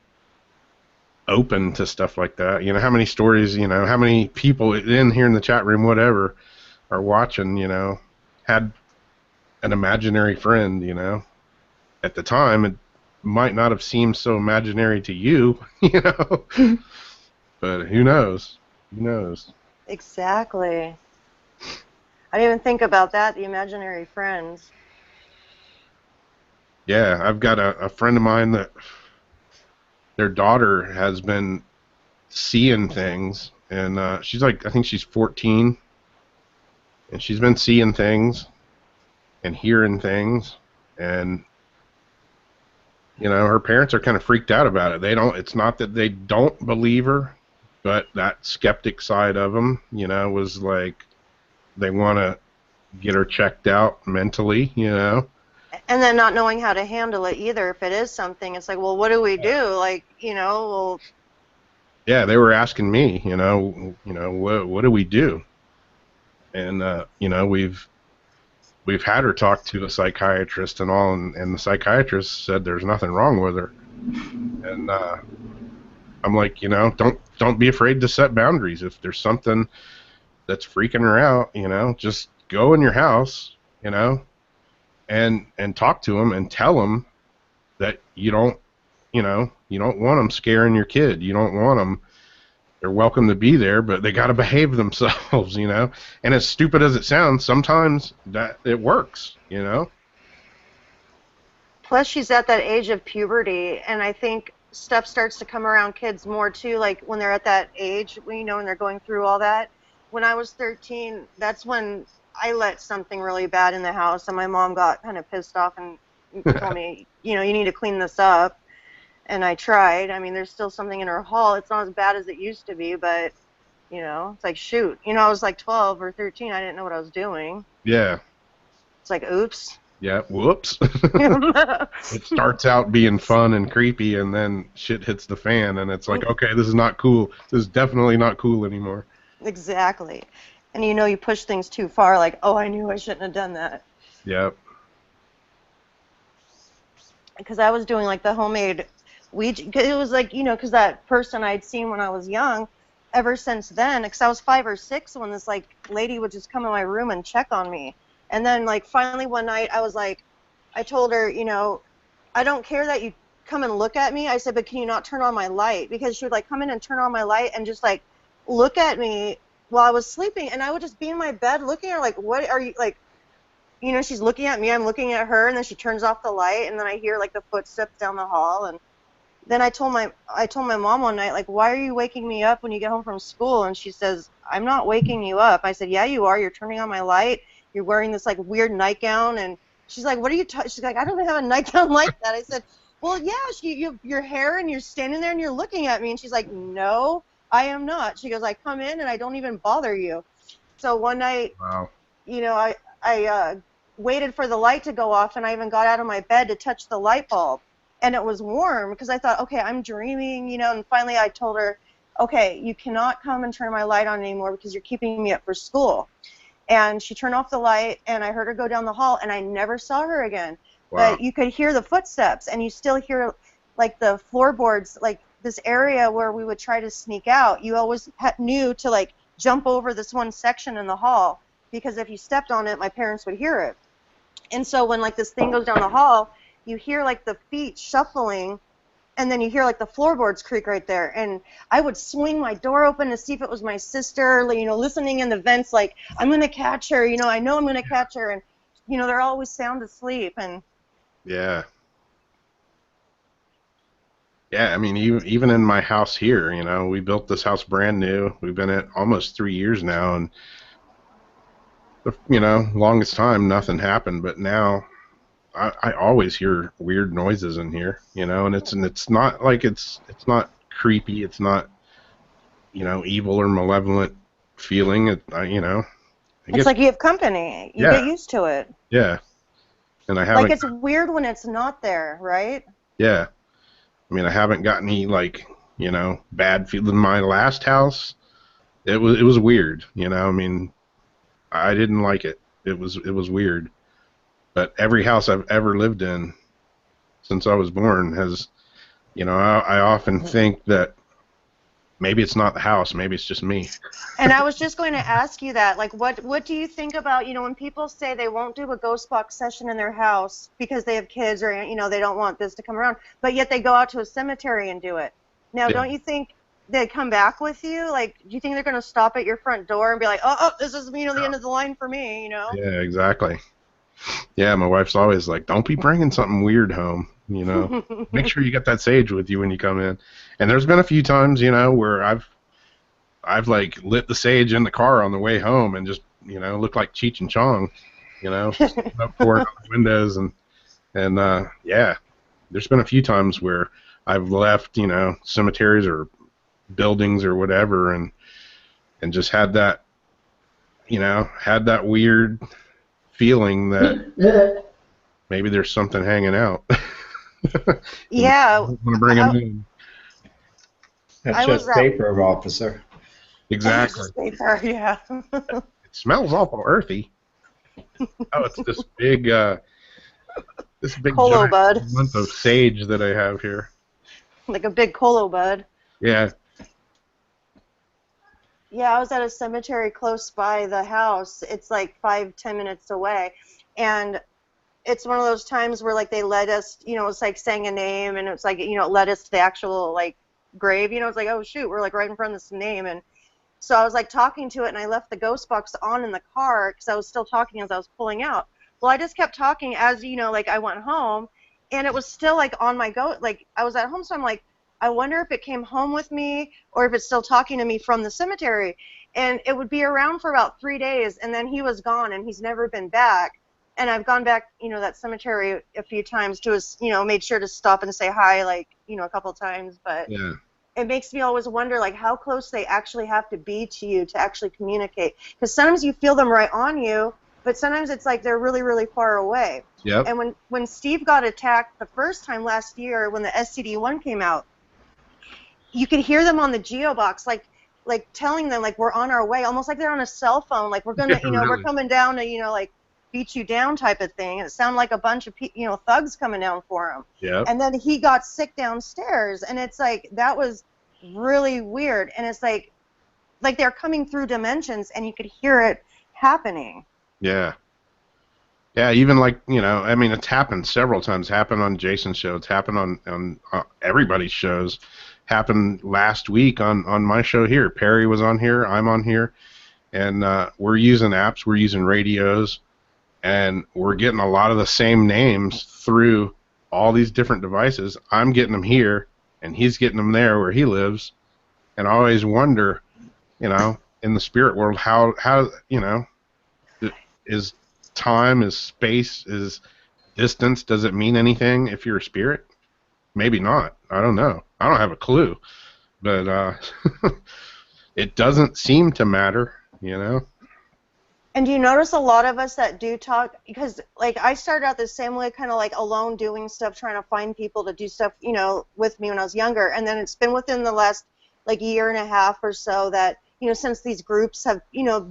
S4: open to stuff like that. How many stories, how many people in here in the chat room, whatever, are watching, had an imaginary friend, At the time, it might not have seemed so imaginary to you, But who knows? Who knows?
S12: Exactly. I didn't even think about that, the imaginary friends.
S4: Yeah, I've got a friend of mine that their daughter has been seeing things, and she's like, I think she's 14, and she's been seeing things and hearing things, and her parents are kind of freaked out about it. It's not that they don't believe her, but that skeptic side of them, was like, they want to get her checked out mentally,
S12: And then not knowing how to handle it either. If it is something, it's like, well, what do we do? Like, well.
S4: Yeah, they were asking me, what do we do? And we've had her talk to a psychiatrist and all, and the psychiatrist said there's nothing wrong with her. And I'm like, don't be afraid to set boundaries. If there's something that's freaking her out, just go in your house, and talk to them and tell them that you don't want them scaring your kid. You don't want them. They're welcome to be there, but they got to behave themselves, And as stupid as it sounds, sometimes that it works,
S12: Plus, she's at that age of puberty, and I think stuff starts to come around kids more too, like when they're at that age, when they're going through all that. When I was 13, that's when I let something really bad in the house, and my mom got kind of pissed off and told me, you need to clean this up. And I tried. I mean, there's still something in her hall. It's not as bad as it used to be, but, it's like, shoot. I was like 12 or 13. I didn't know what I was doing.
S4: Yeah.
S12: It's like, oops.
S4: Yeah, whoops. It starts out being fun and creepy, and then shit hits the fan, and it's like, okay, this is not cool. This is definitely not cool anymore.
S12: Exactly. And you push things too far, like, oh, I knew I shouldn't have done that.
S4: Yep.
S12: Because I was doing, like, the homemade Ouija. It was like, because that person I'd seen when I was young, ever since then, because I was 5 or 6 when this, like, lady would just come in my room and check on me. And then, like, finally one night I was like, I told her, I don't care that you come and look at me. I said, but can you not turn on my light? Because she would, like, come in and turn on my light and just, like, look at me while I was sleeping. And I would just be in my bed looking at her like, what are you, like, she's looking at me, I'm looking at her, and then she turns off the light, and then I hear, like, the footsteps down the hall. And then I told my mom one night, like, why are you waking me up when you get home from school? And she says, I'm not waking you up. I said, yeah, you are. You're turning on my light. You're wearing this, like, weird nightgown. And she's like, what are you she's like, I don't have a nightgown like that. I said, well, yeah, you your hair, and you're standing there and you're looking at me. And she's like, no, I am not. She goes, I come in and I don't even bother you. So one night,
S4: wow.
S12: I waited for the light to go off, and I even got out of my bed to touch the light bulb. And it was warm because I thought, okay, I'm dreaming, and finally I told her, okay, you cannot come and turn my light on anymore because you're keeping me up for school. And she turned off the light, and I heard her go down the hall, and I never saw her again.
S4: Wow.
S12: But you could hear the footsteps, and you still hear, like, the floorboards, like, this area where we would try to sneak out. You always knew to, like, jump over this one section in the hall, because if you stepped on it, my parents would hear it. And so when, like, this thing goes down the hall, you hear, like, the feet shuffling, and then you hear, like, the floorboards creak right there. And I would swing my door open to see if it was my sister, listening in the vents, like, I'm going to catch her, I know I'm going to catch her. And, they're always sound asleep. And
S4: yeah. Yeah, I mean, even in my house here, we built this house brand new. We've been at almost 3 years now, and longest time nothing happened, but now I always hear weird noises in here, and it's not like it's not creepy, it's not evil or malevolent feeling.
S12: it's like you have company. You get used to it.
S4: Yeah, and I haven't.
S12: Like, it's weird when it's not there, right?
S4: Yeah, I mean, I haven't got any, like, bad feeling. My last house, it was weird, I mean, I didn't like it. It was weird. But every house I've ever lived in since I was born has, I often think that maybe it's not the house, maybe it's just me.
S12: And I was just going to ask you that, like, what do you think about, when people say they won't do a ghost box session in their house because they have kids, or, they don't want this to come around, but yet they go out to a cemetery and do it. Now,
S4: Yeah.
S12: Don't you think they come back with you? Like, do you think they're going to stop at your front door and be like, oh, this is, the end of the line for me,
S4: Yeah, exactly. Yeah, my wife's always like, don't be bringing something weird home, Make sure you got that sage with you when you come in. And there's been a few times, where I've like lit the sage in the car on the way home and just, looked like Cheech and Chong, up pouring on the windows and yeah, there's been a few times where I've left, cemeteries or buildings or whatever and just had that, had that weird feeling that maybe there's something hanging out.
S12: Yeah.
S4: I want to bring them in.
S5: That's just paper, officer.
S4: Exactly.
S12: Just paper, yeah.
S4: It smells awful earthy. Oh, it's this big
S12: colo bud.
S4: Month of sage that I have here.
S12: Like a big colo bud.
S4: Yeah.
S12: Yeah, I was at a cemetery close by the house. It's like 5-10 minutes away, and it's one of those times where like they led us, it's like saying a name, and it's like, it led us to the actual like grave. It's like, oh shoot, we're like right in front of this name, and so I was like talking to it, and I left the ghost box on in the car because I was still talking as I was pulling out. Well, I just kept talking as like I went home, and it was still like on my like I was at home, so I'm like, I wonder if it came home with me or if it's still talking to me from the cemetery. And it would be around for about 3 days, and then he was gone, and he's never been back. And I've gone back, that cemetery a few times to his, made sure to stop and say hi, like, a couple times. But
S4: yeah.
S12: It makes me always wonder, like, how close they actually have to be to you to actually communicate. Because sometimes you feel them right on you, but sometimes it's like they're really, really far away.
S4: Yep.
S12: And when Steve got attacked the first time last year when the SCD-1 came out, you could hear them on the geobox, like telling them, like, we're on our way, almost like they're on a cell phone, like, we're gonna,
S4: really?
S12: We're coming down to, like, beat you down type of thing. It sounded like a bunch of, thugs coming down for him.
S4: Yeah.
S12: And then he got sick downstairs, and it's like, that was really weird. And it's like they're coming through dimensions, and you could hear it happening.
S4: Yeah. Yeah, even like, I mean, it's happened several times. Happened on Jason's show. It's happened on everybody's shows. Happened last week on my show here. Perry was on here. I'm on here. And we're using apps. We're using radios. And we're getting a lot of the same names through all these different devices. I'm getting them here, and he's getting them there where he lives. And I always wonder, in the spirit world, how is time, is space, is distance, does it mean anything if you're a spirit? Maybe not. I don't know. I don't have a clue. But it doesn't seem to matter,
S12: And do you notice a lot of us that do talk, because like I started out the same way, kind of like alone doing stuff, trying to find people to do stuff, with me when I was younger. And then it's been within the last like year and a half or so that, since these groups have,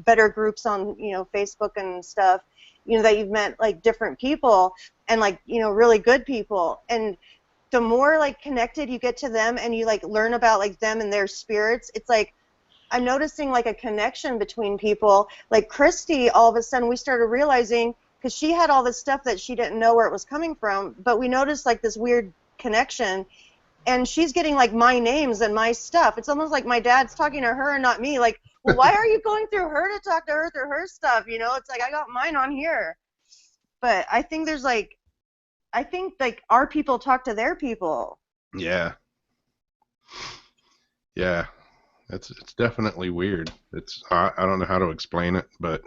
S12: better groups on, Facebook and stuff, that you've met like different people and like, really good people. And the more like connected you get to them and you like learn about like them and their spirits, it's like, I'm noticing like a connection between people. Like Christy, all of a sudden we started realizing, because she had all this stuff that she didn't know where it was coming from, but we noticed like this weird connection, and she's getting like my names and my stuff. It's almost like my dad's talking to her and not me. Like, well, why are you going through her to talk to her through her stuff? It's like I got mine on here. But I think our people talk to their people.
S4: Yeah. Yeah. It's definitely weird. I don't know how to explain it, but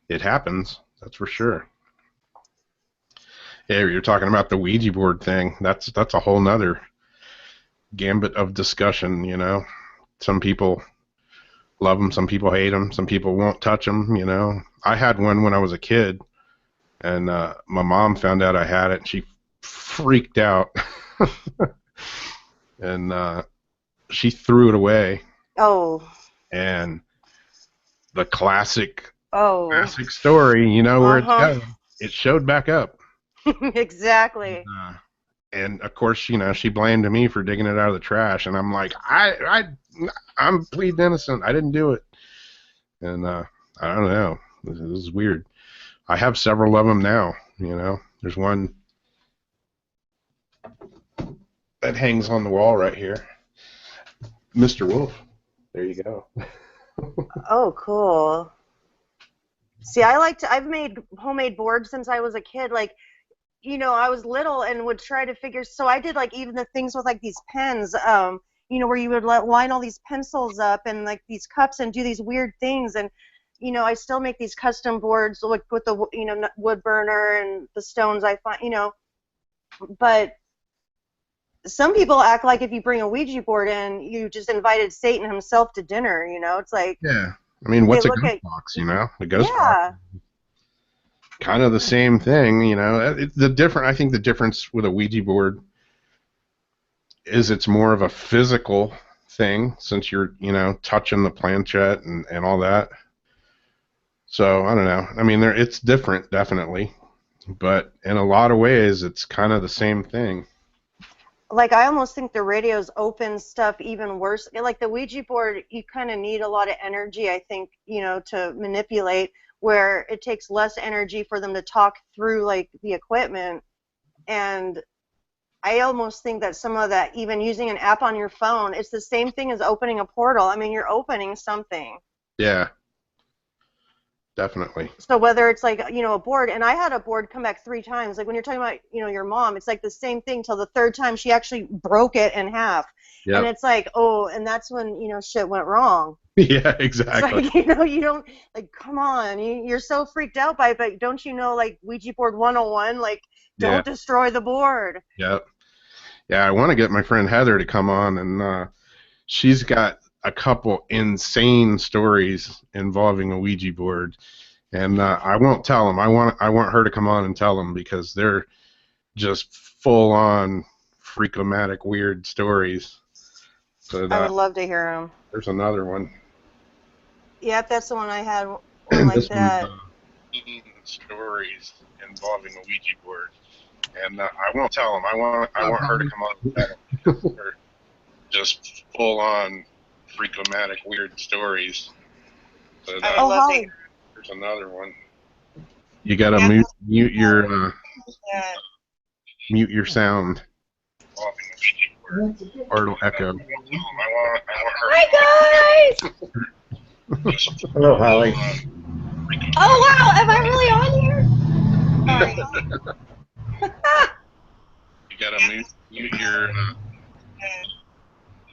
S4: it happens. That's for sure. Yeah, you're talking about the Ouija board thing. That's a whole nother gambit of discussion. Some people love them, some people hate them, some people won't touch them. I had one when I was a kid, and my mom found out I had it, and she freaked out, and she threw it away.
S12: Oh.
S4: And the classic story, where it's going. It showed back up.
S12: Exactly.
S4: And of course, she blamed me for digging it out of the trash, and I'm like, I'm pleading innocent. I didn't do it. And I don't know. This is weird. I have several of them now. There's one that hangs on the wall right here. Mr. Wolf. There you go.
S12: Oh, cool. See, I've made homemade boards since I was a kid. Like, I was little and would try to figure. So I did like even the things with like these pens, where you would line all these pencils up and like these cups and do these weird things. And, I still make these custom boards like with the, wood burner and the stones I find, but some people act like if you bring a Ouija board in, you just invited Satan himself to dinner, It's like,
S4: yeah. I mean, what's a ghost box, A ghost box. Kind of the same thing, I think the difference with a Ouija board is it's more of a physical thing since you're, touching the planchette and all that. So, I don't know. I mean, it's different, definitely. But in a lot of ways, it's kind of the same thing.
S12: Like, I almost think the radios open stuff even worse. Like the Ouija board, you kind of need a lot of energy, I think, to manipulate, where it takes less energy for them to talk through, like, the equipment. And I almost think that some of that, even using an app on your phone, it's the same thing as opening a portal. I mean, you're opening something.
S4: Yeah. Definitely.
S12: So whether it's like, a board, and I had a board come back 3 times. Like when you're talking about, your mom, it's like the same thing till the 3rd time she actually broke it in half. Yep. And it's like, oh, and that's when, shit went wrong.
S4: Yeah, exactly.
S12: It's like, you don't, like, come on, you're so freaked out by it, but don't you know, like, Ouija board 101, like, don't destroy the board.
S4: Yep. Yeah, I want to get my friend Heather to come on, and she's got a couple insane stories involving a Ouija board, and I won't tell them. I want her to come on and tell them because they're just full on freakomatic weird stories. So
S12: I would love to hear them.
S4: There's another one.
S12: Yep, that's the one I had. One like
S4: this
S12: that.
S4: Stories involving a Ouija board, and I won't tell them. I want her to come on and tell them because they're just full on freakomatic weird stories. So there's another one. You gotta mute your sound, or it'll echo.
S9: Hi guys!
S5: Hello, Holly.
S9: Oh wow, am I really on here?
S4: You gotta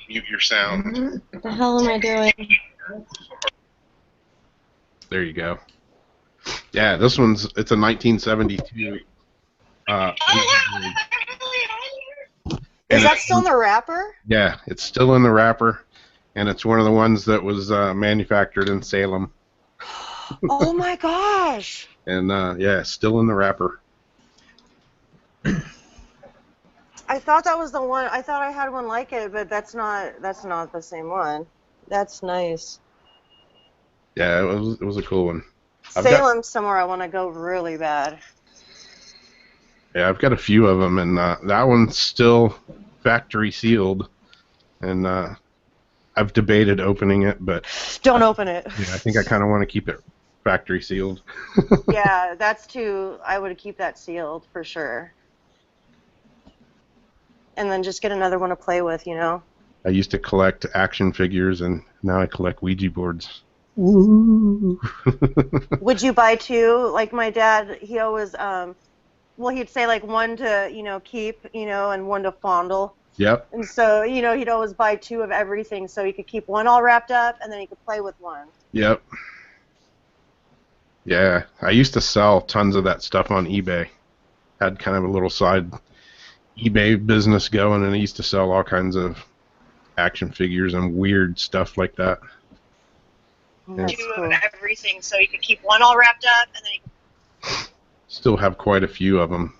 S4: mute your sound.
S9: What the hell am I doing?
S4: There you go. Yeah, this one's, it's a 1972.
S12: Is that still in the wrapper?
S4: Yeah, it's still in the wrapper, and it's one of the ones that was manufactured in Salem.
S12: Oh my gosh!
S4: And yeah, still in the wrapper.
S12: I thought that was the one. I thought I had one like it, but that's not the same one. That's nice.
S4: Yeah, it was a cool one.
S12: Salem's somewhere I want to go really bad.
S4: Yeah, I've got a few of them, and that one's still factory sealed, and I've debated opening it, but
S12: don't open it.
S4: Yeah, I think I kind of want to keep it factory sealed.
S12: Yeah, I would keep that sealed for sure. And then just get another one to play with,
S4: I used to collect action figures, and now I collect Ouija boards. Ooh.
S12: Would you buy 2? Like my dad, he always, he'd say like 1 to, keep, and 1 to fondle.
S4: Yep.
S12: And so, he'd always buy 2 of everything so he could keep 1 all wrapped up, and then he could play with 1.
S4: Yep. Yeah, I used to sell tons of that stuff on eBay. Had kind of a little side eBay business going, and I used to sell all kinds of action figures and weird stuff like that.
S12: That's cool. Everything, so you could keep 1 all wrapped up, and then you could...
S4: Still have quite a few of them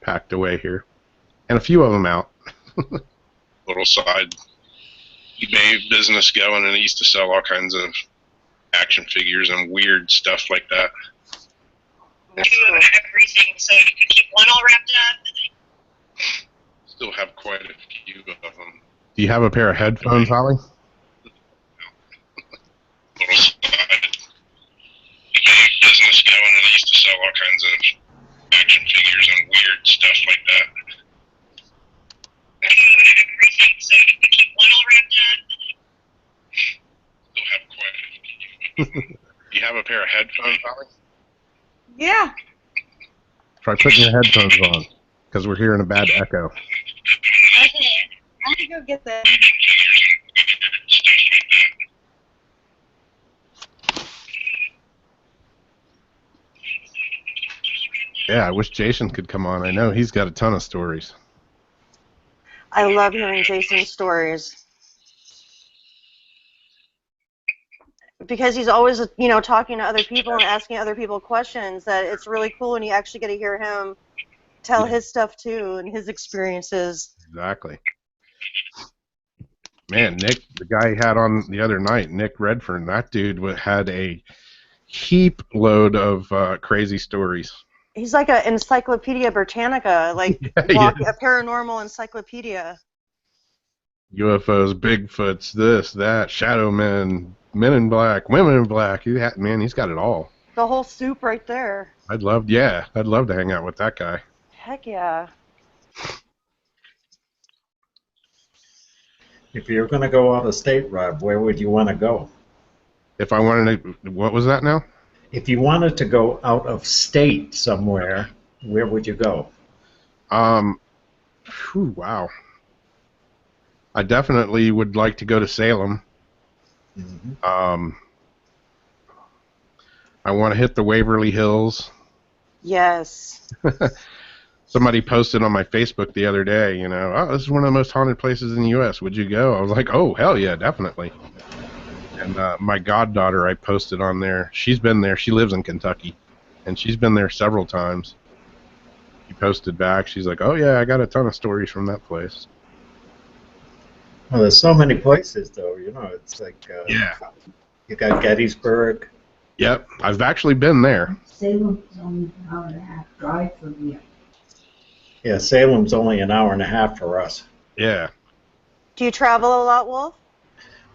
S4: packed away here, and a few of them out. Little side eBay business going, and I used to sell all kinds of action figures and weird stuff like that.
S12: Everything, so you could keep 1 all wrapped up, and then...
S4: Still have quite a few of them. Do you have a pair of headphones, Holly? Little side eBay business going, and I used to sell all kinds of action figures and weird stuff like that.
S12: Everything, so you could keep 1 all wrapped up.
S4: headphones on?
S12: Yeah.
S4: Try putting your headphones on, because we're hearing a bad echo.
S12: Okay. I can go get them.
S4: Yeah, I wish Jason could come on. I know he's got a ton of stories.
S12: I love hearing Jason's stories. Because he's always, you know, talking to other people and asking other people questions, that it's really cool when you actually get to hear him tell his stuff too and his experiences.
S4: Exactly. Man, Nick, the guy he had on the other night, Nick Redfern, that dude had a heap load of crazy stories.
S12: He's like an Encyclopedia Britannica, like a paranormal encyclopedia.
S4: UFOs, Bigfoots, this, that, Shadow Men, Men in Black, Women in Black. Man, he's got it all.
S12: The whole soup right there.
S4: I'd love to hang out with that guy.
S12: Heck yeah.
S5: If you're going to go out of state, Rob, where would you want to go?
S4: If I wanted to, what was that now?
S5: If you wanted to go out of state somewhere, where would you go?
S4: Wow. I definitely would like to go to Salem. Mm-hmm. I want to hit the Waverly Hills.
S12: Yes.
S4: Somebody posted on my Facebook the other day, you know, oh, this is one of the most haunted places in the U.S. Would you go? I was like, oh, hell yeah, definitely. And my goddaughter, I posted on there. She's been there. She lives in Kentucky, and she's been there several times. She posted back. She's like, oh, yeah, I got a ton of stories from that place.
S5: Well, there's so many places, though. You know, it's like you got Gettysburg.
S4: Yep, I've actually been there.
S11: Salem's only an hour and a half drive from here.
S5: Yeah, Salem's only an hour and a half for us.
S4: Yeah.
S12: Do you travel a lot, Wolf?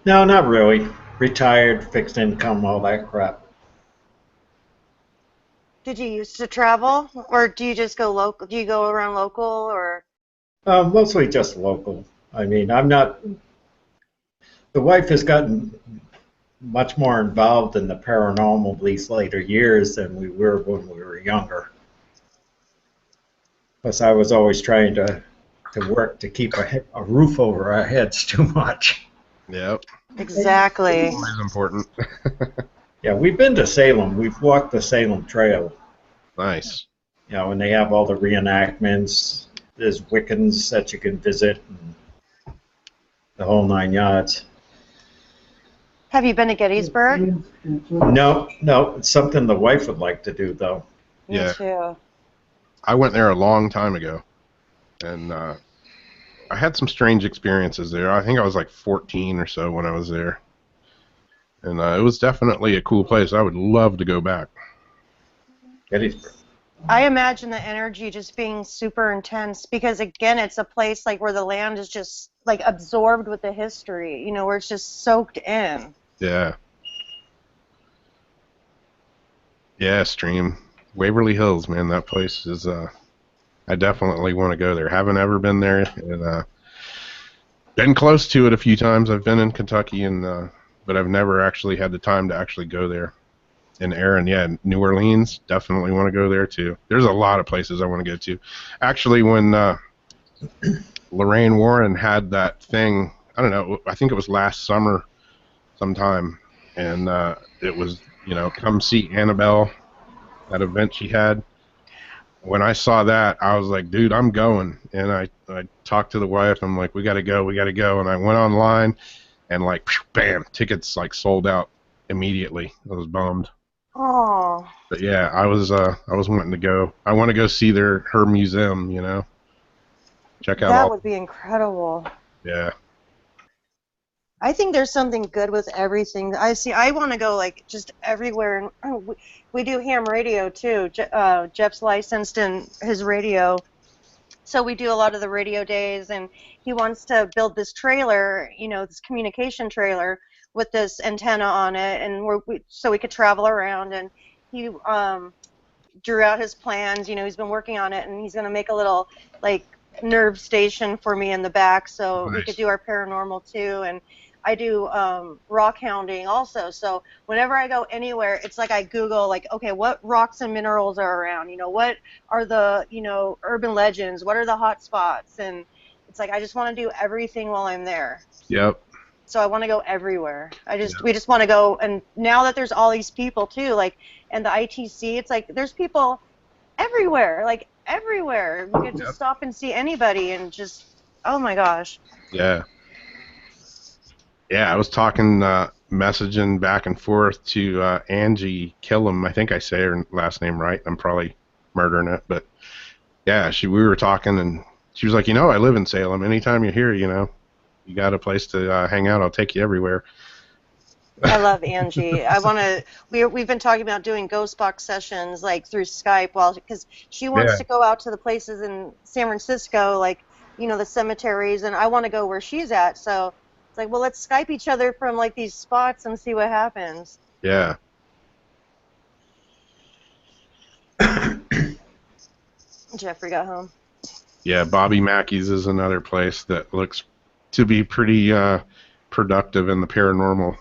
S5: No, not really. Retired, fixed income, all that crap.
S12: Did you used to travel, or do you just go local? Do you go around local, or?
S5: Mostly just local. I mean, I'm not. The wife has gotten much more involved in the paranormal these later years than we were when we were younger. Plus, I was always trying to work to keep a roof over our heads too much.
S4: Yep.
S12: Exactly.
S4: Always important.
S5: Yeah, we've been to Salem. We've walked the Salem Trail.
S4: Nice.
S5: You know, and they have all the reenactments. There's Wiccans that you can visit. And the whole 9 yards.
S12: Have you been to Gettysburg?
S5: No. It's something the wife would like to do, though.
S12: Me too.
S4: I went there a long time ago, and I had some strange experiences there. I think I was like 14 or so when I was there, and it was definitely a cool place. I would love to go back.
S5: Gettysburg.
S12: I imagine the energy just being super intense because, again, it's a place like where the land is just like absorbed with the history, you know, where it's just soaked in.
S4: Yeah. Yeah, Stream. Waverly Hills, man, that place is, I definitely want to go there. Haven't ever been there, and been close to it a few times. I've been in Kentucky, and but I've never actually had the time to actually go there. And Aaron, yeah, New Orleans, definitely want to go there too. There's a lot of places I want to go to. Actually, when Lorraine Warren had that thing, I don't know, I think it was last summer sometime, and it was, you know, come see Annabelle, that event she had. When I saw that, I was like, dude, I'm going. And I talked to the wife. I'm like, we got to go. And I went online, and like, bam, tickets like sold out immediately. I was bummed.
S12: Oh.
S4: But yeah, I was wanting to go. I want to go see her museum, you know. Check out
S12: that would be incredible.
S4: Yeah.
S12: I think there's something good with everything. I want to go like just everywhere, and we do ham radio too. Jeff's licensed in his radio, so we do a lot of the radio days, and he wants to build this trailer, you know, this communication trailer with this antenna on it, and so we could travel around. And he drew out his plans. You know, he's been working on it, and he's going to make a little like nerve station for me in the back, so we could do our paranormal too. And I do rock hounding also. So whenever I go anywhere, it's like I Google, like, okay, what rocks and minerals are around? You know, what are the, you know, urban legends? What are the hot spots? And it's like I just want to do everything while I'm there.
S4: Yep.
S12: So I want to go everywhere. We just want to go. And now that there's all these people too, like, and the ITC, it's like there's people everywhere, like everywhere. You could just stop and see anybody and just, oh my gosh.
S4: Yeah. Yeah, I was talking, messaging back and forth to Angie Killam. I think I say her last name right. I'm probably murdering it, but yeah, we were talking, and she was like, you know, I live in Salem. Anytime you're here, you know, you got a place to hang out. I'll take you everywhere.
S12: I love Angie. I want to. We've been talking about doing ghost box sessions like through Skype, because she wants to go out to the places in San Francisco, like, you know, the cemeteries, and I want to go where she's at. So it's like, well, let's Skype each other from like these spots and see what happens.
S4: Yeah.
S12: Jeffrey got home.
S4: Yeah, Bobby Mackey's is another place that looks to be pretty productive in the paranormal.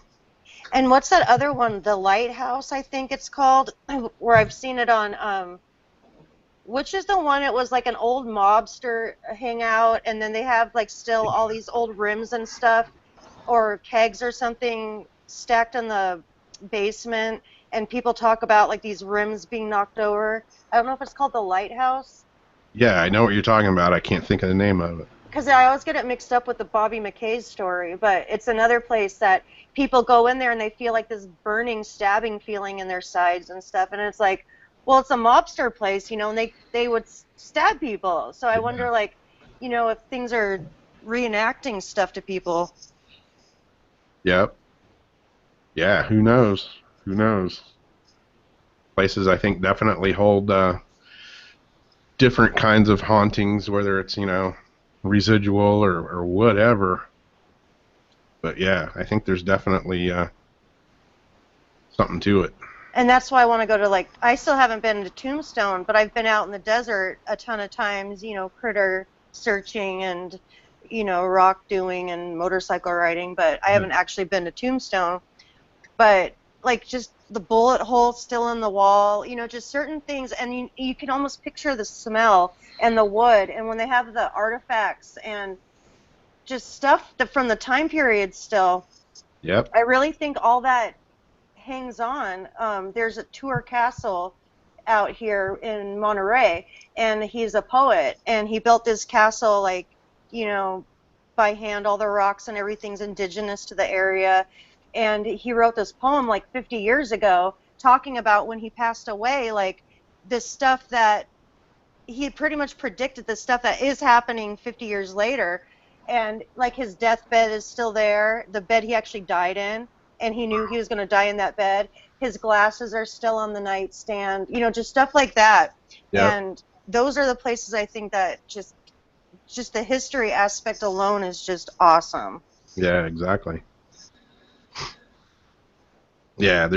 S12: And what's that other one? The Lighthouse, I think it's called, where I've seen it on, which is the one, it was like an old mobster hangout, and then they have like still all these old rims and stuff, or kegs or something stacked in the basement, and people talk about like these rims being knocked over. I don't know if it's called the Lighthouse.
S4: Yeah, I know what you're talking about. I can't think of the name of it.
S12: Because I always get it mixed up with the Bobby McKay story, but it's another place that people go in there and they feel like this burning, stabbing feeling in their sides and stuff, and it's like, well, it's a mobster place, you know, and they would stab people. So I wonder, like, you know, if things are reenacting stuff to people.
S4: Yep. Yeah, who knows? Who knows? Places, I think, definitely hold different kinds of hauntings, whether it's, you know, residual or whatever. But yeah, I think there's definitely something to it.
S12: And that's why I want to go to, like, I still haven't been to Tombstone, but I've been out in the desert a ton of times, you know, critter searching and, you know, rock doing and motorcycle riding, but I haven't actually been to Tombstone. But, like, just the bullet hole still in the wall, you know, just certain things, and you can almost picture the smell and the wood, and when they have the artifacts and just stuff from the time period still.
S4: Yep.
S12: I really think all that hangs on. There's a Tour Castle out here in Monterey, and he's a poet, and he built this castle, like, you know, by hand. All the rocks and everything's indigenous to the area, and he wrote this poem like 50 years ago talking about when he passed away, like this stuff that he pretty much predicted, the stuff that is happening 50 years later, and like his deathbed is still there, the bed he actually died in, and he knew he was going to die in that bed. His glasses are still on the nightstand, you know, just stuff like that. Yep. And those are the places I think that just the history aspect alone is just awesome.
S4: Yeah, exactly. Yeah,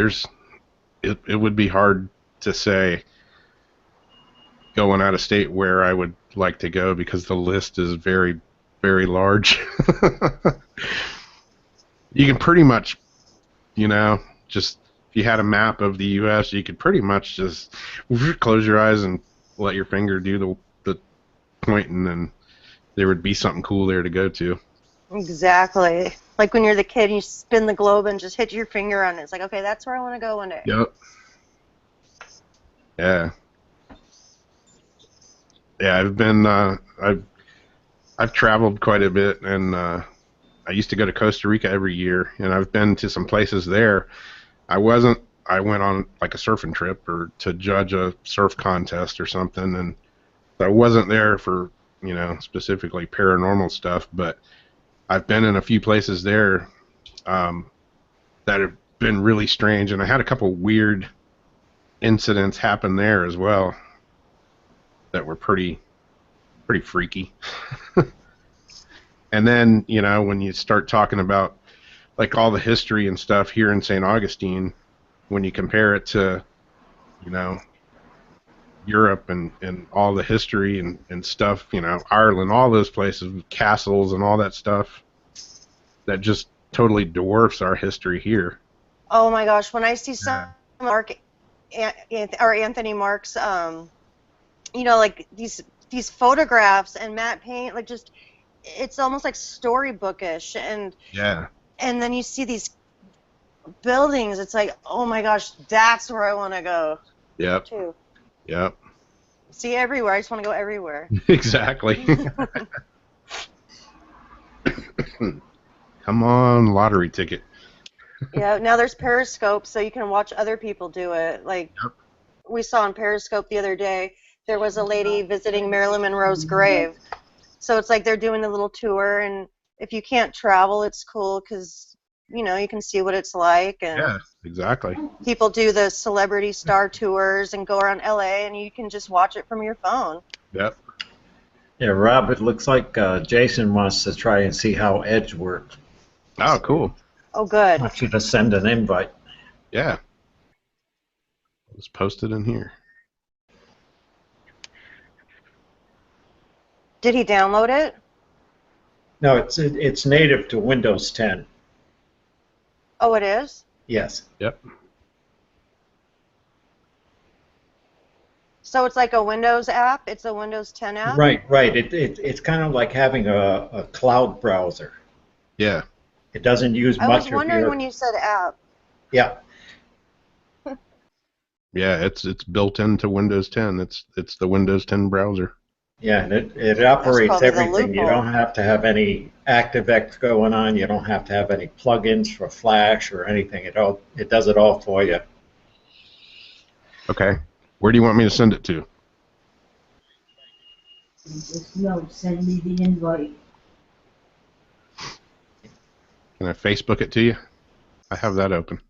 S4: it would be hard to say going out of state where I would like to go because the list is very, very large. You can pretty much, you know, just if you had a map of the U.S., you could pretty much just close your eyes and let your finger do the pointing, and there would be something cool there to go to.
S12: Exactly. Like when you're the kid, you spin the globe and just hit your finger on it. It's like, okay, that's where I want to go one day.
S4: Yep. Yeah. Yeah, I've been, I've traveled quite a bit, and I used to go to Costa Rica every year, and I've been to some places there. I went on like a surfing trip or to judge a surf contest or something, and I wasn't there for, you know, specifically paranormal stuff, but I've been in a few places there that have been really strange, and I had a couple weird incidents happen there as well that were pretty freaky. And then, you know, when you start talking about like all the history and stuff here in St. Augustine, when you compare it to, you know, Europe and all the history and stuff, you know, Ireland, all those places with castles and all that stuff that just totally dwarfs our history here.
S12: Oh my gosh, when I see some Anthony Mark's, you know, like these photographs and matte paint, like just it's almost like storybookish, and
S4: Yeah.
S12: and then you see these buildings. It's like, oh my gosh, that's where I want to go.
S4: Yep.
S12: Too.
S4: Yep.
S12: See everywhere. I just want to go everywhere.
S4: Exactly. Come on, lottery ticket.
S12: Yeah, now there's Periscope, so you can watch other people do it. Like we saw on Periscope the other day, there was a lady visiting Marilyn Monroe's grave. So it's like they're doing the little tour, and if you can't travel, it's cool because, you know, you can see what it's like. And
S4: yeah, exactly.
S12: People do the celebrity star tours and go around LA, and you can just watch it from your phone.
S4: Yep.
S5: Yeah, Rob, it looks like Jason wants to try and see how Edge works.
S4: Oh, cool.
S12: Oh, good.
S5: I want you to send an invite.
S4: Yeah. Let's post it in here.
S12: Did he download it?
S5: No, it's native to Windows 10.
S12: Oh, it is?
S5: Yes.
S4: Yep.
S12: So it's like a Windows app? It's a Windows 10 app?
S5: Right. It's kind of like having a cloud browser.
S4: Yeah.
S5: It doesn't use much of your...
S12: I was wondering when you said app.
S5: Yeah.
S4: Yeah, it's built into Windows 10. It's the Windows 10 browser.
S5: Yeah, and it operates everything. You don't have to have any ActiveX going on. You don't have to have any plugins for Flash or anything. It does it all for you.
S4: Okay. Where do you want me to send it to?
S11: Just no, send me the invite.
S4: Can I Facebook it to you? I have that open.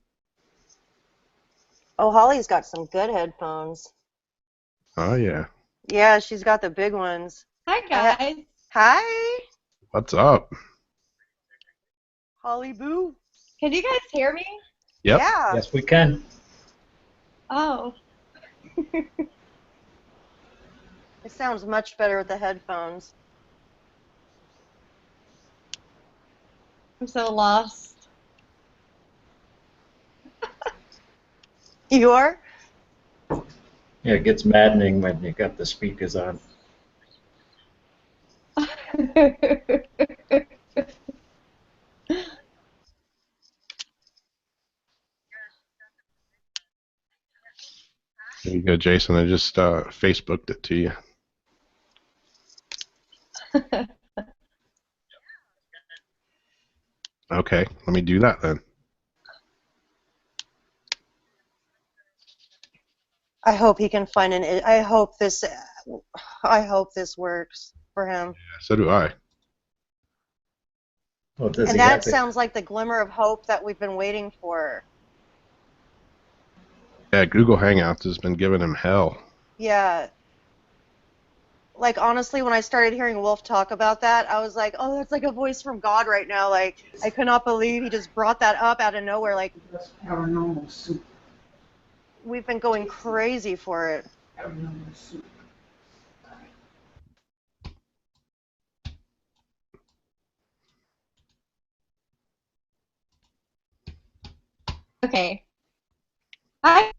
S12: Oh, Holly's got some good headphones.
S4: Oh, yeah.
S12: Yeah, she's got the big ones.
S13: Hi, guys.
S12: Hi.
S4: What's up?
S12: Holly Boo.
S13: Can you guys hear me?
S4: Yep.
S12: Yeah.
S5: Yes, we can.
S13: Oh.
S12: It sounds much better with the headphones.
S13: I'm so lost.
S12: You are?
S5: Yeah, it gets maddening when you got the speakers on.
S4: There you go, Jason. I just Facebooked it to you. Okay, let me do that then.
S12: I hope he can find an. I hope this works for him.
S4: Yeah, so do I.
S5: Well,
S12: And that sounds like the glimmer of hope that we've been waiting for.
S4: Yeah, Google Hangouts has been giving him hell.
S12: Yeah. Like, honestly, when I started hearing Wolf talk about that, I was like, oh, that's like a voice from God right now. Like, I could not believe he just brought that up out of nowhere. Like,
S11: Paranormal soup.
S12: We've been going crazy for it.
S11: Paranormal soup.
S13: Okay. Hi.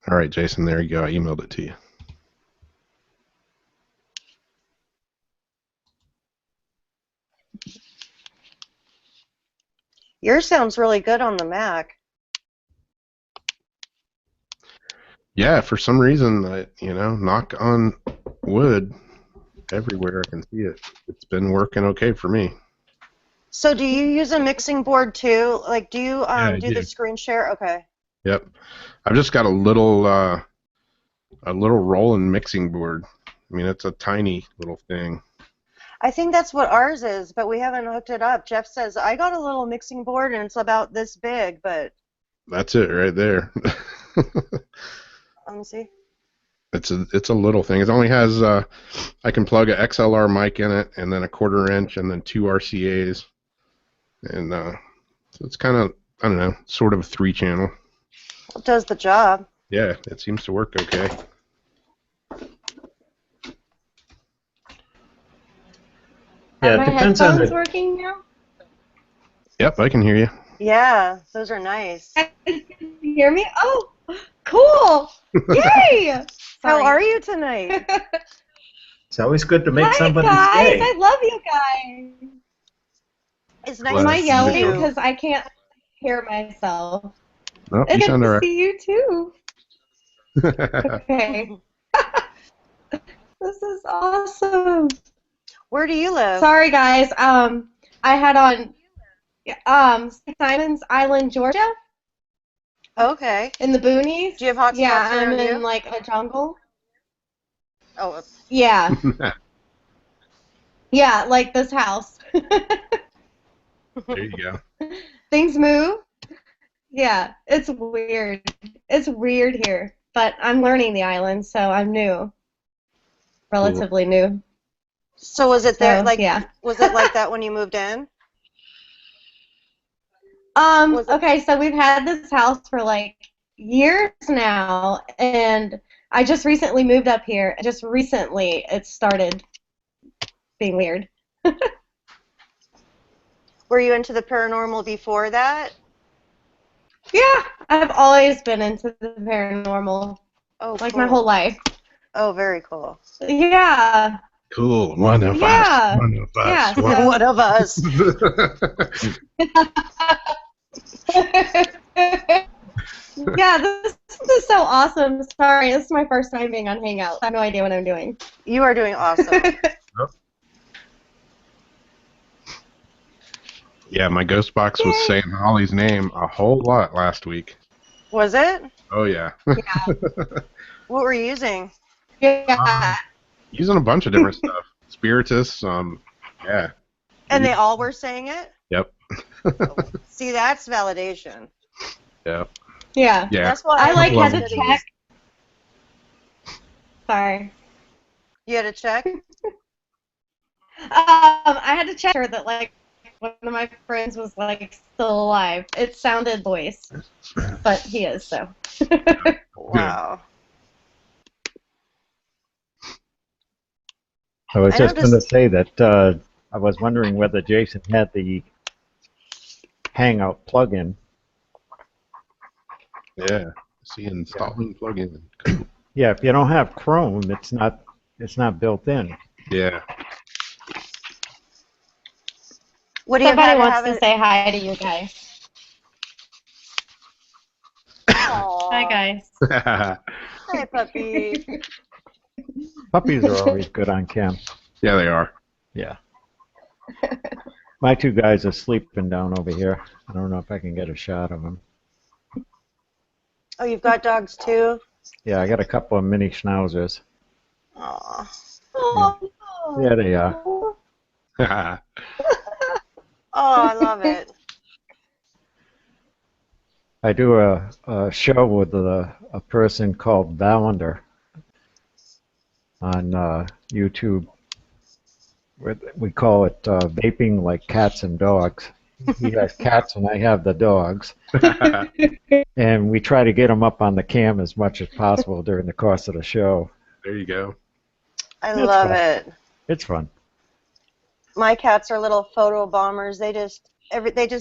S4: All right, Jason, there you go. I emailed it to you.
S12: Yours sounds really good on the Mac.
S4: Yeah, for some reason, knock on wood, everywhere I can see it. It's been working okay for me.
S12: So do you use a mixing board too? Like, do you do the screen share? Okay.
S4: Yep. I've just got a little rolling mixing board. I mean, it's a tiny little thing.
S12: I think that's what ours is, but we haven't hooked it up. Jeff says, I got a little mixing board and it's about this big, but...
S4: That's it right there.
S12: Let me see.
S4: It's a little thing. It only has, I can plug a XLR mic in it, and then a 1/4 inch, and then 2 RCAs. And so it's kind of, I don't know, sort of a 3-channel.
S12: It does the job.
S4: Yeah, it seems to work okay.
S5: Yeah,
S13: Are
S5: it
S13: my
S5: depends on
S13: headphones
S5: the.
S13: working now?
S4: Yep, I can hear you.
S12: Yeah, those are nice.
S13: Can you hear me? Oh, cool! Yay!
S12: How
S13: Sorry.
S12: are you tonight?
S5: It's always good to make
S13: Hi
S5: somebody's
S13: guys,
S5: day.
S13: I love you guys.
S12: It's
S4: Glad
S12: nice
S13: Am
S12: to
S13: I
S4: to
S12: see
S13: yelling
S12: you.
S13: because I can't hear myself?
S4: Nope, you
S13: It's
S4: sound
S13: good
S4: all
S13: to
S4: right.
S13: see you too.
S4: Yeah,
S13: Okay. This is awesome.
S12: Where do you live?
S13: Sorry guys. I had on St. Simon's Island, Georgia,
S12: Okay.
S13: in the boonies.
S12: Do you have hot
S13: Yeah,
S12: spots
S13: I'm
S12: around
S13: in
S12: you?
S13: like a jungle.
S12: Oh,
S13: Yeah. Yeah, like this house.
S4: there you go.
S13: Things move. Yeah, it's weird. It's weird here, but I'm learning the island, so I'm new. Relatively new.
S12: so was it there?
S13: So,
S12: Like,
S13: yeah.
S12: was it like that when you moved in?
S13: Okay, so we've had this house for like years now, and I just recently moved up here. Just recently, it started being weird.
S12: Were you into the paranormal before that?
S13: Yeah, I've always been into the paranormal,
S12: Oh,
S13: like
S12: cool.
S13: my whole life.
S12: Oh, very cool.
S13: Yeah.
S4: Cool. One of us.
S13: Yeah.
S4: One of us.
S13: Yeah.
S4: One
S13: So,
S12: One of us.
S13: yeah, this is so awesome. Sorry, this is my first time being on Hangout. I have no idea what I'm doing.
S12: You are doing awesome.
S4: Yeah, my ghost box was saying Holly's name a whole lot last week.
S12: Was it?
S4: Oh, yeah.
S13: Yeah.
S12: What were you using?
S13: Yeah.
S4: Using a bunch of different stuff. Spiritus, yeah.
S12: And they all were saying it?
S4: Yep.
S12: See, that's validation.
S4: Yep.
S13: Yeah.
S4: Yeah.
S12: That's why
S13: I like had
S12: wanted
S13: to
S12: use-
S13: check. Sorry.
S12: You had to check?
S13: I had to check her that like one of my friends was like still alive. It sounded voice, but he is so.
S12: Wow.
S5: I was
S12: I
S5: just going to
S12: noticed-
S5: say that I was wondering whether Jason had the Hangout plugin.
S4: Yeah. See, installing plugin.
S5: Yeah, if you don't have Chrome, it's not built in.
S4: Yeah.
S12: What do you
S13: Somebody
S12: have
S13: wants
S12: have
S13: to
S12: it?
S13: say hi to you guys. Hi guys.
S12: Hi, puppy.
S5: Puppies are always good on cam.
S4: Yeah, they are.
S5: Yeah. My two guys are sleeping down over here. I don't know if I can get a shot of them.
S12: Oh, you've got dogs too?
S5: Yeah, I got a couple of mini schnauzers.
S12: Aw.
S5: Yeah, they are.
S12: Oh, I love it.
S5: I do a show with a person called Valander on YouTube. We call it vaping like cats and dogs. He has cats and I have the dogs. And we try to get them up on the cam as much as possible during the course of the show.
S4: There you go.
S12: I
S5: It's
S12: love
S5: fun.
S12: it.
S5: It's fun.
S12: My cats are little photo bombers. They just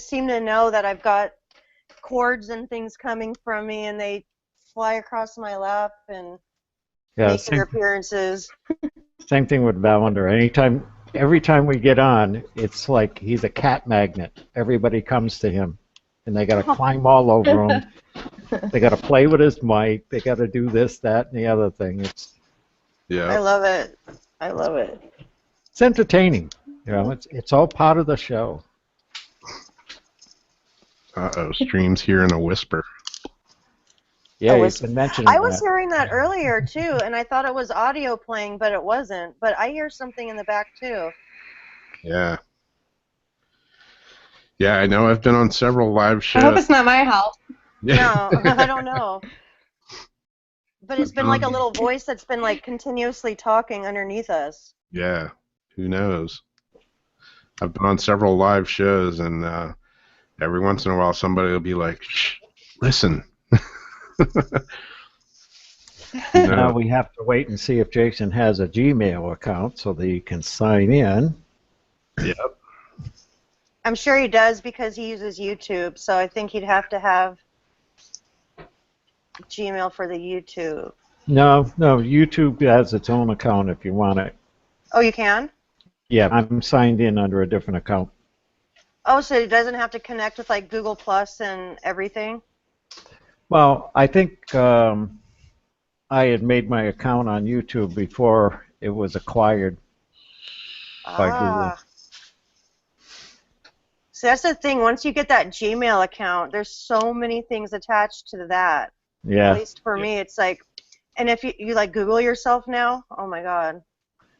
S12: seem to know that I've got cords and things coming from me, and they fly across my lap and
S5: Yeah,
S12: make their appearances.
S5: Same thing with Valander. Every time we get on, it's like he's a cat magnet. Everybody comes to him, and they got to climb all over him. They got to play with his mic. They got to do this, that, and the other thing.
S12: I love it. I love it.
S5: It's entertaining. You know, it's all part of the show.
S4: Uh-oh, stream's hearing a whisper.
S5: Yeah, you've been mentioning
S12: I was
S5: that.
S12: hearing that earlier too, and I thought it was audio playing, but it wasn't. But I hear something in the back too.
S4: Yeah. Yeah, I know I've been on several live shows.
S13: I hope it's not my house.
S12: No, I don't know. But it's been like a little voice that's been like continuously talking underneath us.
S4: Yeah, who knows? I've been on several live shows, and every once in a while somebody will be like, shh, listen.
S5: Now we have to wait and see if Jason has a Gmail account so that he can sign in.
S4: Yep.
S12: I'm sure he does because he uses YouTube, so I think he'd have to have Gmail for the YouTube.
S5: No, YouTube has its own account if you want it.
S12: Oh, you can?
S5: Yeah, I'm signed in under a different account.
S12: Oh, so he doesn't have to connect with like Google Plus and everything?
S5: Well, I think I had made my account on YouTube before it was acquired by Google.
S12: So that's the thing. Once you get that Gmail account, there's so many things attached to that.
S5: Yeah.
S12: At least for me, it's like, and if you like Google yourself now, oh my God.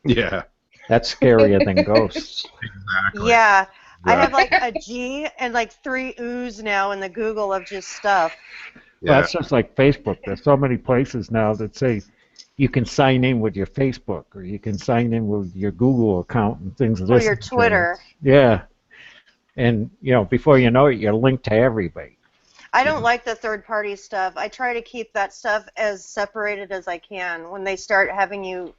S4: Yeah.
S5: That's scarier than ghosts.
S4: Exactly.
S12: Yeah. I have like a G and like 3 U's now in the Google of just stuff.
S5: Well, that's just like Facebook. There's so many places now that say you can sign in with your Facebook or you can sign in with your Google account and things of this.
S12: Or your Twitter.
S5: Yeah. And, you know, before you know it, you're linked to everybody.
S12: I don't like the third-party stuff. I try to keep that stuff as separated as I can. When they start having you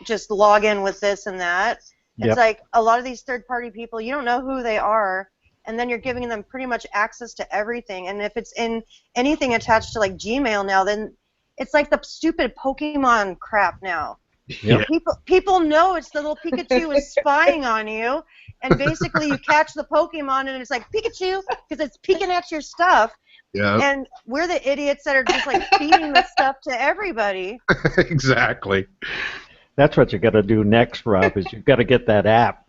S12: just log in with this and that, it's like a lot of these third-party people, you don't know who they are, and then you're giving them pretty much access to everything. And if it's in anything attached to like Gmail now, then it's like the stupid Pokemon crap now.
S5: Yep.
S12: People know it's the little Pikachu is spying on you, and basically you catch the Pokemon and it's like Pikachu because it's peeking at your stuff.
S4: Yeah.
S12: And we're the idiots that are just like feeding the stuff to everybody.
S4: Exactly.
S5: That's what you got to do next, Rob, is you've got to get that app.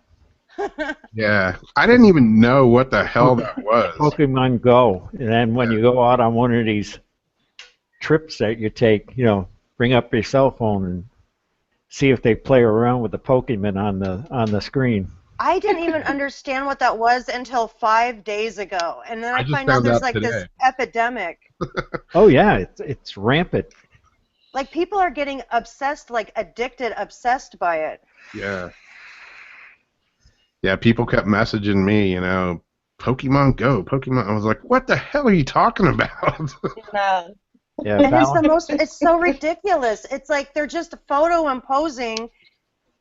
S4: Yeah. I didn't even know what the hell that was.
S5: Pokemon Go. And then when you go out on one of these trips that you take, you know, bring up your cell phone and see if they play around with the Pokemon on the screen.
S12: I didn't even understand what that was until 5 days ago, and then I find out there's like this epidemic.
S5: Oh yeah, it's rampant.
S12: Like people are getting obsessed, like addicted, obsessed by it.
S4: Yeah. Yeah, people kept messaging me, you know, Pokemon Go, Pokemon. I was like, what the hell are you talking about?
S5: Yeah,
S12: and it's so ridiculous. It's like they're just photo imposing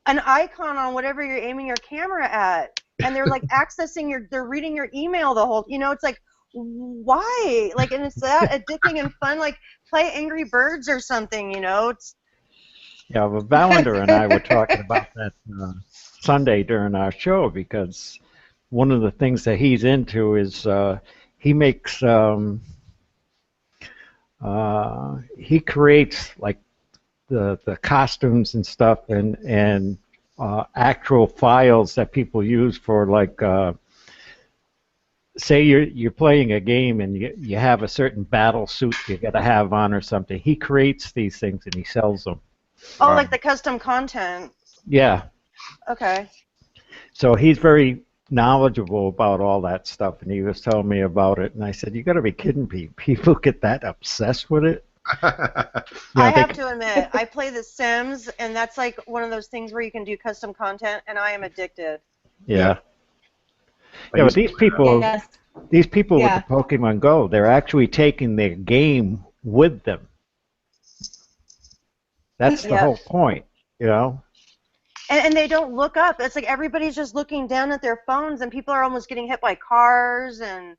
S12: an icon on whatever you're aiming your camera at, and they're like they're reading your email the whole, you know, it's like, why? Like, and it's that addicting and fun, like play Angry Birds or something, you know. It's
S5: yeah, well, Valander and I were talking about that Sunday during our show, because one of the things that he's into is he makes he creates like the costumes and stuff and actual files that people use for like say you're playing a game and you have a certain battle suit you got to have on or something. He creates these things and he sells them.
S12: Oh, like the custom content.
S5: Yeah.
S12: Okay.
S5: So he's very knowledgeable about all that stuff, and he was telling me about it, and I said, you got to be kidding me. People get that obsessed with it?
S12: I have to admit, I play The Sims, and that's like one of those things where you can do custom content, and I am addicted.
S5: Yeah. Yeah, but these people with the Pokemon Go, they're actually taking their game with them. That's the whole point, you know?
S12: And they don't look up. It's like everybody's just looking down at their phones, and people are almost getting hit by cars and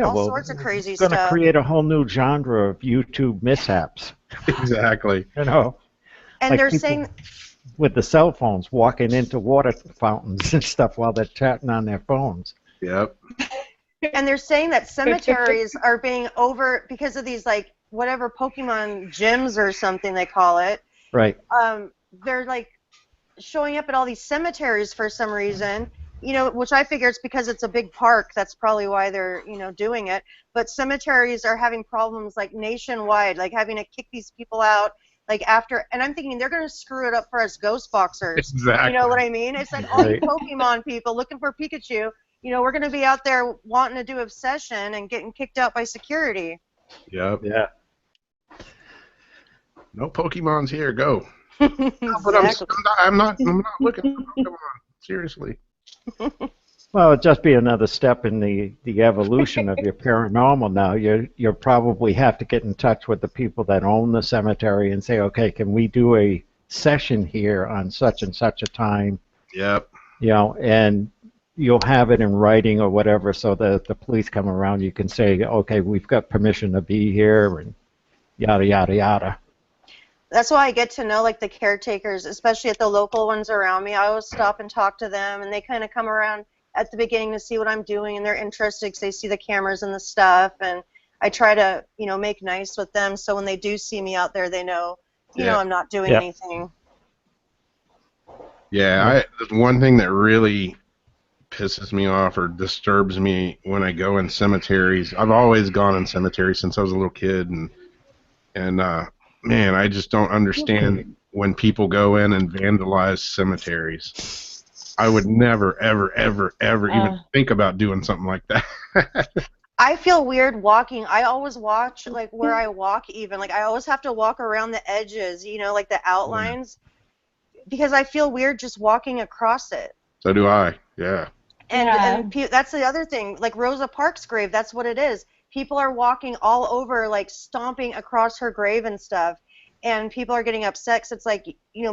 S12: all sorts of crazy
S5: it's going
S12: stuff.
S5: to create a whole new genre of YouTube mishaps.
S4: Exactly.
S5: You know?
S12: And
S5: like
S12: they're saying...
S5: with the cell phones, walking into water fountains and stuff while they're chatting on their phones.
S4: Yep.
S12: And they're saying that cemeteries are being because of these, like, whatever Pokemon gyms or something they call it.
S5: Right.
S12: They're, like, showing up at all these cemeteries for some reason, you know, which I figure it's because it's a big park. That's probably why they're, you know, doing it. But cemeteries are having problems, like, nationwide, like having to kick these people out, like, after, and I'm thinking they're going to screw it up for us ghost boxers.
S4: Exactly.
S12: You know what I mean? It's like all you Pokemon people looking for Pikachu, you know, we're going to be out there wanting to do obsession and getting kicked out by security.
S4: Yep.
S5: Yeah.
S4: No Pokemons here. Go.
S12: Exactly.
S4: But I'm not looking for Pokemon. Seriously.
S5: Well, it'd just be another step in the evolution of your paranormal now. You'll probably have to get in touch with the people that own the cemetery and say, okay, can we do a session here on such and such a time?
S4: Yep.
S5: You know, and you'll have it in writing or whatever, so that if the police come around, you can say, okay, we've got permission to be here, and yada yada yada.
S12: That's why I get to know like the caretakers, especially at the local ones around me. I always stop and talk to them, and they kind of come around at the beginning to see what I'm doing, and they're interested because they see the cameras and the stuff, and I try to, make nice with them, so when they do see me out there, they know, I'm not doing anything.
S4: Yeah, there's one thing that really pisses me off or disturbs me when I go in cemeteries. I've always gone in cemeteries since I was a little kid, and man, I just don't understand when people go in and vandalize cemeteries. I would never, ever, ever, ever even think about doing something like that.
S12: I feel weird walking. I always watch like where I walk even. Like I always have to walk around the edges, like the outlines, because I feel weird just walking across it.
S4: So do I, yeah.
S12: And that's the other thing. Like Rosa Parks' grave, that's what it is. People are walking all over, like stomping across her grave and stuff, and people are getting upset because it's like,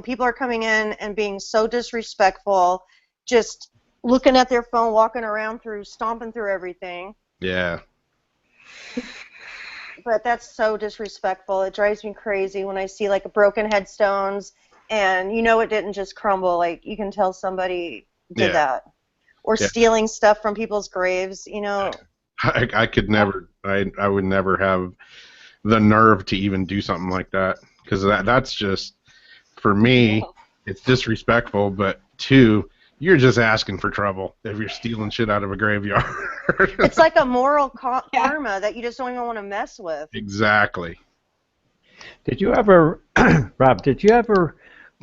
S12: people are coming in and being so disrespectful, just looking at their phone, walking around stomping through everything.
S4: Yeah.
S12: But that's so disrespectful. It drives me crazy when I see like broken headstones, and it didn't just crumble. Like you can tell somebody did that, or stealing stuff from people's graves.
S4: I could never. I would never have the nerve to even do something like that, because that's just, for me, it's disrespectful. But two, you're just asking for trouble if you're stealing shit out of a graveyard.
S12: It's like a moral karma that you just don't even want to mess with.
S4: Exactly.
S5: Did you ever, Rob? Did you ever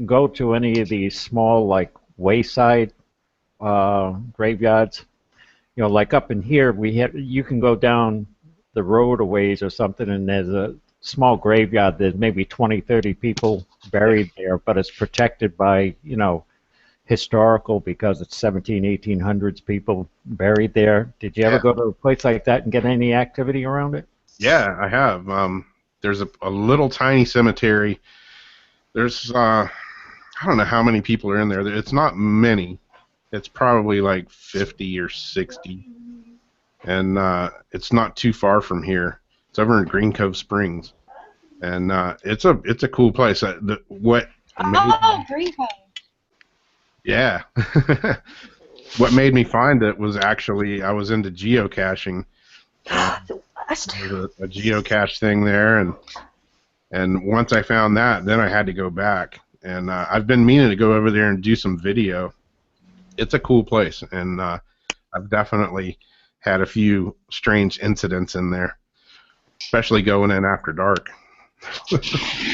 S5: go to any of these small, like wayside graveyards? Like up in here, you can go down the road a ways or something, and there's a small graveyard. There's maybe 20, 30 people buried there, but it's protected by, historical, because it's 1800s people buried there. Did you ever go to a place like that and get any activity around it?
S4: Yeah, I have. There's a little tiny cemetery. There's, I don't know how many people are in there. It's not many. It's probably like 50 or 60. And it's not too far from here. It's over in Green Cove Springs. And it's a cool place. Green
S13: Cove.
S4: Yeah. What made me find it was actually I was into geocaching. There's a geocache thing there, and once I found that, then I had to go back. And I've been meaning to go over there and do some video. It's a cool place, and I've definitely had a few strange incidents in there, especially going in after dark.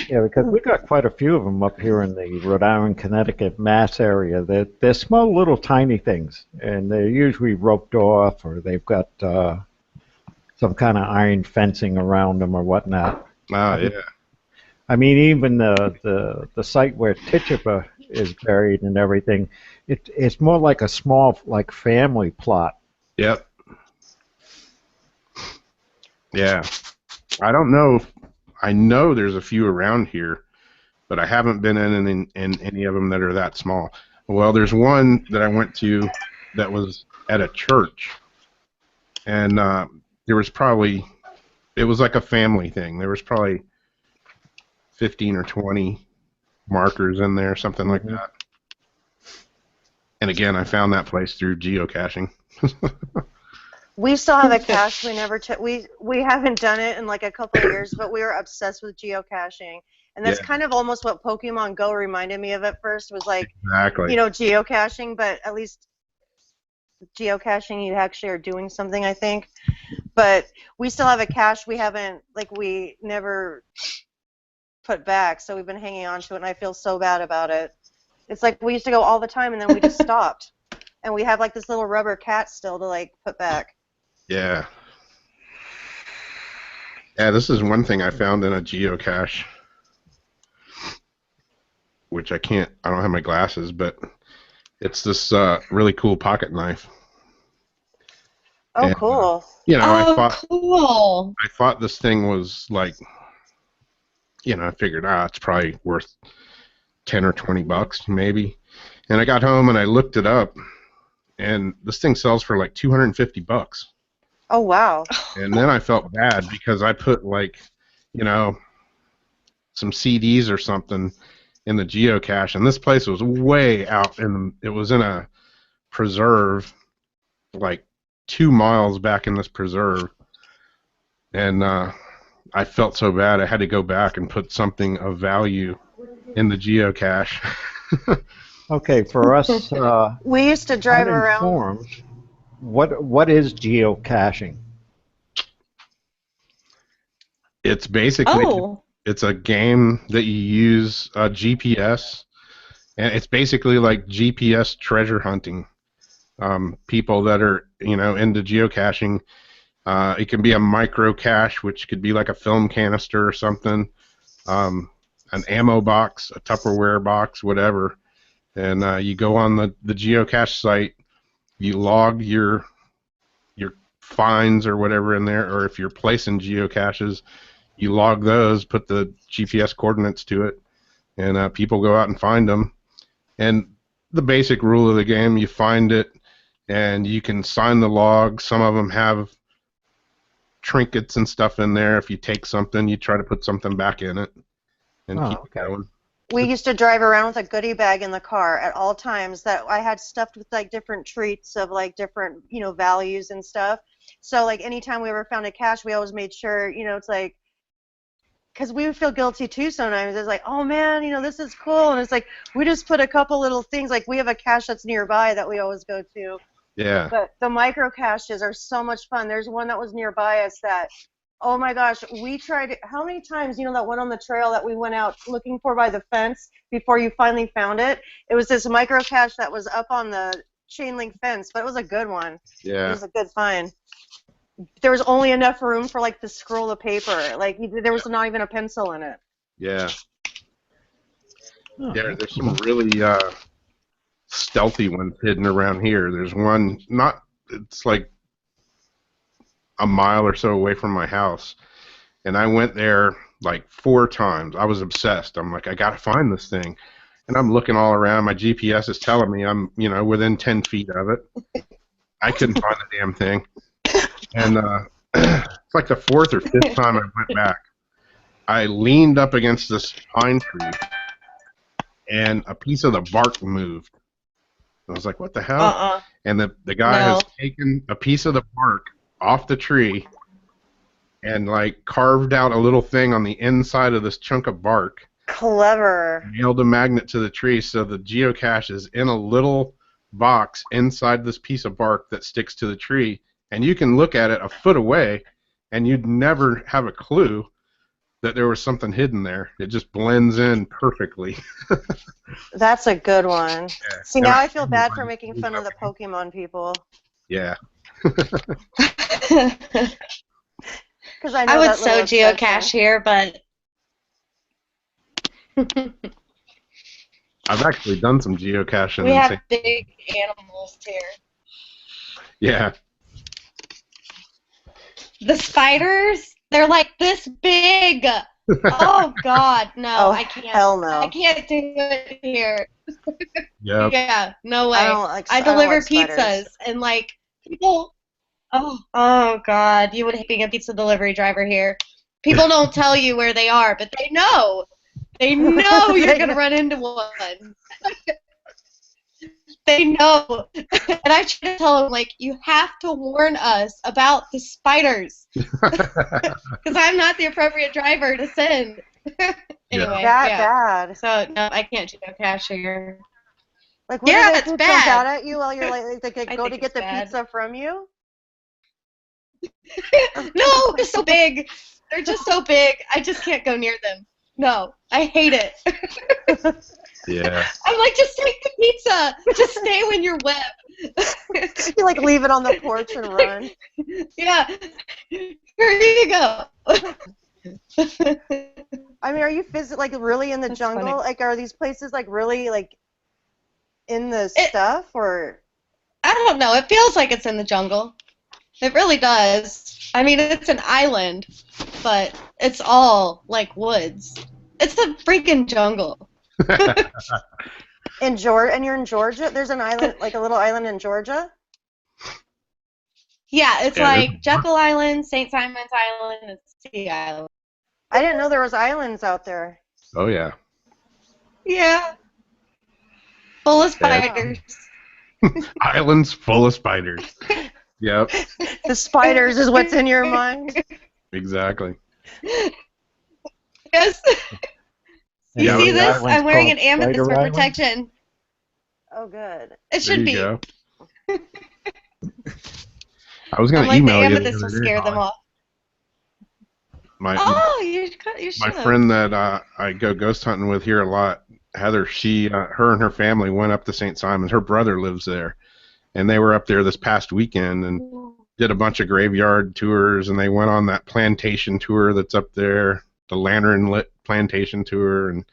S5: Yeah, because we got quite a few of them up here in the Rhode Island, Connecticut, Mass area. They're small, little, tiny things, and they're usually roped off, or they've got some kind of iron fencing around them or whatnot.
S4: Yeah.
S5: I mean, even the site where Tituba is buried and everything, it's more like a small, like, family plot.
S4: Yep. Yeah. I don't know. I know there's a few around here, but I haven't been in any of them that are that small. Well, there's one that I went to that was at a church, and there was probably, it was like a family thing. There was probably 15 or 20 markers in there, something like that. And again, I found that place through geocaching.
S12: We still have a cache we never took. We haven't done it in like a couple of years, but we were obsessed with geocaching. And that's kind of almost what Pokemon Go reminded me of at first, was like, geocaching, but at least geocaching, you actually are doing something, I think. But we still have a cache we never put back, so we've been hanging on to it, and I feel so bad about it. It's like we used to go all the time, and then we just stopped. And we have like this little rubber cat still to like put back.
S4: Yeah. Yeah, this is one thing I found in a geocache, which I don't have my glasses, but it's this really cool pocket knife.
S12: Oh, cool.
S13: Cool.
S4: I thought this thing was like, I figured, it's probably worth 10 or 20 bucks maybe. And I got home and I looked it up, and this thing sells for like $250.
S12: Oh, wow.
S4: And then I felt bad because I put like, you know, some CDs or something in the geocache, and this place was way out it was in a preserve, like 2 miles back in this preserve, and I felt so bad I had to go back and put something of value in the geocache.
S14: Okay, for us
S12: we used to drive around.
S14: What is geocaching?
S4: It's basically it's a game that you use GPS, and it's basically like GPS treasure hunting. People that are, you know, into geocaching, it can be a micro cache, which could be like a film canister or something, an ammo box, a Tupperware box, whatever. And you go on the geocache site, you log your finds or whatever in there, or if you're placing geocaches, you log those, put the GPS coordinates to it, and people go out and find them. And the basic rule of the game, you find it, and you can sign the log. Some of them have trinkets and stuff in there. If you take something, you try to put something back in it and keep it going.
S12: We used to drive around with a goodie bag in the car at all times that I had stuffed with like different treats of like different, you know, values and stuff. So like anytime we ever found a cache, we always made sure, you know, it's like, because we would feel guilty too sometimes. It's like, oh man, you know, this is cool. And it's like, we just put a couple little things, like we have a cache that's nearby that we always go to.
S4: Yeah.
S12: But the micro caches are so much fun. There's one that was nearby us that, oh my gosh, we tried it. How many times, you know, that one on the trail that we went out looking for by the fence before you finally found it? It was this micro cache that was up on the chain link fence, but it was a good one.
S4: Yeah.
S12: It was a good find. There was only enough room for like the scroll of paper. Like there was not even a pencil in it.
S4: Yeah. Yeah, there's some really stealthy ones hidden around here. There's one, it's like a mile or so away from my house, and I went there like 4 times. I was obsessed. I'm like, I gotta find this thing, and I'm looking all around. My GPS is telling me I'm, you know, within 10 feet of it. I couldn't find the damn thing, and it's like the 4th or 5th time I went back. I leaned up against this pine tree, and a piece of the bark moved. I was like, what the hell? And the guy has taken a piece of the bark off the tree and like carved out a little thing on the inside of this chunk of bark.
S12: Clever.
S4: Nailed a magnet to the tree, so the geocache is in a little box inside this piece of bark that sticks to the tree, and you can look at it a foot away and you'd never have a clue that there was something hidden there. It just blends in perfectly.
S12: That's a good one.
S4: Yeah.
S12: See, now I feel bad for making fun of the Pokemon people.
S4: Yeah.
S12: Because
S13: I would so geocache here, but
S4: I've actually done some geocaching.
S13: We have big animals here.
S4: Yeah.
S13: The spiders, they're like this big. Oh God, no, I can't.
S12: Hell no.
S13: I can't do it here.
S4: Yep.
S13: Yeah, no way. I
S12: don't
S13: deliver
S12: like spiders.
S13: pizzas, and like people. Oh God, you would hate being a pizza delivery driver here. People don't tell you where they are, but they know. They know you're gonna run into one. They know. And I try to tell them, like, you have to warn us about the spiders. Because I'm not the appropriate driver to send. Anyway,
S12: bad.
S13: So, no, I can't geocache here.
S12: Like, what
S13: yeah,
S12: do they
S13: it's
S12: do,
S13: bad.
S12: jump out at you while you're like they
S13: I
S12: go to
S13: think
S12: get
S13: it's
S12: the
S13: bad.
S12: pizza from you?
S13: No, they're so big. They're just so big. I just can't go near them. No, I hate it.
S4: Yeah.
S13: I'm like, just take the pizza. Just stay in your web.
S12: You like leave it on the porch and run.
S13: Yeah. Here you go.
S12: I mean, are you like really in the jungle?
S13: Funny.
S12: Like, are these places like really like in the stuff, or?
S13: I don't know. It feels like it's in the jungle. It really does. I mean, it's an island, but it's all like woods. It's the freaking jungle.
S12: In Georgia, and you're in Georgia? There's an island, like a little island in Georgia?
S13: Yeah, it's
S4: Yeah,
S13: like Jekyll Island, St. Simon's Island, and Sea Island.
S12: I didn't know there was islands out there.
S4: Oh, yeah.
S13: Yeah. Full of spiders.
S4: Islands full of spiders. Yep.
S12: The spiders is what's in your mind?
S4: Exactly.
S13: Yes. You
S4: Yeah,
S13: see
S4: the
S13: this?
S14: island's
S13: I'm wearing an
S14: called
S13: amethyst
S14: Spider
S13: for
S14: Island?
S13: protection.
S12: Oh, good.
S13: It should be.
S4: Go. I was going
S13: I'm
S4: to
S13: like the
S4: email you.
S13: amethyst will scare them off. Oh, you should
S4: My
S13: have.
S4: friend that I go ghost hunting with here a lot, Heather, her and her family went up to St. Simon's. Her brother lives there, and they were up there this past weekend and did a bunch of graveyard tours, and they went on that plantation tour that's up there, the lantern lit plantation tour, and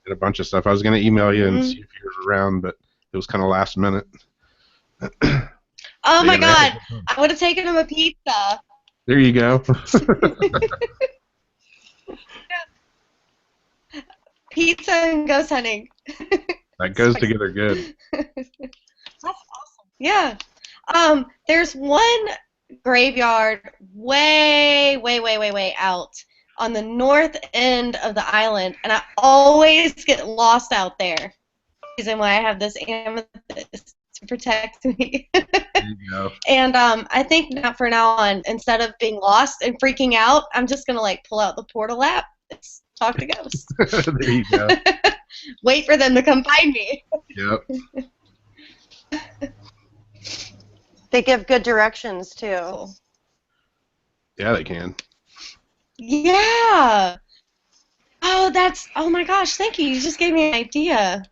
S4: did a bunch of stuff. I was going to email you and see if you were around, but it was kind of last minute.
S13: Oh my God! I would have taken him a pizza.
S4: There you go.
S13: Pizza and ghost hunting.
S4: That goes together good.
S13: That's awesome. Yeah. There's one graveyard way out on the north end of the island, and I always get lost out there. Reason why I have this amethyst to protect me.
S4: There you go.
S13: And I think now, for now on, instead of being lost and freaking out, I'm just gonna like pull out the portal app, and talk to ghosts.
S4: There you go.
S13: Wait for them to come find me.
S4: Yep.
S12: They give good directions, too.
S4: Yeah, they can.
S13: Yeah. Oh my gosh, thank you. You just gave me an idea.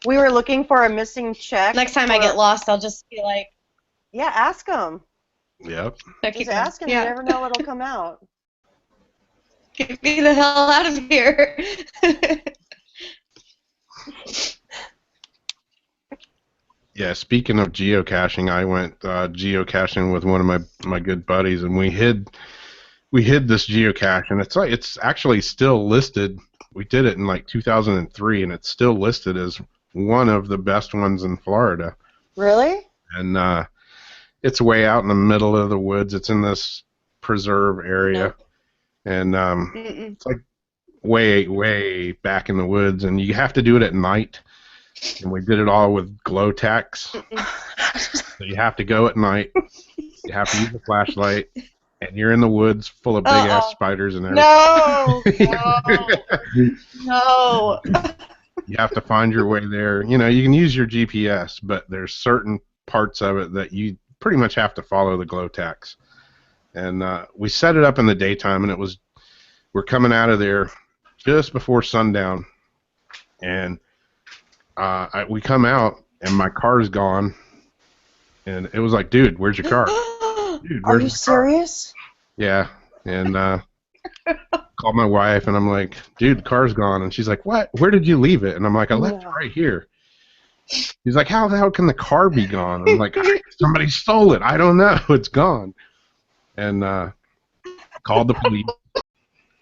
S12: We were looking for a missing check.
S13: Next time I get lost, I'll just be like,
S12: yeah, ask them.
S4: Yep.
S12: Just ask them. You never know what'll come out.
S13: Get me the hell out of here.
S4: Yeah, speaking of geocaching, I went geocaching with one of my good buddies, and we hid this geocache, and it's actually still listed. We did it in like 2003, and it's still listed as one of the best ones in Florida.
S12: Really?
S4: And it's way out in the middle of the woods. It's in this preserve area, and it's like way back in the woods, and you have to do it at night. And we did it all with glow tacks. So you have to go at night. You have to use a flashlight, and you're in the woods full of big ass spiders and everything.
S12: No.
S4: You have to find your way there. You know, you can use your GPS, but there's certain parts of it that you pretty much have to follow the glow tacks. And we set it up in the daytime, and we're coming out of there just before sundown, and we come out, and my car's gone, and it was like, dude, where's your car? Dude,
S12: Are you serious?
S4: Yeah, and called my wife, and I'm like, dude, the car's gone, and she's like, what? Where did you leave it? And I'm like, I left it right here. She's like, how the hell can the car be gone? I'm like, somebody stole it. I don't know. It's gone. And called the police.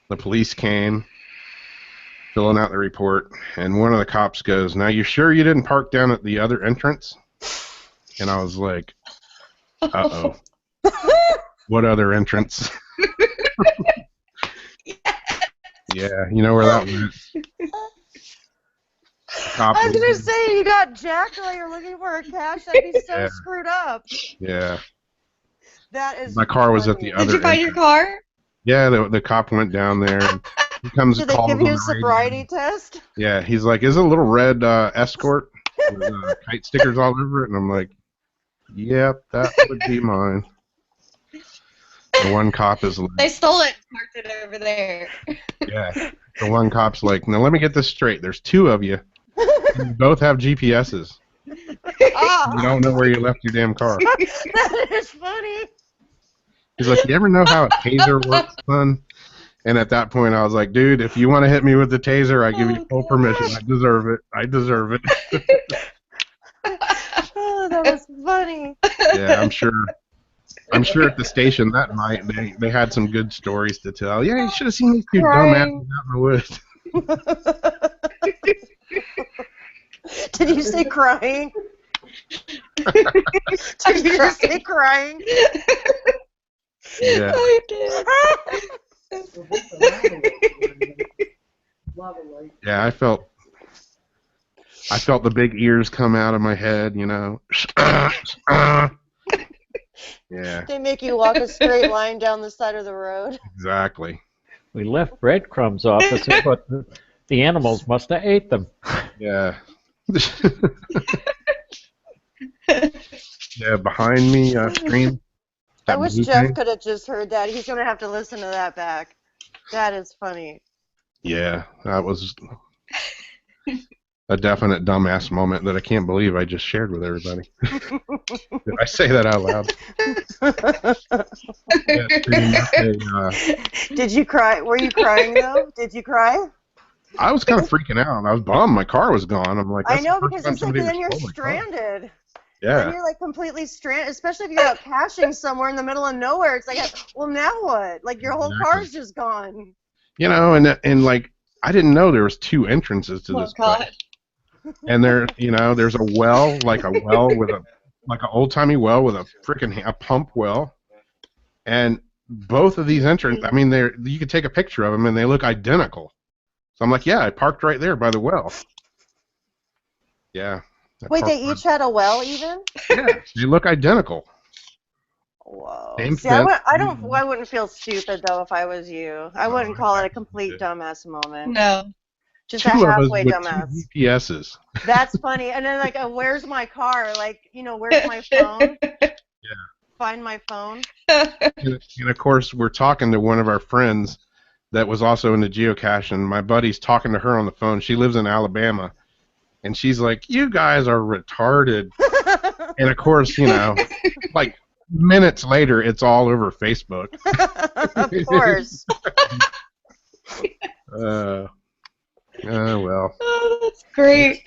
S4: The police came, filling out the report, and one of the cops goes, now you sure you didn't park down at the other entrance? And I was like, uh-oh. What other entrance? Yeah, you know where that went.
S12: I was going to say, you got jacked while you're looking for a cache. That'd be so screwed up.
S4: Yeah.
S12: That is
S4: my car was at the other
S13: Did you find your car?
S4: Yeah, the cop went down there. And he comes
S12: Did
S4: and
S12: they
S4: calls
S12: give
S4: on
S12: you a
S4: the radio.
S12: sobriety test?
S4: Yeah, he's like, is it a little red Escort with kite stickers all over it? And I'm like, yep, that would be mine. The one cop is like,
S13: They stole it and parked it over there.
S4: yeah. The one cop's like, now let me get this straight. There's two of you. You both have GPSs. You don't know where you left your damn car.
S12: That is funny.
S4: He's like, you ever know how a taser works, son? And at that point, I was like, dude, if you want to hit me with the taser, I give you full permission. I deserve it. I deserve it.
S12: Oh, that was funny.
S4: Yeah, I'm sure at the station that night they had some good stories to tell. Yeah, you should have seen these two dumbasses out in the woods.
S12: Did you say crying? Did you just say crying?
S4: Yeah.
S13: I did.
S4: Yeah, I felt the big ears come out of my head, you know. Yeah,
S12: They make you walk a straight line down the side of the road.
S4: exactly.
S14: We left breadcrumbs off us, but the animals must have ate them.
S4: Yeah. Yeah, behind me, stream.
S12: I
S4: That
S12: wish
S4: blue
S12: Jeff
S4: thing.
S12: could have just heard that. He's going to have to listen to that back. That is funny.
S4: Yeah, that was a definite dumbass moment that I can't believe I just shared with everybody. Did I say that out loud? Yeah, stream, that's
S12: Did you cry? Were you crying though? Did you cry?
S4: I was kind of freaking out. I was bummed my car was gone. I'm like,
S12: I
S4: that's
S12: know,
S4: the first
S12: because
S4: time
S12: it's like
S4: somebody
S12: then you're
S4: stole my car.
S12: stranded.
S4: Yeah.
S12: Then you're like completely stranded, especially if you're out caching somewhere in the middle of nowhere. It's like, well, now what? Like your whole car's just gone.
S4: You know, and like I didn't know there was two entrances to this place. And there, you know, there's a well, like an old timey well with a freaking pump well, and both of these entrances. I mean, you could take a picture of them and they look identical. So I'm like, yeah, I parked right there by the well. Yeah.
S12: Wait, they each had a well, even?
S4: Yeah, they look identical.
S12: Whoa.
S4: Same
S12: See,
S4: fence.
S12: I wouldn't feel stupid though if I was you. I wouldn't call it a complete dumbass moment.
S13: No.
S12: Just
S4: Two
S12: a
S4: of us
S12: halfway
S4: with
S12: dumbass.
S4: two GPSs.
S12: That's funny. And then like, where's my car? Like, you know, where's my phone?
S4: Yeah.
S12: Find my phone.
S4: And of course, we're talking to one of our friends that was also into geocaching. My buddy's talking to her on the phone. She lives in Alabama. And she's like, you guys are retarded. And of course, you know, like minutes later, it's all over Facebook.
S12: Of course.
S4: Well.
S13: Oh, that's great.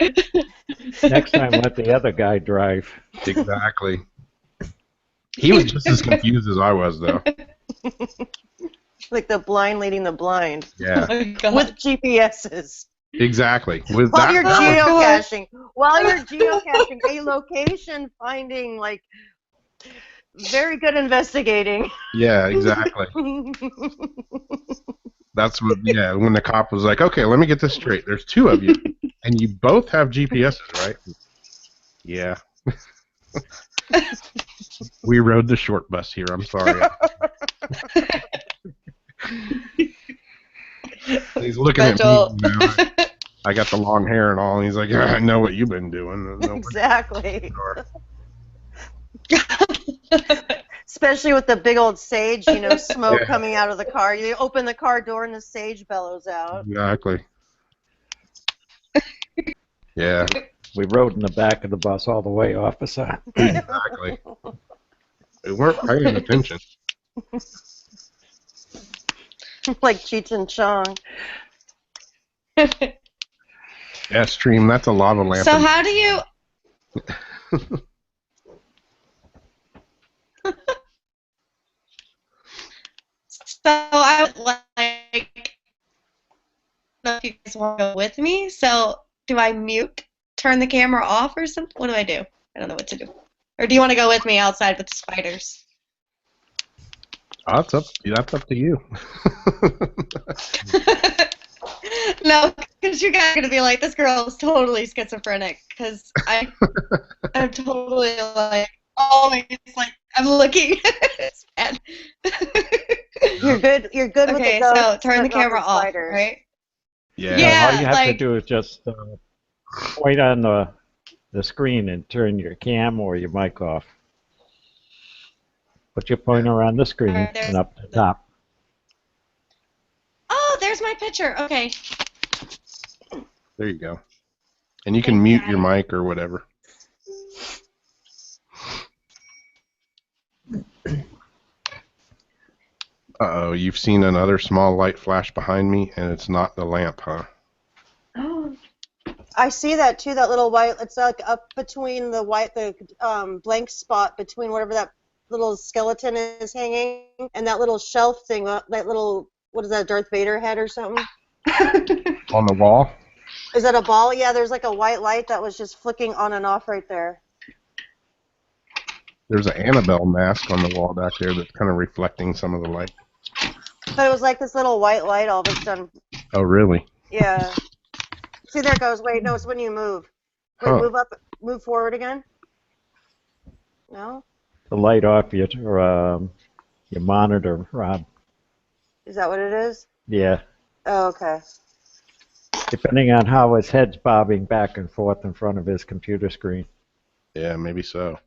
S14: Next time, let the other guy drive.
S4: Exactly. He was just as confused as I was, though.
S12: Like the blind leading the blind.
S4: Yeah.
S13: Oh,
S12: with GPSs.
S4: Exactly.
S12: While you're geocaching, a location finding, like, very good investigating.
S4: Yeah, exactly. That's what, yeah, when the cop was like, okay, let me get this straight. There's two of you, and you both have GPSs, right? Yeah. We rode the short bus here, I'm sorry. He's looking at me, you know, I got the long hair and all, and he's like, yeah, I know what you've been doing.
S12: Exactly. Especially with the big old sage, you know, smoke coming out of the car. You open the car door and the sage bellows out.
S4: Exactly. Yeah.
S14: We rode in the back of the bus all the way, officer.
S4: Exactly. We weren't paying attention.
S12: Like Cheech and Chong.
S4: Yeah, stream, that's a lava lamp.
S13: So how do you... So I would like, I don't know if you guys want to go with me. So do I mute, turn the camera off or something? What do I do? I don't know what to do. Or do you want to go with me outside with the spiders?
S4: Oh, that's up to you.
S13: No, because you guys are going to be like, this girl is totally schizophrenic. Because I'm totally like, always like, I'm looking. It's bad.
S12: You're good. You're good with the ghosts.
S13: Okay, so turn the
S12: but not
S13: camera off,
S12: spiders.
S13: right?
S14: Yeah.
S13: Yeah,
S14: All you have
S13: like-
S14: to do is just point on the screen and turn your cam or your mic off. Put your pointer on the screen and up the top.
S13: Oh, there's my picture. Okay.
S4: There you go. And you can mute your mic or whatever. Uh-oh, you've seen another small light flash behind me, and it's not the lamp, huh?
S12: Oh. I see that too. That little white. It's like up between the blank spot between whatever that little skeleton is hanging, and that little shelf thing. That little, what is that, Darth Vader head or something?
S4: On the wall?
S12: Is that a ball? Yeah, there's like a white light that was just flicking on and off right there.
S4: There's an Annabelle mask on the wall back there that's kind of reflecting some of the light.
S12: But it was like this little white light all of a sudden.
S4: Oh, really?
S12: Yeah. See, there it goes. Wait, no, it's when you move. Wait,
S4: Huh.
S12: move up, move forward again. No?
S14: The light off your monitor, Rob.
S12: Is that what it is?
S14: Yeah.
S12: Oh, okay.
S14: Depending on how his head's bobbing back and forth in front of his computer screen.
S4: Yeah, maybe so.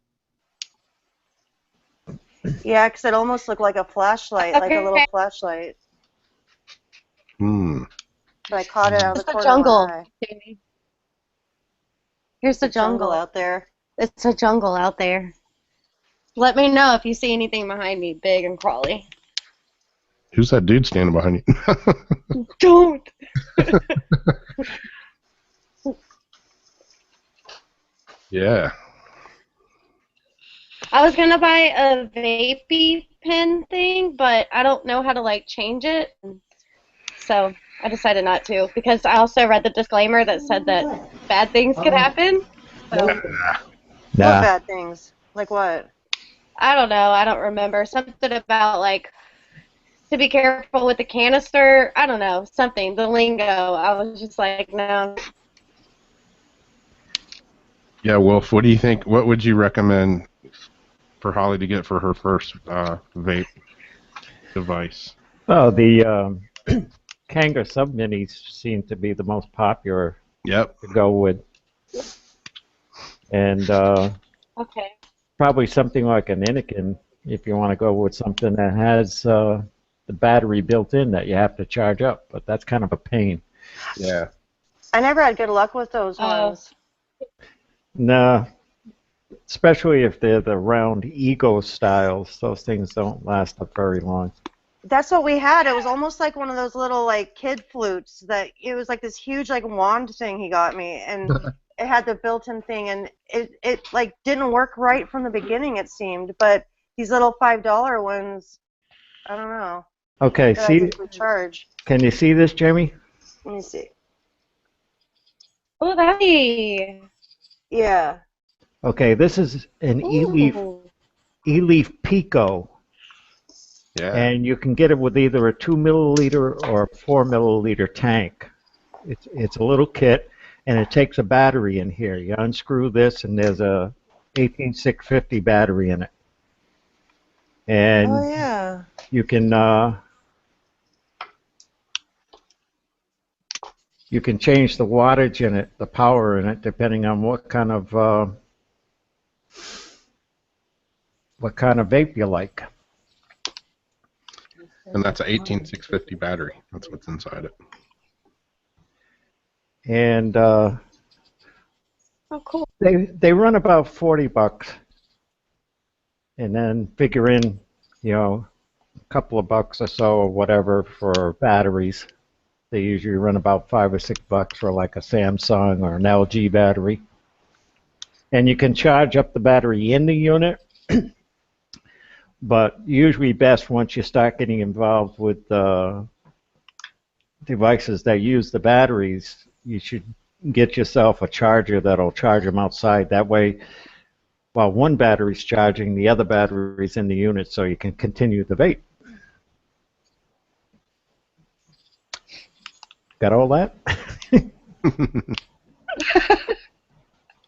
S12: Yeah, because it almost looked like a flashlight, like a little flashlight.
S4: Hmm.
S12: But I caught it out of the
S13: It's the
S12: corner
S13: jungle,
S12: of my eye.
S13: Jamie. Here's the jungle
S12: out there.
S13: It's a jungle out there. Let me know if you see anything behind me, big and crawly.
S4: Who's that dude standing behind you?
S13: Don't.
S4: Yeah.
S13: I was gonna buy a vapey pen thing, but I don't know how to like change it, so I decided not to because I also read the disclaimer that said that bad things could happen. So
S12: What bad things? Like what?
S13: I don't know. I don't remember something about like to be careful with the canister. I don't know something. The lingo. I was just like, no.
S4: Yeah, Wolf, what do you think? What would you recommend for Holly to get for her first vape device?
S14: Oh, the Kanga Sub Minis seem to be the most popular
S4: to
S14: go with. And
S13: Okay.
S14: probably something like an Anakin if you want to go with something that has the battery built in that you have to charge up, but that's kind of a pain.
S4: Yeah.
S12: I never had good luck with those ones.
S14: No, especially if they're the round Ego styles, those things don't last up very long.
S12: That's what we had. It was almost like one of those little like kid flutes that it was like this huge like wand thing he got me, and it had the built-in thing, and it like didn't work right from the beginning, it seemed. But these little $5 ones, I don't know.
S14: Okay,
S12: that I
S14: see,
S12: think we charge.
S14: can you see this, Jamie?
S12: Let me see.
S13: Oh, that'd
S12: Yeah.
S14: Okay, this is an E-Leaf Pico.
S4: Yeah.
S14: And you can get it with either a 2 milliliter or a 4 milliliter tank. It's a little kit, and it takes a battery in here. You unscrew this, and there's a 18650 battery in it. And
S12: Oh yeah.
S14: you can change the wattage in it, the power in it, depending on what kind of vape you like.
S4: And that's an 18650 battery. That's what's inside it.
S14: And
S13: oh, cool.
S14: They run about $40, and then figure in, a couple of bucks or so or whatever for batteries. They usually run about $5 or $6 for like a Samsung or an LG battery. And you can charge up the battery in the unit, but usually best once you start getting involved with devices that use the batteries, you should get yourself a charger that'll charge them outside. That way, while one battery's charging, the other battery's in the unit so you can continue the vape. Got all that?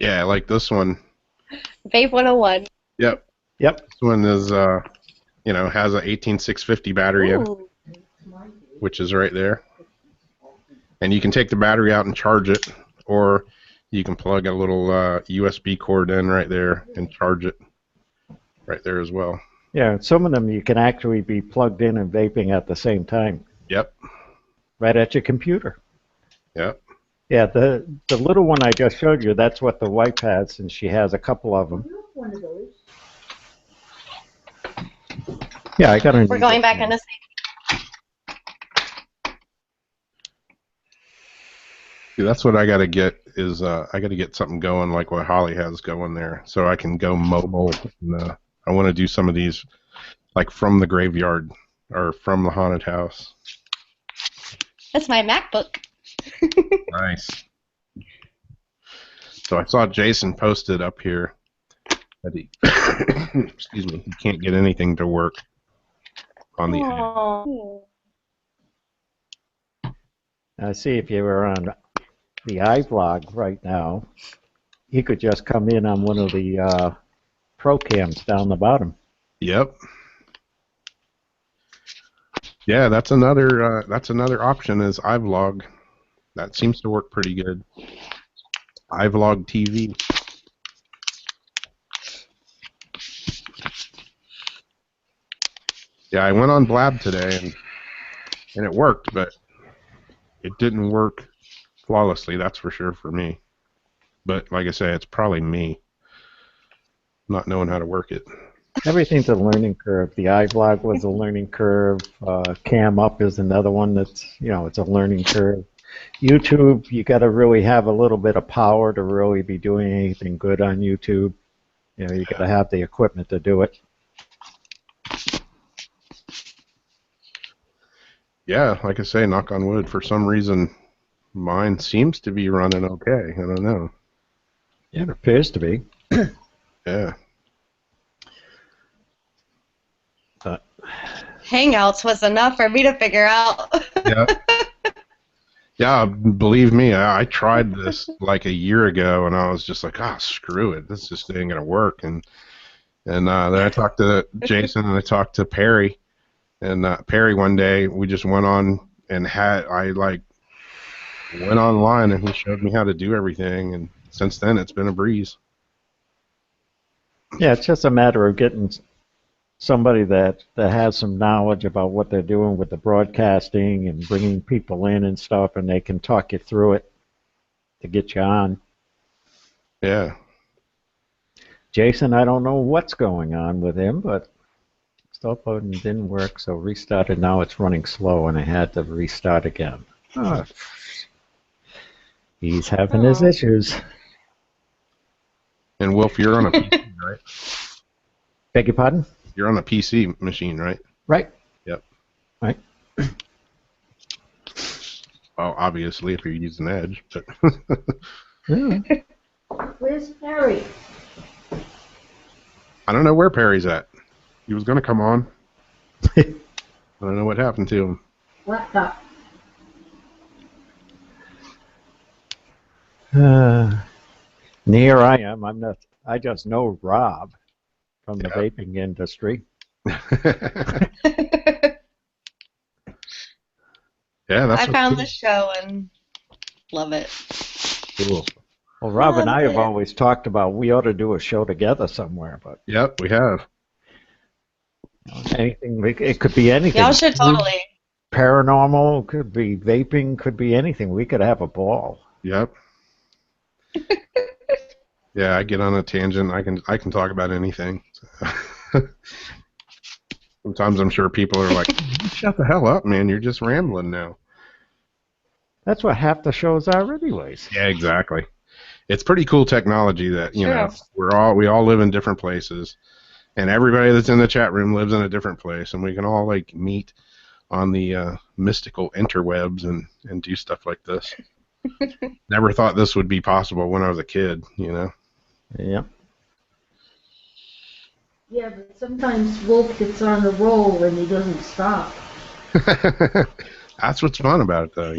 S4: Yeah, like this one.
S13: Vape 101.
S4: Yep.
S14: Yep.
S4: This one is, has a 18650 battery in it, which is right there. And you can take the battery out and charge it, or you can plug a little USB cord in right there and charge it right there as well.
S14: Yeah, some of them you can actually be plugged in and vaping at the same time.
S4: Yep.
S14: Right at your computer.
S4: Yep.
S13: Yeah,
S14: the little one I just showed you, that's what the wife has, and she has a couple of them.
S11: One of those.
S14: Yeah, I got a.
S13: We're going back into
S4: See, that's what I got to get is I got to get something going like what Holly has going there, so I can go mobile. And, I want to do some of these like from the graveyard or from the haunted house.
S13: That's my MacBook.
S4: Nice. So I saw Jason posted up here that he, excuse me, he can't get anything to work on the
S13: Oh.
S14: I see if you were on the iVlog right now, he could just come in on one of the pro cams down the bottom.
S4: Yep. Yeah, that's another option is iVlog. That seems to work pretty good. iVlog TV. Yeah, I went on Blab today and it worked, but it didn't work flawlessly, that's for sure for me. But like I say, it's probably me not knowing how to work it.
S14: Everything's a learning curve. The iVlog was a learning curve. Cam Up is another one that's, it's a learning curve. YouTube, you got to really have a little bit of power to really be doing anything good on YouTube. You got to have the equipment to do it.
S4: Yeah, like I say, knock on wood, for some reason mine seems to be running okay. I don't know.
S14: Yeah, it appears to be.
S4: Yeah.
S13: Hangouts was enough for me to figure out.
S4: Yeah. Yeah, believe me, I tried this like a year ago, and I was just like, screw it, this just ain't gonna work. And then I talked to Jason and I talked to Perry, and Perry one day we just went on and went online and he showed me how to do everything, and since then it's been a breeze.
S14: Yeah, it's just a matter of getting somebody that has some knowledge about what they're doing with the broadcasting and bringing people in and stuff, and they can talk you through it to get you on.
S4: Yeah.
S14: Jason, I don't know what's going on with him, but stop button didn't work, so restarted. Now it's running slow, and I had to restart again. He's having his issues.
S4: And Wolf, you're on a PC, right?
S14: Beg your pardon?
S4: You're on a PC machine, right?
S14: Right.
S4: Yep.
S14: Right.
S4: Well, obviously, if you're using Edge. But
S11: Where's Perry?
S4: I don't know where Perry's at. He was going to come on. I don't know what happened to him.
S11: Laptop.
S14: And here I am. I just know Rob from the vaping industry.
S4: Yeah,
S13: I found the show and love it.
S4: Cool.
S14: Well, Rob and I have always talked about we ought to do a show together somewhere, but
S4: yep, we have.
S14: Anything, it could be anything.
S13: Y'all should totally.
S14: Paranormal, could be vaping, could be anything. We could have a ball.
S4: Yep. Yeah, I get on a tangent. I can talk about anything. Sometimes I'm sure people are like, "Shut the hell up, man! You're just rambling now."
S14: That's what half the shows are, anyways.
S4: Yeah, exactly. It's pretty cool technology that we all live in different places, and everybody that's in the chat room lives in a different place, and we can all like meet on the mystical interwebs and do stuff like this. Never thought this would be possible when I was a kid,
S14: Yeah.
S11: Yeah, but sometimes Wolf gets on the roll and he doesn't stop.
S4: That's what's fun about it, though,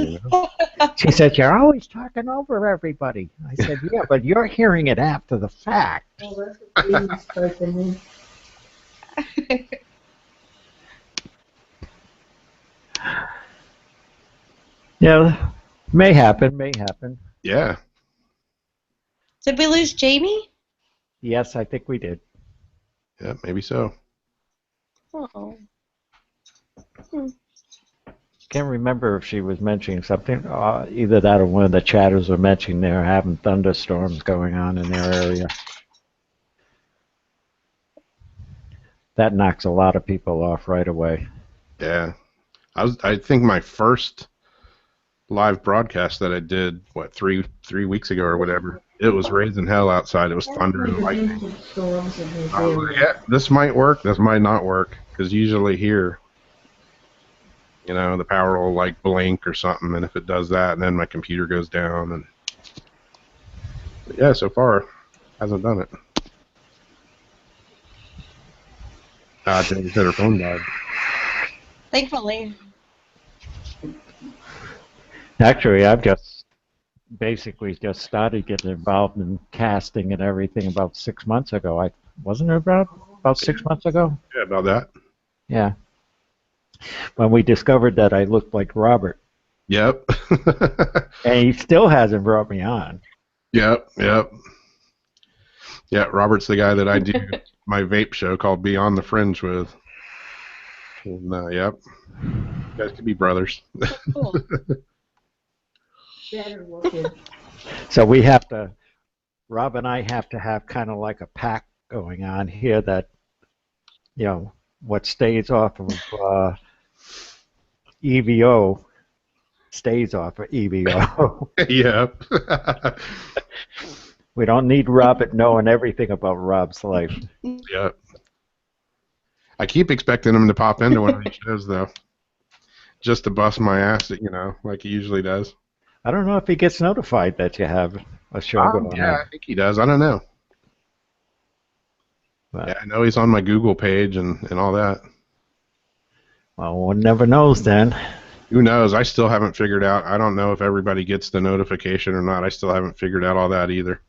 S14: She said, "You're always talking over everybody." I said, "Yeah, but you're hearing it after the fact."
S11: Oh, that's what Jamie's typing in.
S14: Yeah, may happen.
S4: Yeah.
S13: Did we lose Jamie?
S14: Yes, I think we did.
S4: Yeah, maybe so.
S13: Oh.
S14: Can't remember if she was mentioning something. Either that or one of the chatters were mentioning they're having thunderstorms going on in their area. That knocks a lot of people off right away.
S4: Yeah. I think my first live broadcast that I did, 3 weeks ago or whatever, it was raising hell outside. It was thunder and lightning. I was like, yeah, this might work, this might not work, because usually here, the power will like blink or something, and if it does that, then my computer goes down. And Yeah, so far, hasn't done it. Jamie said her phone died.
S13: Thankfully.
S14: Actually, I've just basically just started getting involved in casting and everything about 6 months ago. I wasn't it about 6 months ago?
S4: Yeah, about that.
S14: Yeah. When we discovered that I looked like Robert.
S4: Yep.
S14: And he still hasn't brought me on.
S4: Yep. Yeah, Robert's the guy that I do my vape show called Beyond the Fringe with. And, yep. You guys could be brothers.
S13: Cool.
S11: Better looking.
S14: So Rob and I have to have kind of like a pact going on here that, what stays off of EVO stays off of EVO.
S4: Yep.
S14: We don't need Robert knowing everything about Rob's life.
S4: Yep. I keep expecting him to pop into one of these shows, though. Just to bust my ass, like he usually does.
S14: I don't know if he gets notified that you have a show going on.
S4: Yeah, I think he does. I don't know.
S14: But,
S4: yeah, I know he's on my Google page and all that.
S14: Well, one never knows then.
S4: Who knows? I still haven't figured out. I don't know if everybody gets the notification or not. I still haven't figured out all that either.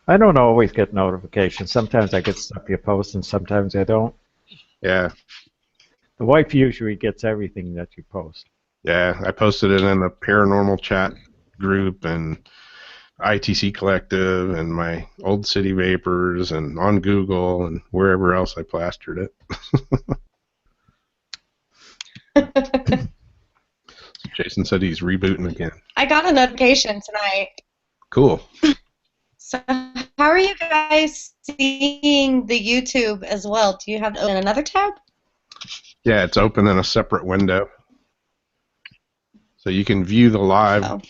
S14: I don't always get notifications. Sometimes I get stuff you post and sometimes I don't.
S4: Yeah.
S14: The wife usually gets everything that you post.
S4: Yeah, I posted it in the Paranormal chat group and ITC Collective and my Old City Vapors and on Google and wherever else I plastered it. Jason said he's rebooting again.
S13: I got a notification tonight.
S4: Cool.
S13: So how are you guys seeing the YouTube as well? Do you have to open another tab?
S4: Yeah, it's open in a separate window. So you can view the live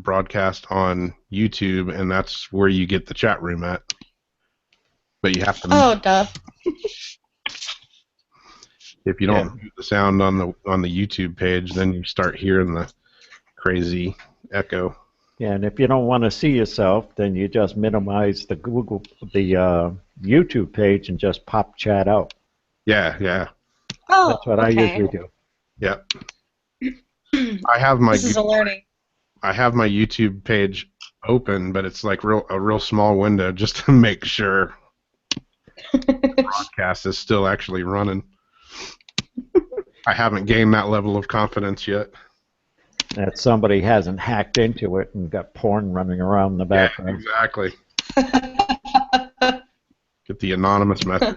S4: broadcast on YouTube, and that's where you get the chat room at. But you have to.
S13: Oh, duh.
S4: If you don't mute the sound on the YouTube page, then you start hearing the crazy echo.
S14: Yeah, and if you don't want to see yourself, then you just minimize the YouTube page and just pop chat out.
S4: Yeah.
S13: Oh,
S14: that's what I usually do.
S4: Yep. I have my
S13: this is a learning.
S4: I have my YouTube page open, but it's like a real small window just to make sure the broadcast is still actually running. I haven't gained that level of confidence yet.
S14: That somebody hasn't hacked into it and got porn running around in the background.
S4: Yeah, exactly. Get the anonymous message.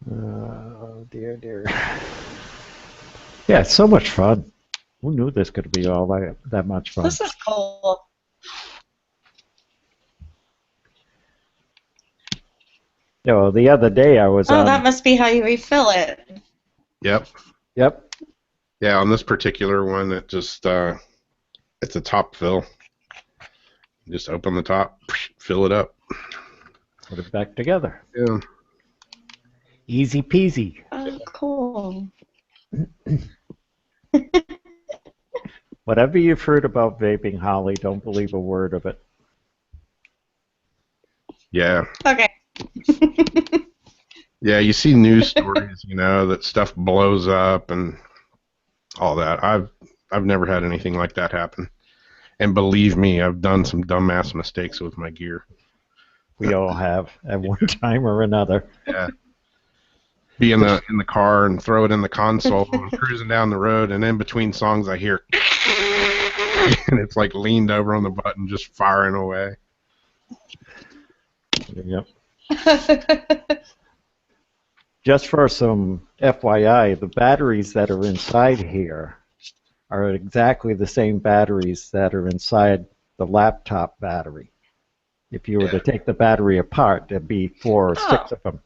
S14: Oh, dear. Yeah, it's so much fun. Who knew this could be all that much fun?
S13: This is cool.
S14: The other day I was
S13: that must be how you refill it.
S4: Yep. Yeah, on this particular one, it just it's a top fill. Just open the top, fill it up.
S14: Put it back together.
S4: Yeah.
S14: Easy peasy.
S13: Oh, cool.
S14: Whatever you've heard about vaping, Holly, don't believe a word of it.
S4: Yeah.
S13: Okay.
S4: Yeah, you see news stories, that stuff blows up and all that. I've never had anything like that happen. And believe me, I've done some dumbass mistakes with my gear.
S14: We all have at one time or another.
S4: Yeah. Be in the car and throw it in the console and cruising down the road, and in between songs I hear and it's like leaned over on the button just firing away.
S14: Yep. Just for some FYI, the batteries that are inside here are exactly the same batteries that are inside the laptop battery. If you were to take the battery apart, there'd be 4 or 6 of them.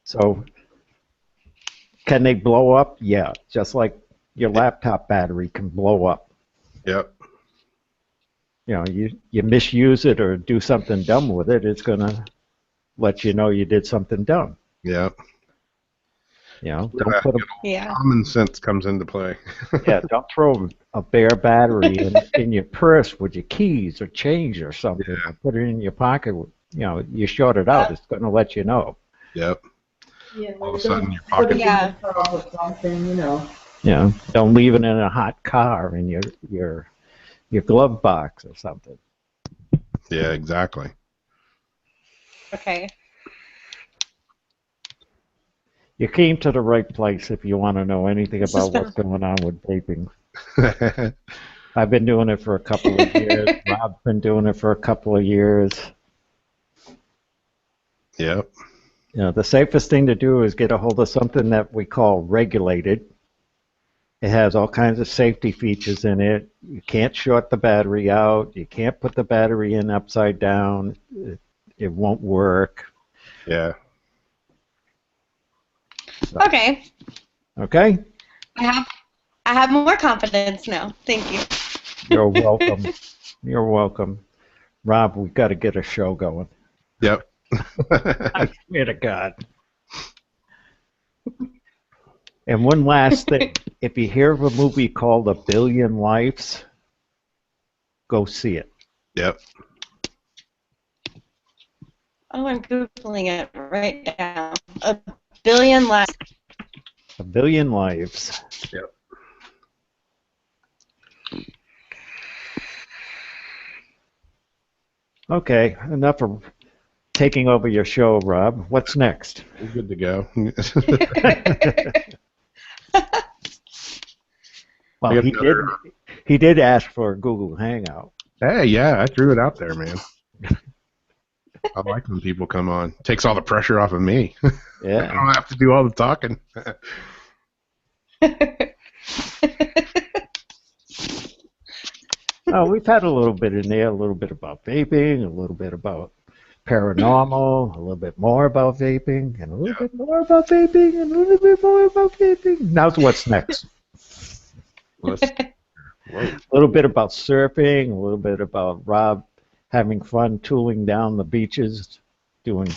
S14: So, can they blow up? Yeah, just like your laptop battery can blow up.
S4: Yep.
S14: You misuse it or do something dumb with it, it's going to let you know you did something dumb.
S4: Yep.
S14: You know, don't put a
S4: common sense comes into play.
S14: yeah, don't throw a bare battery in your purse with your keys or change or something. Or put it in your pocket. You know, you short it out. It's going to let you know.
S4: Yep.
S11: Yeah,
S4: All of a sudden, your
S11: put
S4: pocket.
S11: it in your car or something, you know.
S14: Yeah, don't leave it in a hot car in your glove box or something.
S4: Yeah, exactly.
S13: Okay.
S14: You came to the right place if you want to know anything about what's going on with vaping. I've been doing it for a couple of years. Rob's been doing it for a couple of years.
S4: Yep.
S14: You know, the safest thing to do is get a hold of something that we call regulated. It has all kinds of safety features in it. You can't short the battery out. You can't put the battery in upside down. It won't work.
S4: Yeah.
S14: So,
S13: Okay.
S14: okay?
S13: I have more confidence now. Thank you.
S14: You're welcome. You're welcome. Rob, we've got to get a show going.
S4: Yep.
S14: I swear to God. And one last thing. If you hear of a movie called A Billion Lives, go see it.
S4: Yep.
S13: Oh, I'm Googling it right now. A Billion Lives.
S14: A Billion Lives.
S4: Yep.
S14: Okay, enough of taking over your show, Rob. What's next?
S4: You're good to go.
S14: Well, he did ask for a Google Hangout.
S4: Hey, yeah, I threw it out there, man. I like when people come on. Takes all the pressure off of me.
S14: Yeah.
S4: I don't have to do all the talking.
S14: Oh, we've had a little bit in there, a little bit about vaping, a little bit about paranormal, a little bit more about vaping, and a little bit more about vaping, and a little bit more about vaping. Now what's next? A little bit about surfing, a little bit about Rob having fun tooling down the beaches, doing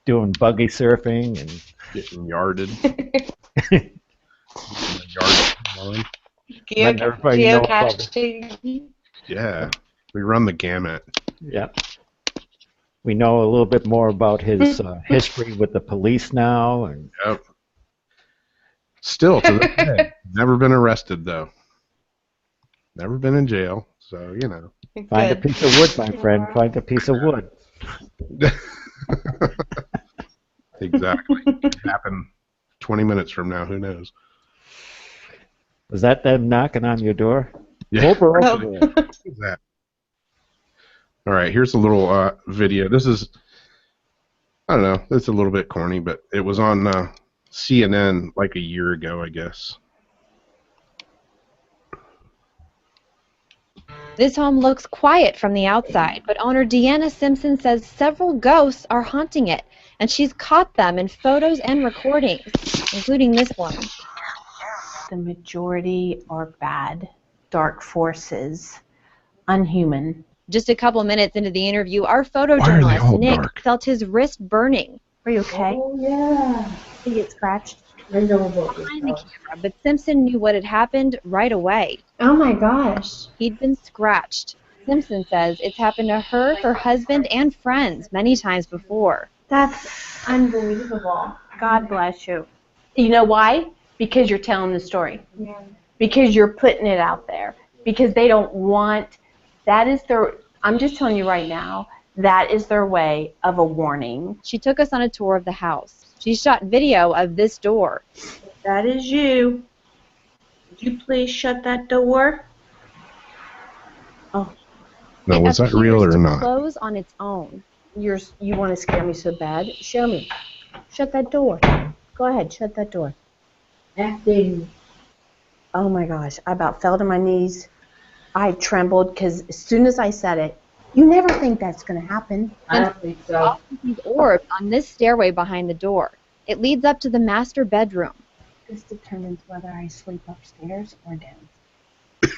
S14: buggy surfing and
S4: getting yarded.
S13: Geocaching.
S4: Yeah, we run the gamut.
S14: Yeah. We know a little bit more about his history with the police now. And
S4: yep. Still to this day, never been arrested though. Never been in jail, so you know.
S14: Find a piece of wood, my friend. Find a piece of wood.
S4: Exactly. Could happen 20 minutes from now. Who knows?
S14: Was that them knocking on your door?
S4: Yeah.
S14: Over there.
S4: What is that? All right, here's a little video. This is, I don't know, it's a little bit corny, but it was on CNN like a year ago, I guess.
S15: This home looks quiet from the outside, but owner Deanna Simpson says several ghosts are haunting it, and she's caught them in photos and recordings, including this one.
S16: The majority are bad, dark forces, unhuman.
S15: Just a couple minutes into the interview, our photojournalist, Nick, felt his wrist burning.
S16: Are you okay?
S11: Oh, yeah.
S16: Did you get scratched?
S11: I know about
S15: Behind the camera, but Simpson knew what had happened right away.
S16: Oh my gosh.
S15: He'd been scratched. Simpson says it's happened to her, her husband, and friends many times before.
S16: That's unbelievable. God bless you. You know why? Because you're telling the story. Yeah. Because you're putting it out there. Because they don't want, that is their, I'm just telling you right now, that is their way of a warning.
S15: She took us on a tour of the house. She shot video of this door.
S16: If that is you, would you please shut that door? Oh.
S4: No, was that real or not?
S15: Close on its own.
S16: You want to scare me so bad? Show me. Shut that door. Go ahead, shut that door.
S11: Acting.
S16: Oh my gosh, I about fell to my knees. I trembled because as soon as I said it, you never think that's going to happen.
S11: I don't think so.
S15: These orbs on this stairway behind the door. It leads up to the master bedroom.
S16: This determines whether I sleep upstairs or down.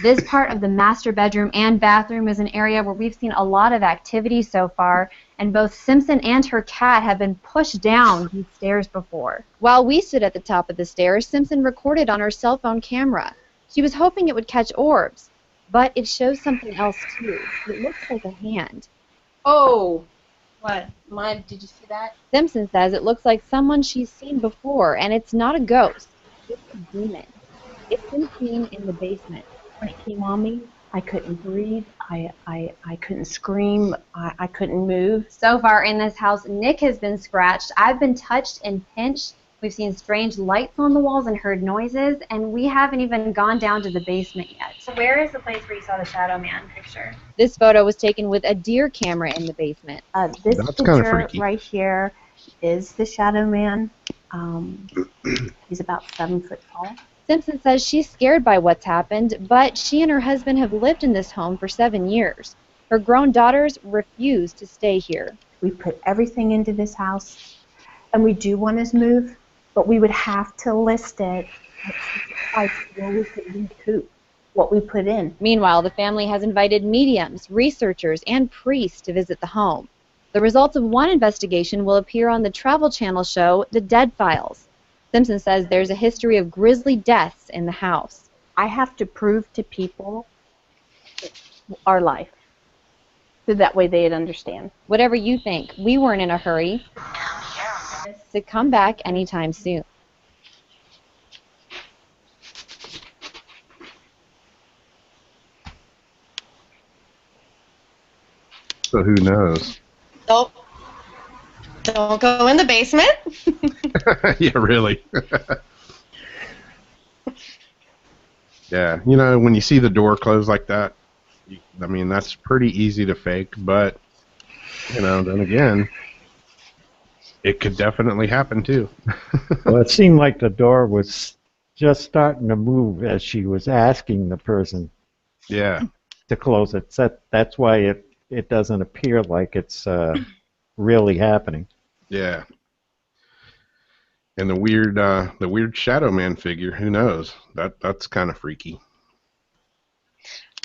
S15: This part of the master bedroom and bathroom is an area where we've seen a lot of activity so far, and both Simpson and her cat have been pushed down these stairs before. While we stood at the top of the stairs, Simpson recorded on her cell phone camera. She was hoping it would catch orbs, but it shows something else too. It looks like a hand.
S16: Oh! What? Did you see that?
S15: Simpson says it looks like someone she's seen before, and it's not a ghost. It's a demon. It's been seen in the basement. When it came on me,
S16: I couldn't breathe. I couldn't scream. I couldn't move.
S15: So far in this house, Nick has been scratched. I've been touched and pinched. We've seen strange lights on the walls and heard noises, and we haven't even gone down to the basement yet.
S9: So where is the place where you saw the Shadow Man picture?
S15: This photo was taken with a deer camera in the basement.
S16: This
S4: That's kinda
S16: picture
S4: freaky.
S16: right here is the Shadow Man. He's about 7 foot tall.
S15: Simpson says she's scared by what's happened, but she and her husband have lived in this home for 7 years. Her grown daughters refuse to stay here.
S16: We put everything into this house, and we do want to move, but we would have to list it at where we could recoup what we put in.
S15: Meanwhile, the family has invited mediums, researchers, and priests to visit the home. The results of one investigation will appear on the Travel Channel show, The Dead Files. Simpson says there's a history of grisly deaths in the house.
S16: I have to prove to people our life, so that way they'd understand.
S15: Whatever you think, we weren't in a hurry to come back anytime soon.
S4: So who knows?
S13: Don't go in the basement.
S4: Yeah, really. Yeah, you know, when you see the door closed like that, I mean, that's pretty easy to fake, but, you know, then again, it could definitely happen too.
S14: Well, it seemed like the door was just starting to move as she was asking the person
S4: Yeah.
S14: to close it. So that's why it doesn't appear like it's really happening.
S4: Yeah. And the weird Shadow Man figure, who knows? That's kind of freaky.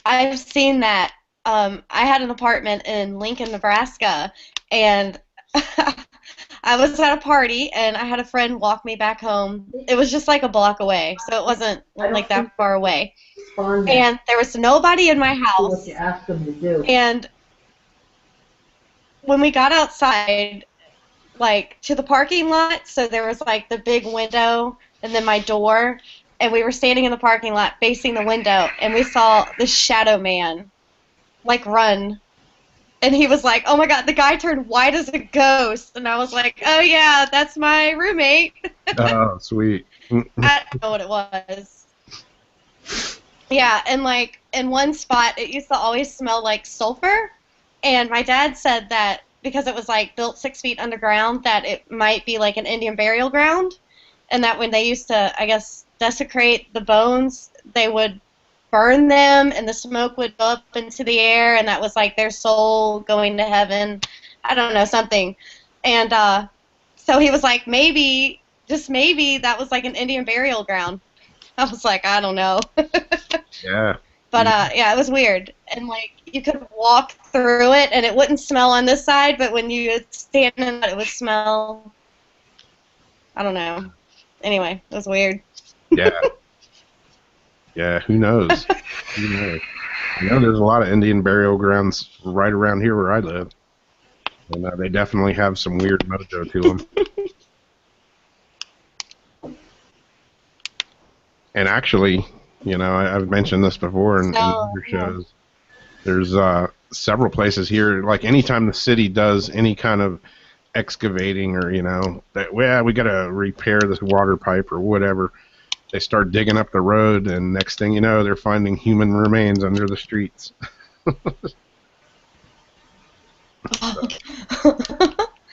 S13: I've seen that. I had an apartment in Lincoln, Nebraska, and I was at a party, and I had a friend walk me back home. It was just like a block away, so it wasn't like that far away. And there was nobody in my house.
S11: What you ask them to do.
S13: And when we got outside, like, to the parking lot, so there was, like, the big window and then my door, and we were standing in the parking lot facing the window, and we saw the Shadow Man, like, run. And he was like, oh my god, the guy turned white as a ghost. And I was like, oh yeah, that's my roommate.
S4: Oh, sweet.
S13: I don't know what it was. Yeah, and like in one spot, it used to always smell like sulfur. And my dad said that because it was like built 6 feet underground, that it might be like an Indian burial ground. And that when they used to, I guess, desecrate the bones, they would burn them and the smoke would go up into the air, and that was like their soul going to heaven. I don't know, something. And so he was like, maybe, just maybe, that was like an Indian burial ground. I was like, I don't know.
S4: Yeah.
S13: But yeah, it was weird. And like you could walk through it and it wouldn't smell on this side, but when you stand in it, it would smell. I don't know. Anyway, it was weird.
S4: Yeah. Yeah, who knows? Who knows? I know there's a lot of Indian burial grounds right around here where I live. And they definitely have some weird mojo to them. And actually, you know, I've mentioned this before in other shows. There's several places here, like anytime the city does any kind of excavating or, you know, that, well, we got to repair this water pipe or whatever, they start digging up the road, and next thing you know, they're finding human remains under the streets.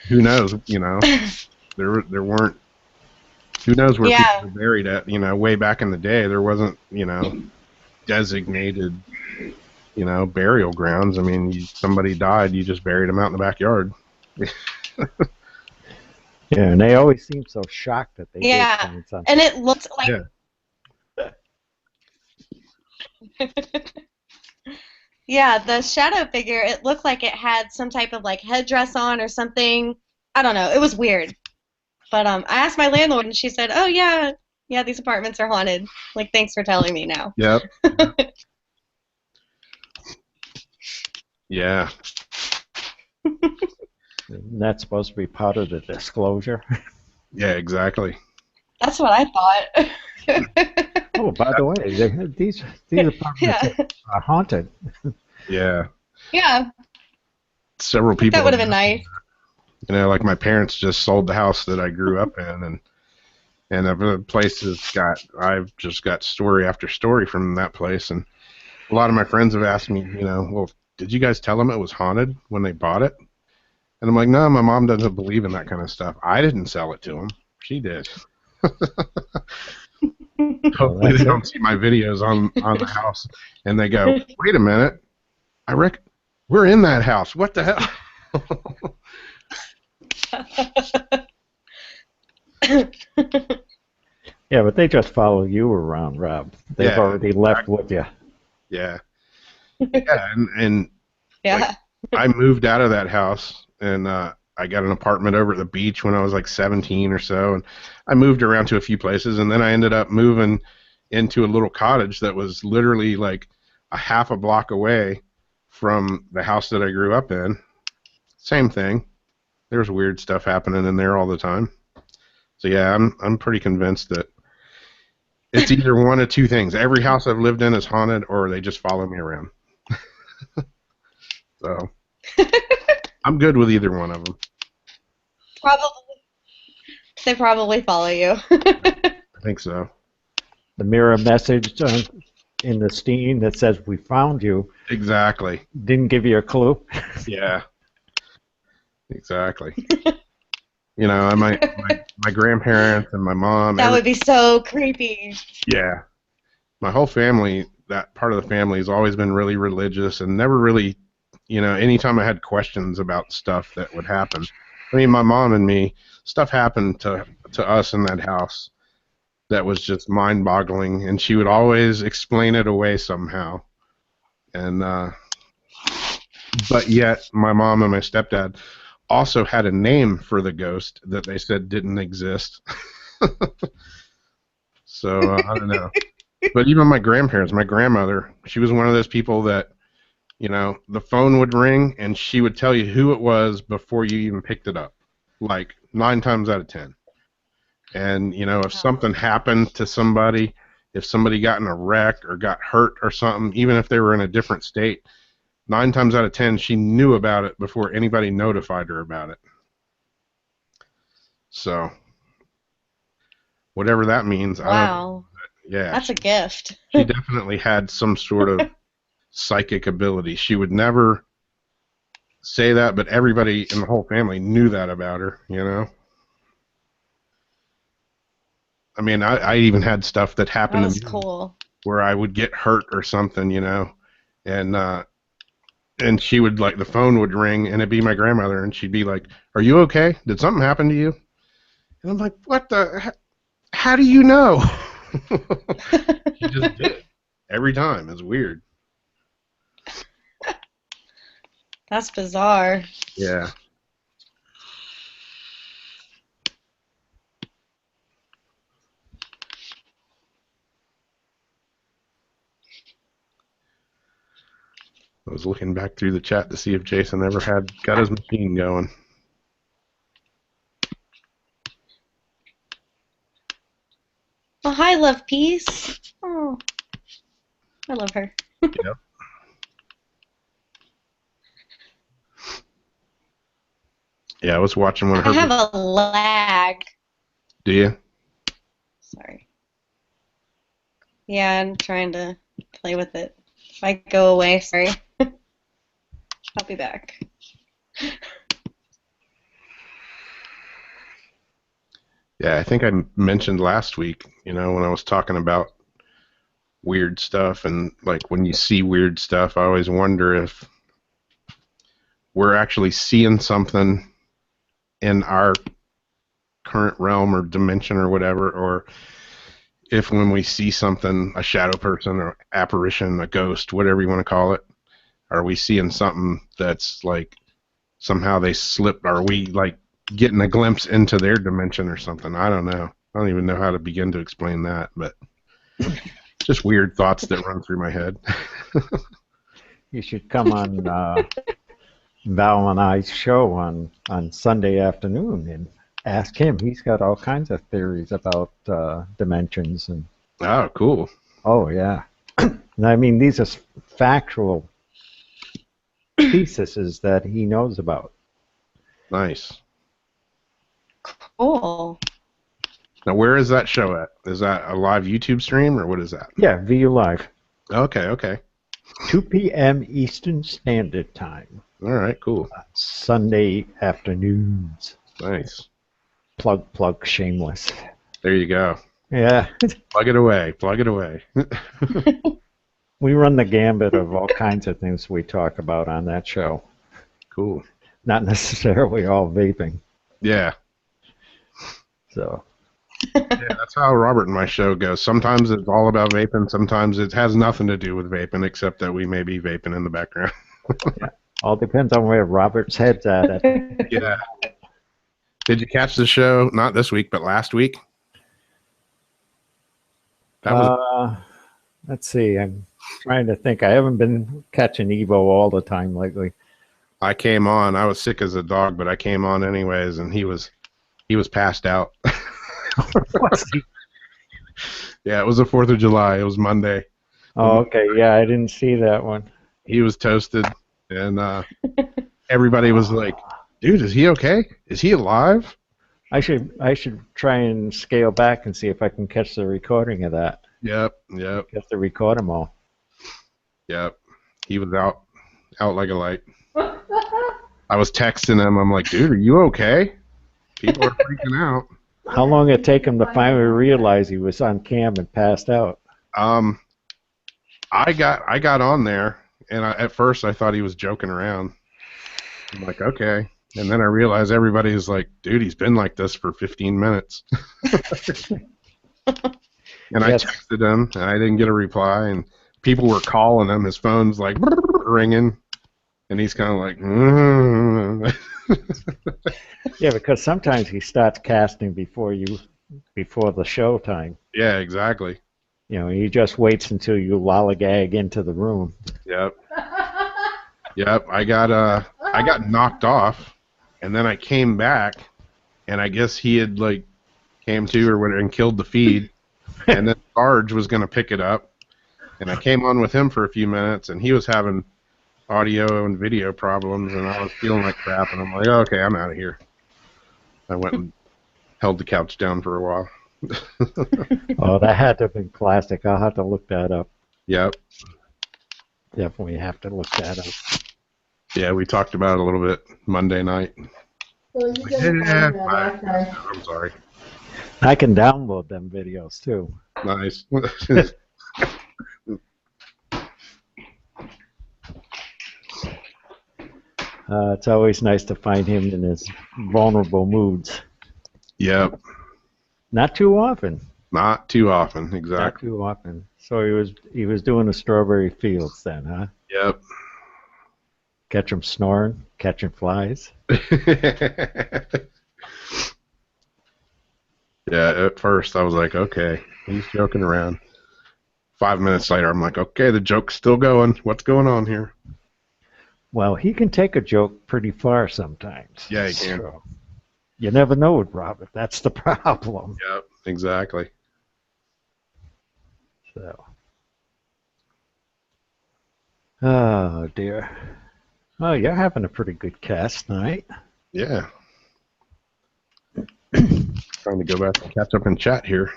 S4: Who knows? You know, there weren't. Who knows where people were buried at? You know, way back in the day, there wasn't, you know, designated, you know, burial grounds. I mean, somebody died, you just buried them out in the backyard.
S14: Yeah, and they always seem so shocked that they did find something.
S13: And it looked like Yeah, the shadow figure, it looked like it had some type of like headdress on or something. I don't know. It was weird. But I asked my landlord and she said, "Oh yeah, yeah, these apartments are haunted." Like, thanks for telling me now.
S4: Yep. Yeah.
S14: That's supposed to be part of the disclosure.
S4: Yeah, exactly.
S13: That's what I thought.
S14: Oh, by the way, these apartments are haunted.
S4: Yeah.
S13: Yeah.
S4: Several people.
S13: That would have been nice.
S4: You know, like my parents just sold the house that I grew up in, and the place I've just got story after story from that place, and a lot of my friends have asked me, you know, well, did you guys tell them it was haunted when they bought it? And I'm like, no, my mom doesn't believe in that kind of stuff. I didn't sell it to them. She did. Hopefully they don't see my videos on the house and they go, wait a minute, I reckon we're in that house. What the hell?
S14: Yeah, but they just follow you around, Rob. They've already left with you.
S4: Yeah. Yeah, and
S13: yeah.
S4: Like, I moved out of that house and I got an apartment over at the beach when I was like 17 or so, and I moved around to a few places, and then I ended up moving into a little cottage that was literally like a half a block away from the house that I grew up in. Same thing. There's weird stuff happening in there all the time. So yeah, I'm pretty convinced that it's either one of two things. Every house I've lived in is haunted, or they just follow me around. So I'm good with either one of them.
S13: Probably. They probably follow you.
S4: I think so.
S14: The mirror message in the steam that says, "We found you."
S4: Exactly.
S14: Didn't give you a clue.
S4: Yeah. Exactly. You know, my grandparents and my mom.
S13: That would be so creepy.
S4: Yeah. My whole family, that part of the family, has always been really religious and never really, you know, anytime I had questions about stuff that would happen. I mean, my mom and me, stuff happened to us in that house that was just mind-boggling, and she would always explain it away somehow. And but yet, my mom and my stepdad also had a name for the ghost that they said didn't exist. So I don't know. But even my grandparents, my grandmother, she was one of those people that, you know, the phone would ring and she would tell you who it was before you even picked it up, like 9 times out of 10. And, you know, if something happened to somebody, if somebody got in a wreck or got hurt or something, even if they were in a different state, 9 times out of 10, she knew about it before anybody notified her about it. So, whatever that means,
S13: wow.
S4: I don't know. Yeah.
S13: That's a gift.
S4: She definitely had some sort of psychic ability. She would never say that, but everybody in the whole family knew that about her, you know? I mean, I even had stuff that happened to me
S13: cool.
S4: where I would get hurt or something, you know, and she would, like, the phone would ring, and it'd be my grandmother, and she'd be like, "Are you okay? Did something happen to you?" And I'm like, "What the? How do you know?" She just did. Every time. It's weird.
S13: That's bizarre.
S4: Yeah. I was looking back through the chat to see if Jason ever got his machine going.
S13: Oh, hi, Love Peace. Oh, I love her.
S4: Yep. Yeah, I was watching one of her.
S13: I have a lag.
S4: Do you?
S13: Sorry. Yeah, I'm trying to play with it. If I go away, sorry. I'll be back.
S4: Yeah, I think I mentioned last week, you know, when I was talking about weird stuff, and like when you see weird stuff, I always wonder if we're actually seeing something in our current realm or dimension or whatever, or if when we see something, a shadow person or apparition, a ghost, whatever you want to call it, are we seeing something that's like somehow they slipped? Are we like getting a glimpse into their dimension or something? I don't know. I don't even know how to begin to explain that, but just weird thoughts that run through my head.
S14: You should come on Val and I's show on Sunday afternoon and ask him. He's got all kinds of theories about dimensions and.
S4: Oh, cool.
S14: Oh yeah. I mean, these are factual theses that he knows about.
S4: Nice.
S13: Cool.
S4: Now, where is that show at? Is that a live YouTube stream or what is that?
S14: Yeah, VU Live.
S4: Okay.
S14: 2 p.m. Eastern Standard Time.
S4: All right, cool.
S14: Sunday afternoons.
S4: Nice.
S14: Plug, shameless.
S4: There you go.
S14: Yeah.
S4: Plug it away.
S14: We run the gambit of all kinds of things we talk about on that show.
S4: Cool.
S14: Not necessarily all vaping.
S4: Yeah.
S14: So.
S4: Yeah, that's how Robert and my show goes. Sometimes it's all about vaping. Sometimes it has nothing to do with vaping, except that we may be vaping in the background.
S14: Yeah. All depends on where Robert's head's at.
S4: Yeah. Did you catch the show? Not this week, but last week? That was.
S14: Let's see. I'm trying to think. I haven't been catching Evo all the time lately.
S4: I came on. I was sick as a dog, but I came on anyways, and he was passed out. Yeah, it was the 4th of July. It was Monday.
S14: Oh, okay. Yeah, I didn't see that one.
S4: He was toasted, and everybody was like, "Dude, is he okay? Is he alive?"
S14: I should try and scale back and see if I can catch the recording of that.
S4: Yep.
S14: Have to record them all.
S4: Yep. He was out like a light. I was texting him. I'm like, "Dude, are you okay?" People are freaking out.
S14: How long did it take him to finally realize he was on cam and passed out?
S4: I got on there, and at first I thought he was joking around. I'm like, okay. And then I realized everybody's like, dude, he's been like this for 15 minutes. And I texted him, and I didn't get a reply, and people were calling him. His phone's like ringing, and he's kind of like,
S14: Yeah, because sometimes he starts casting before the show time.
S4: Yeah, exactly.
S14: You know, he just waits until you lollygag into the room.
S4: Yep. I got knocked off, and then I came back, and I guess he had like came to or whatever and killed the feed, and then Sarge was gonna pick it up, and I came on with him for a few minutes, and he was having audio and video problems, and I was feeling like crap, and I'm like, okay, I'm out of here. I went and held the couch down for a while.
S14: Oh, that had to have been classic. I'll have to look that up.
S4: Yep.
S14: Definitely have to look that up.
S4: Yeah, we talked about it a little bit Monday night. I'm sorry.
S14: I can download them videos too.
S4: Nice.
S14: It's always nice to find him in his vulnerable moods.
S4: Yep.
S14: Not too often.
S4: Not too often, exactly.
S14: Not too often. So he was doing the Strawberry Fields then, huh?
S4: Yep.
S14: Catch him snoring, catching flies.
S4: Yeah, at first I was like, okay, he's joking around. 5 minutes later, I'm like, okay, the joke's still going. What's going on here?
S14: Well, he can take a joke pretty far sometimes.
S4: Yeah, he can.
S14: So, you never know with Robert. That's the problem.
S4: Yep, exactly.
S14: So. Oh, dear. Oh, you're having a pretty good cast tonight.
S4: Yeah. Trying to go back and catch up in chat here.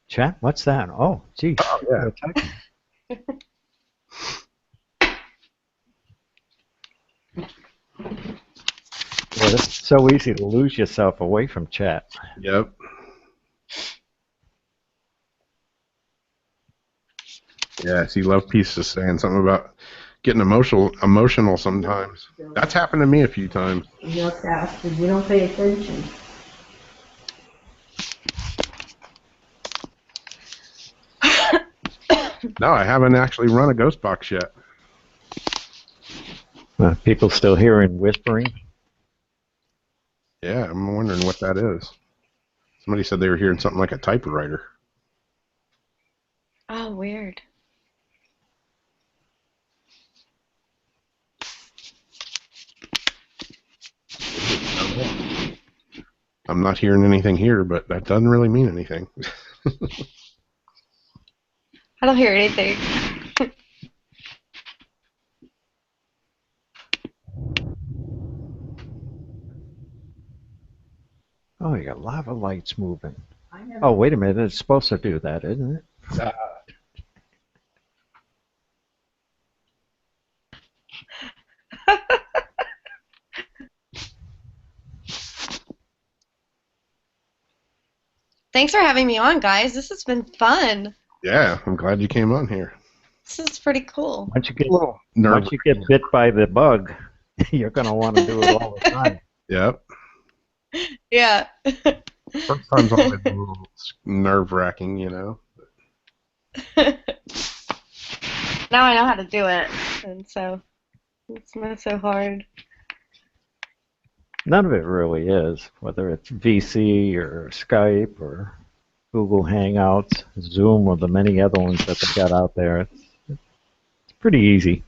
S14: Chat? What's that? Oh, gee.
S4: Oh, yeah.
S14: Well, it's so easy to lose yourself away from chat.
S4: Yep. Yeah, I see Love Piece is saying something about getting emotional sometimes. That's happened to me a few times.
S11: You're fast, you don't pay attention.
S4: No, I haven't actually run a ghost box yet.
S14: People still hearing whispering?
S4: Yeah, I'm wondering what that is. Somebody said they were hearing something like a typewriter.
S13: Oh, weird.
S4: I'm not hearing anything here, but that doesn't really mean anything.
S13: I don't hear anything.
S14: Oh, you got lava lights moving. Oh, wait a minute. It's supposed to do that, isn't it?
S13: Thanks for having me on, guys. This has been fun.
S4: Yeah, I'm glad you came on here.
S13: This is pretty cool.
S14: Once you get bit by the bug, you're going to want to do it all the time.
S4: Yep.
S13: Yeah.
S4: First time's always a little nerve-wracking, you know.
S13: Now I know how to do it, and so it's not so hard.
S14: None of it really is, whether it's VC or Skype or Google Hangouts, Zoom, or the many other ones that they got out there. It's pretty easy.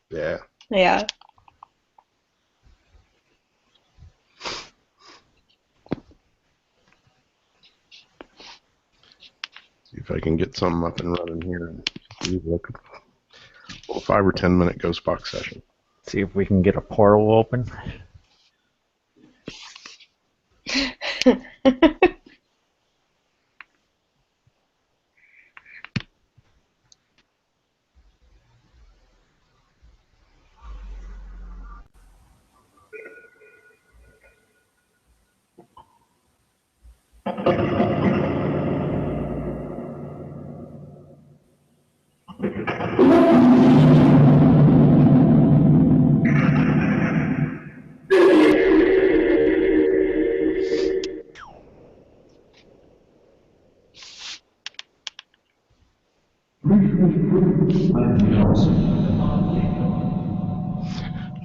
S4: Yeah.
S13: Yeah.
S4: See if I can get something up and running here and look a 5 or 10 minute ghost box session.
S14: See if we can get a portal open.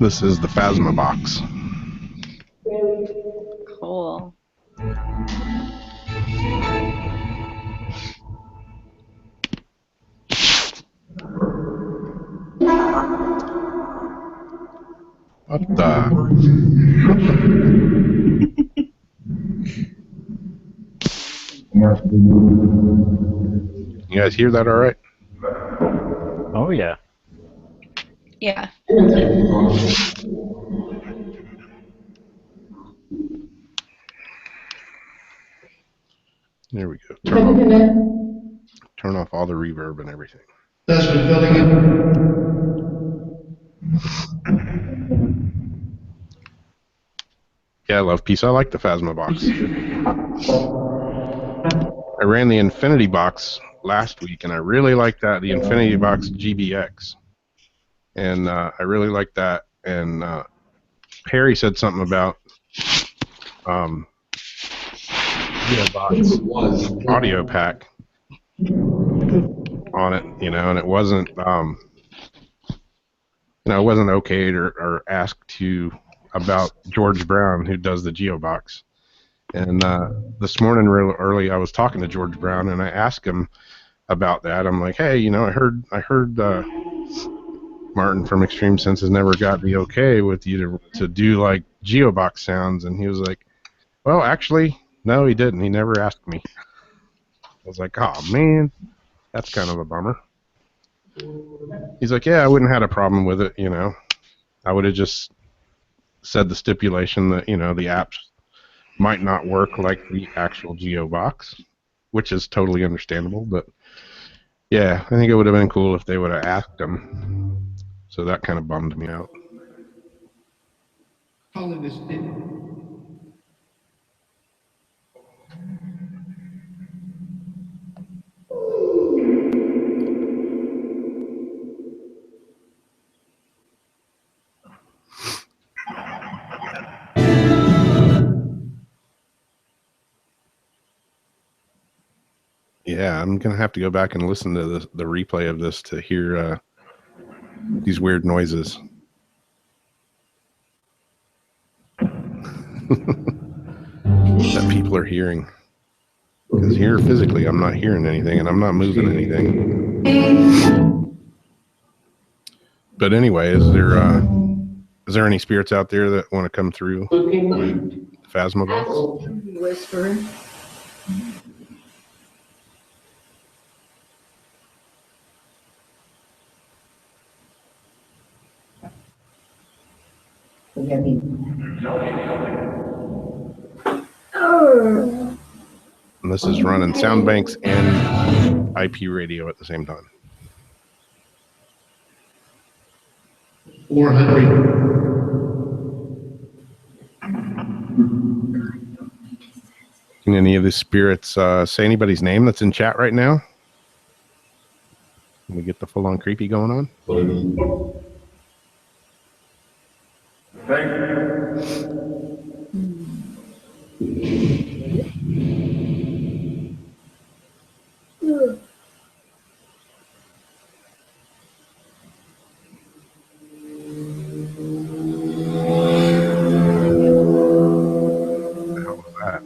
S4: This is the Phasma box.
S13: Cool.
S4: What the? You guys hear that all right?
S14: Oh, yeah.
S13: Yeah.
S4: There we go. Turn off all the reverb and everything.
S1: That's been filling in.
S4: Yeah, Love Peace. I like the Phasma box. I ran the Infinity box last week, and I really liked that, the Infinity box GBX. And I really liked that. And Perry said something about box audio pack on it, you know, and it wasn't, you know, it wasn't okayed or asked to about George Brown, who does the Geobox. And this morning, real early, I was talking to George Brown, and I asked him about that. I'm like, hey, you know, I heard Martin from Extreme Senses never got the okay with you to do like Geobox sounds, and he was like, well, actually, no, he didn't. He never asked me. I was like, oh man, that's kind of a bummer. He's like, yeah, I wouldn't have had a problem with it, you know. I would have just said the stipulation that, you know, the apps might not work like the actual Geobox, which is totally understandable, but yeah, I think it would have been cool if they would have asked him. So that kind of bummed me out.
S1: Calling this in.
S4: Yeah, Yeah, I'm gonna have to go back and listen to the replay of this to hear these weird noises. That people are hearing. Because here physically I'm not hearing anything and I'm not moving anything. But anyway, is there any spirits out there that want to come through the Phasma box?
S11: Whispering.
S4: And this is running sound banks and IP radio at the same time. Can any of the spirits say anybody's name that's in chat right now? Can we get the full-on creepy going on?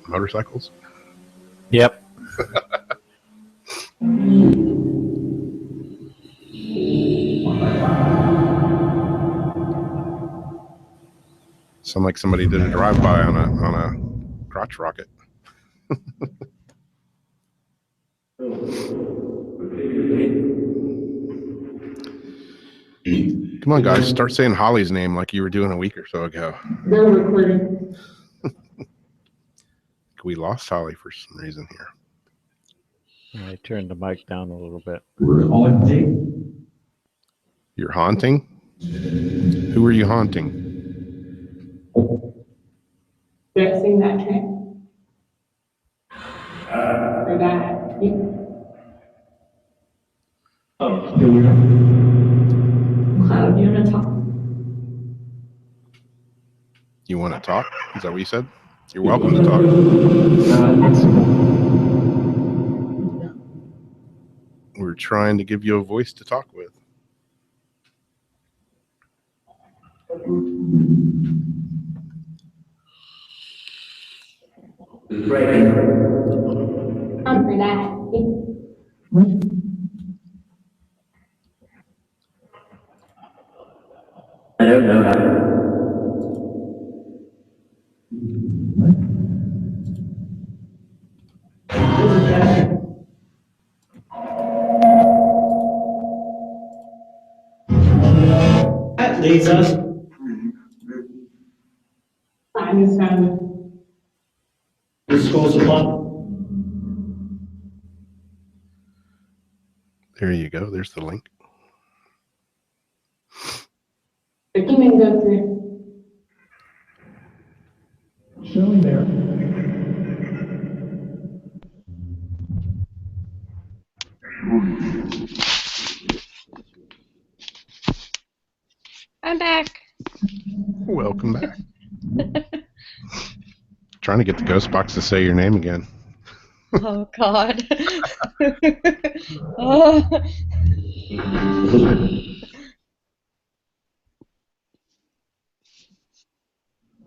S4: Motorcycles?
S7: Yep.
S4: Sound like somebody did a drive-by on a crotch rocket. Come on, guys, start saying Holly's name like you were doing a week or so ago. We lost Holly for some reason here.
S14: I turned the mic down a little bit.
S4: You're haunting? Who are you haunting?
S17: Sing that track. For that. Oh, you want to talk?
S4: You want to talk? Is that what you said? You're welcome to talk. We're trying to give you a voice to talk with.
S17: For that.
S18: I don't know how.
S17: That leads us. I understand. The school's above.
S4: There you go. There's the link.
S17: The human go through. Showing there.
S13: I'm back.
S4: Welcome back. Trying to get the ghost box to say your name again.
S13: Oh, God. Oh.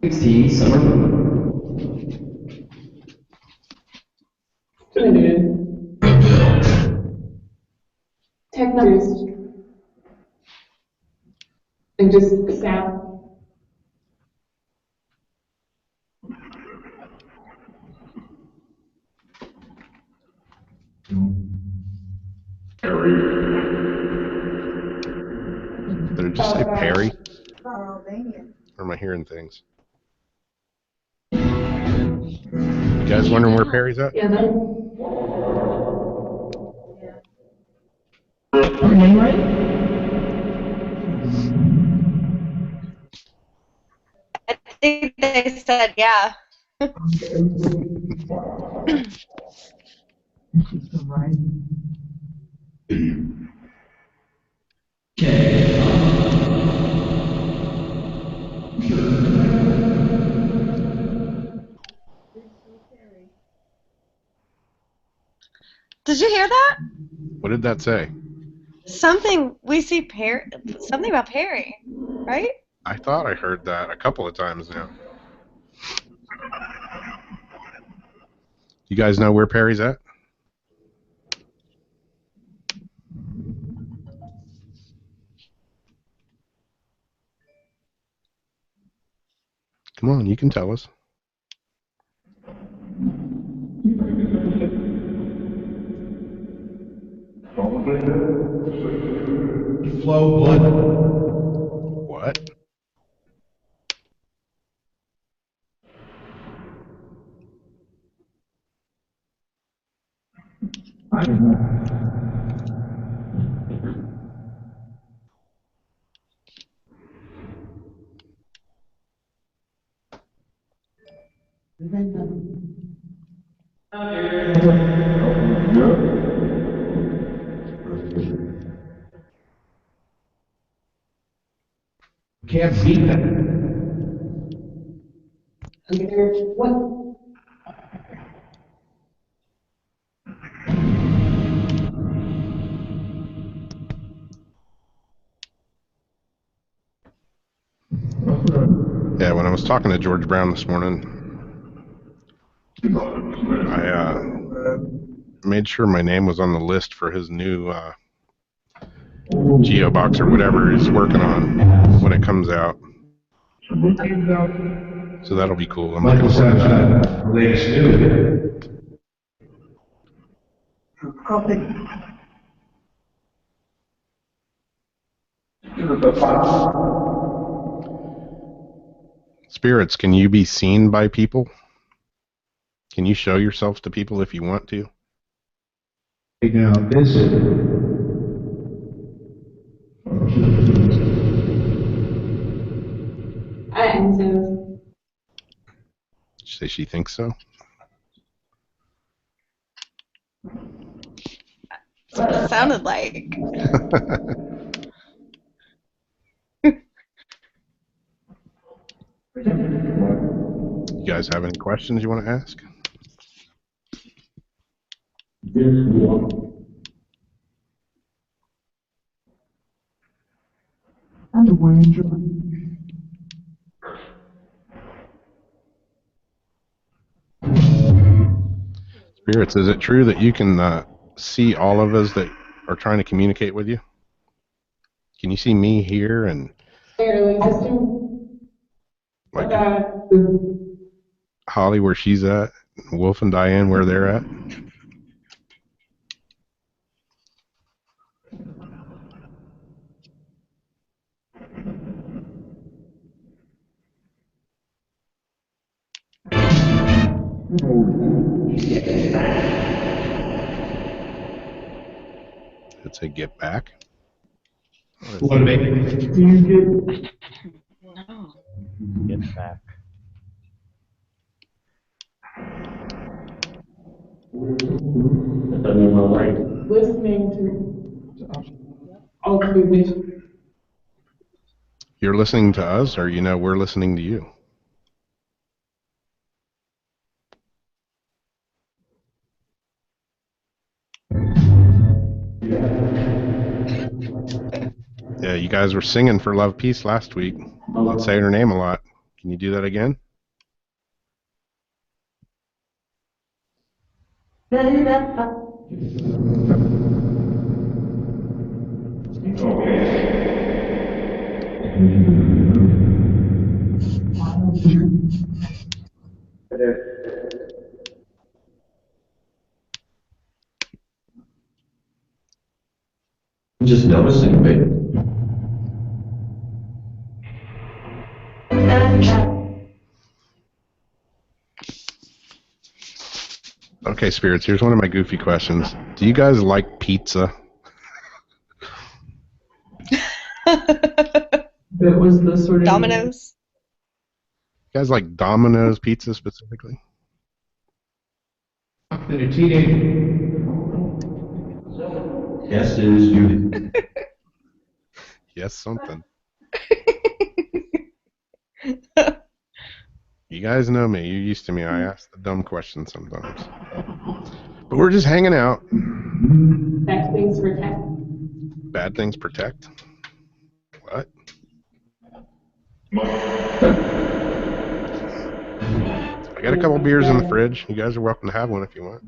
S18: 16 summer.
S17: Technologies. And just sound.
S4: Did it just say Perry?
S11: Albanian.
S4: Or am I hearing things? You guys wondering where Perry's at?
S17: Yeah, her name right?
S13: I think they said, yeah. Did you hear that?
S4: What did that say?
S13: Something we see Perry. Something about Perry, right?
S4: I thought I heard that a couple of times now. You guys know where Perry's at? Come on, you can tell us.
S1: Flow blood.
S4: What?
S1: Can't beat that. What?
S4: Yeah, when I was talking to George Brown this morning, I made sure my name was on the list for his new Geobox or whatever he's working on when it comes out. So that'll be cool. I'm looking forward to that.
S1: Latest news.
S4: Spirits, can you be seen by people? Can you show yourself to people if you want to?
S1: Now this is.
S17: I think so.
S4: Did she say she thinks so?
S13: That's what it sounded like.
S4: You guys have any questions you want to ask? Spirits, is it true that you can see all of us that are trying to communicate with you? Can you see me here and like Holly where she's at, Wolf and Diane where they're at? Let's say get back.
S1: What make you
S13: No.
S14: Get back.
S17: Listening to all the music.
S4: You're listening to us, or we're listening to you? Yeah, you guys were singing for Love Peace last week. Let's say her name a lot. Can you do that again?
S18: Just noticing, babe.
S4: Okay, Spirits, here's one of my goofy questions. Do you guys like pizza?
S17: It was the sort of
S13: Domino's.
S4: You guys like Domino's pizza specifically?
S1: a teenager.
S18: Yes, it is Judy.
S4: Yes, something. You guys know me. You're used to me. I ask the dumb questions sometimes. But we're just hanging out.
S17: Bad things protect.
S4: Bad things protect? What? I got a couple beers in the fridge. You guys are welcome to have one if you want.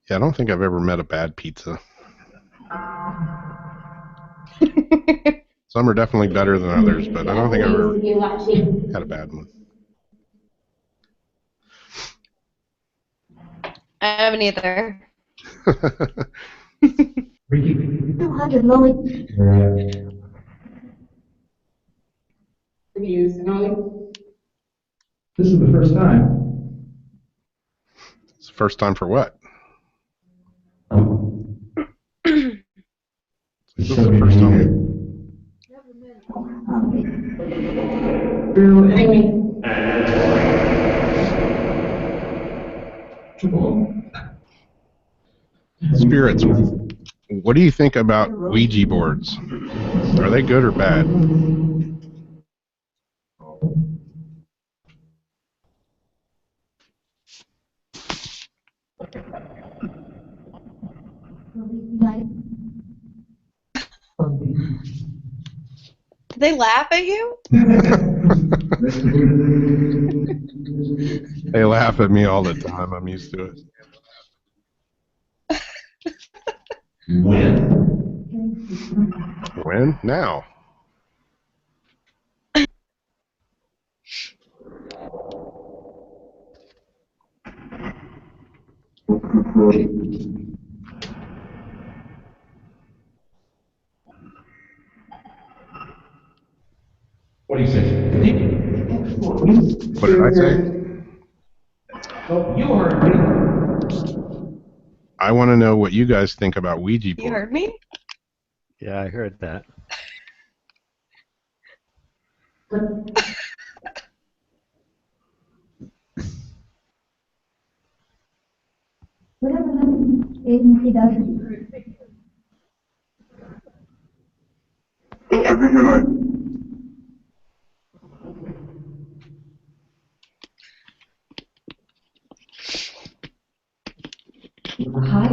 S4: Yeah, I don't think I've ever met a bad pizza. Some are definitely better than others, but I don't think I've ever had a bad one.
S13: I haven't either.
S17: 200 Lily.
S18: This is the first time.
S4: It's the first time for what? This is the first time. Spirits, what do you think about Ouija boards? Are they good or bad?
S13: Do they laugh at you?
S4: They laugh at me all the time. I'm used to it. When? Now.
S18: What do you say?
S4: What did I say?
S18: Oh, you heard me.
S4: I want to know what you guys think about Ouija boards.
S13: You heard me?
S14: Yeah, I heard that.
S17: Agency doesn't. Hi,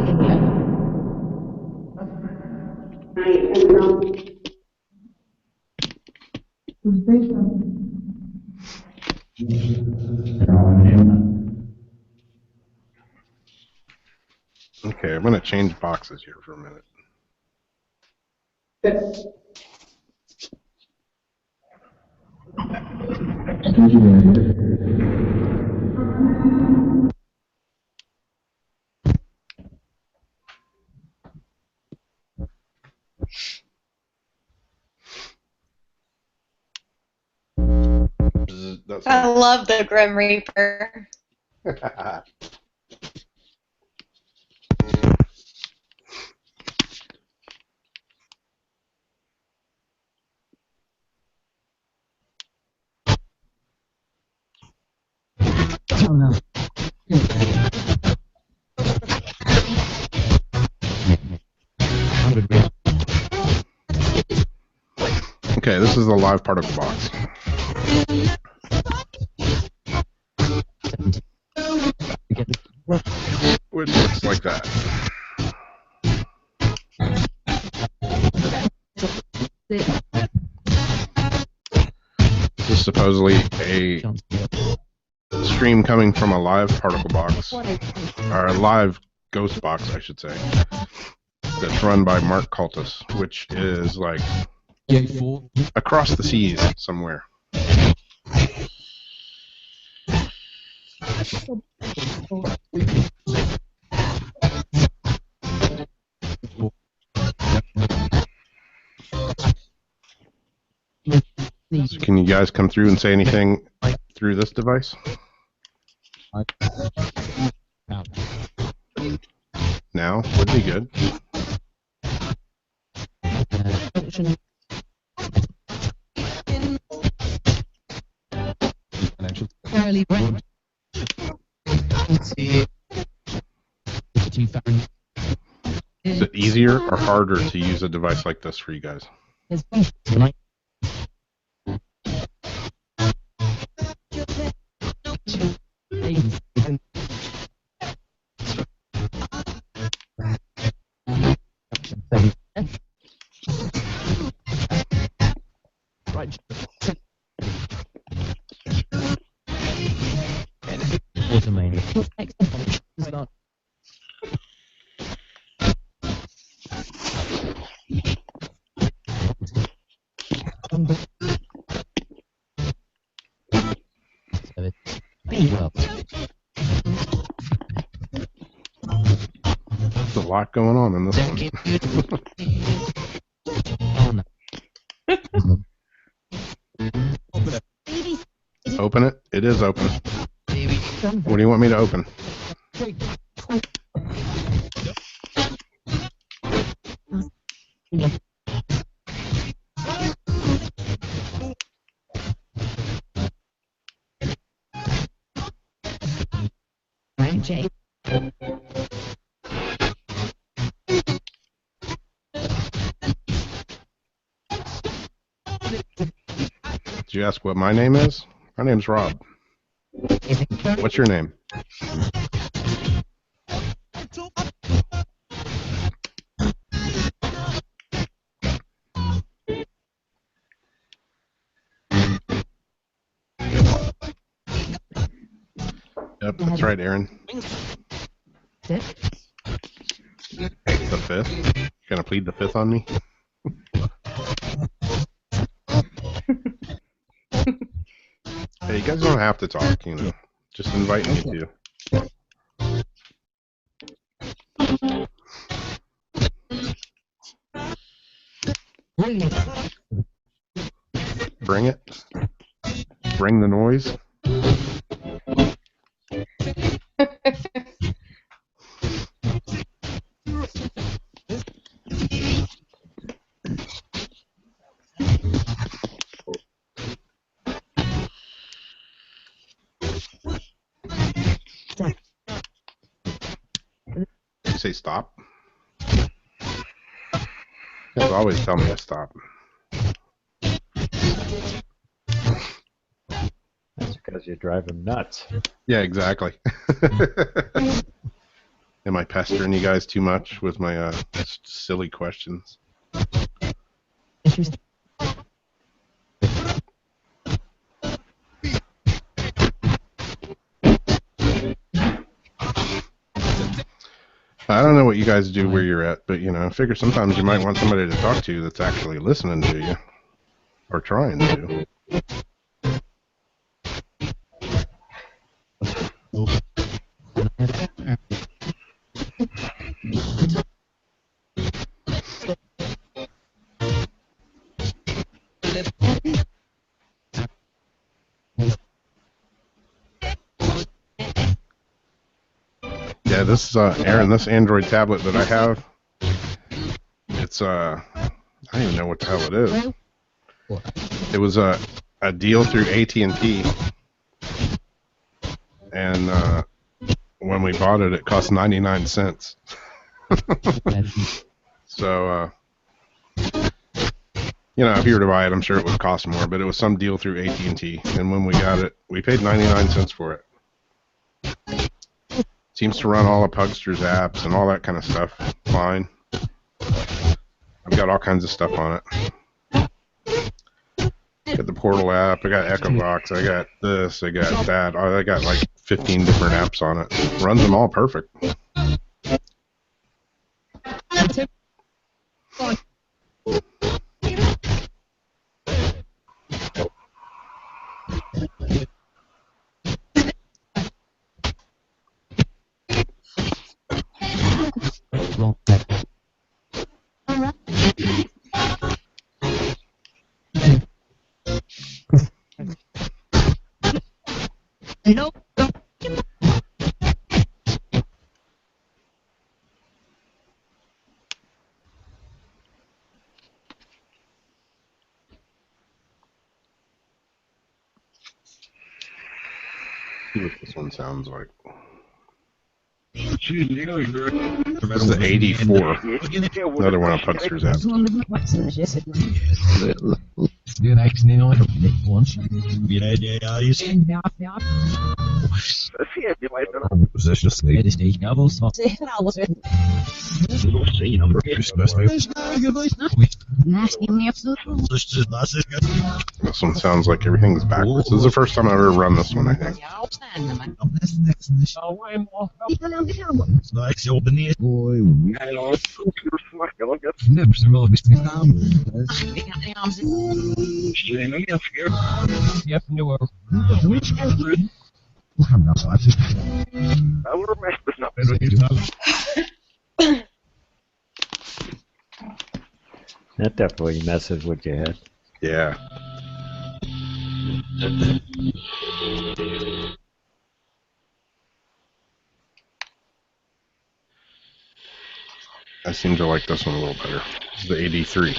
S4: Okay, I'm going to change boxes here for a minute.
S13: I love the Grim Reaper.
S17: Oh no.
S4: Okay, this is the live particle box. Which looks like that. This is supposedly a stream coming from a live particle box, or a live ghost box, I should say, that's run by Mark Cultus, which is like across the seas somewhere. So can you guys come through and say anything through this device? Now would be good. Is it easier or harder to use a device like this for you guys? There's a lot going on in this one. Open it? It is open. What do you want me to open?
S17: Jay.
S4: Did you ask what my name is? My name's Rob. What's your name? Yep, that's right, Aaron. The fifth? You're gonna plead the fifth on me? Hey, you guys don't have to talk, you know. Just invite me to. Bring it. Bring the noise. You say stop? You always tell me to stop.
S14: That's because you drive them nuts.
S4: Yeah, exactly. Am I pestering you guys too much with my silly questions? I don't know what you guys do where you're at, but you know, I figure sometimes you might want somebody to talk to that's actually listening to you or trying to. Yeah, this is Aaron. This Android tablet that I have, it's I don't even know what the hell it is. It was a deal through AT&T, and when we bought it, it cost 99 cents. So, you know, if you were to buy it, I'm sure it would cost more, but it was some deal through AT&T, and when we got it, we paid 99 cents for it. Seems to run all of Pugster's apps and all that kind of stuff fine. I've got all kinds of stuff on it. Got the Portal app, I got EchoBox, I got this, I got that. I got like 15 different apps on it. Runs them all perfect.
S17: Nope.
S4: See what this one sounds like. This is the 84. Another one of Pugster's apps. This one sounds like everything's backwards. This is the first time I've ever run this one, I think.
S14: That definitely messes with your head.
S4: Yeah. I seem to like this one a little better. This is the 83.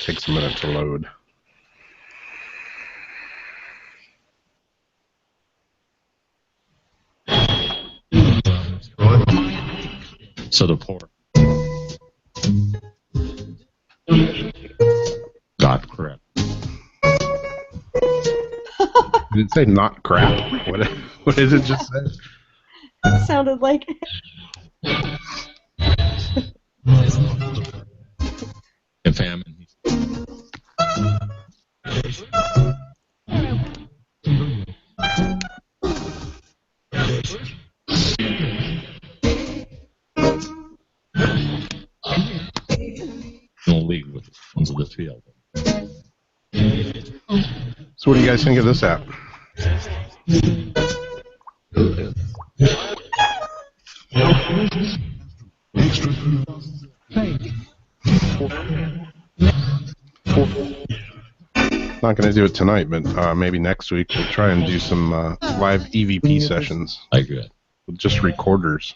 S4: Takes a minute to load.
S19: So the poor not correct.
S4: Did it say not crap? What did it just say?
S12: It sounded like
S19: And famine. In league with the ones of the field.
S4: So what do you guys think of this app? Not going to do it tonight, but maybe next week we'll try and do some live EVP sessions.
S19: I agree.
S4: With just recorders.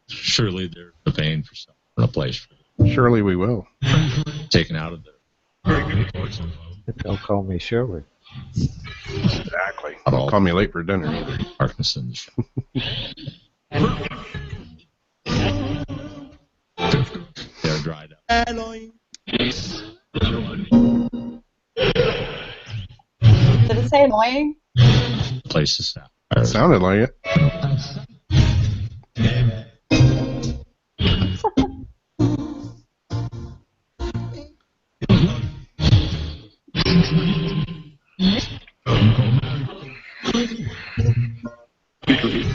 S19: Surely there's a vein for something, a place for it.
S4: Surely we will.
S19: Taken out of there.
S14: Don't call me Shirley.
S4: Exactly. Don't call me late for dinner either.
S19: Parkinson. They're dried up.
S13: Did it say annoying?
S19: Places out.
S4: It sounded like it.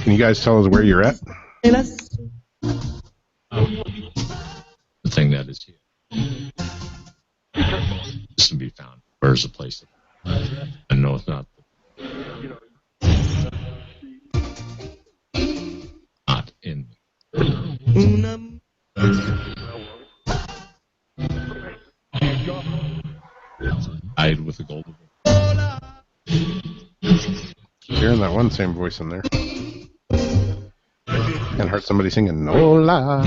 S4: Can you guys tell us where you're at?
S19: The thing that is here. This can be found. Where's the place? I know it's not. Not in. Eyed with the golden.
S4: Hearing that one same voice in there. And heard somebody singing Nola.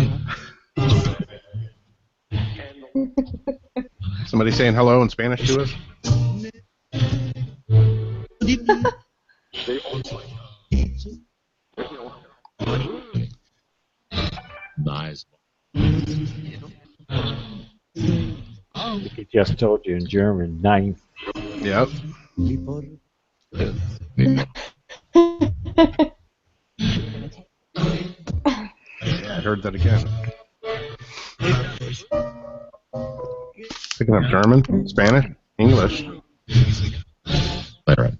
S4: Somebody saying hello in Spanish to us.
S19: Nice.
S14: He just told you in German, 9.
S4: Yep. I heard that again. Picking up German, Spanish, English.
S19: Later.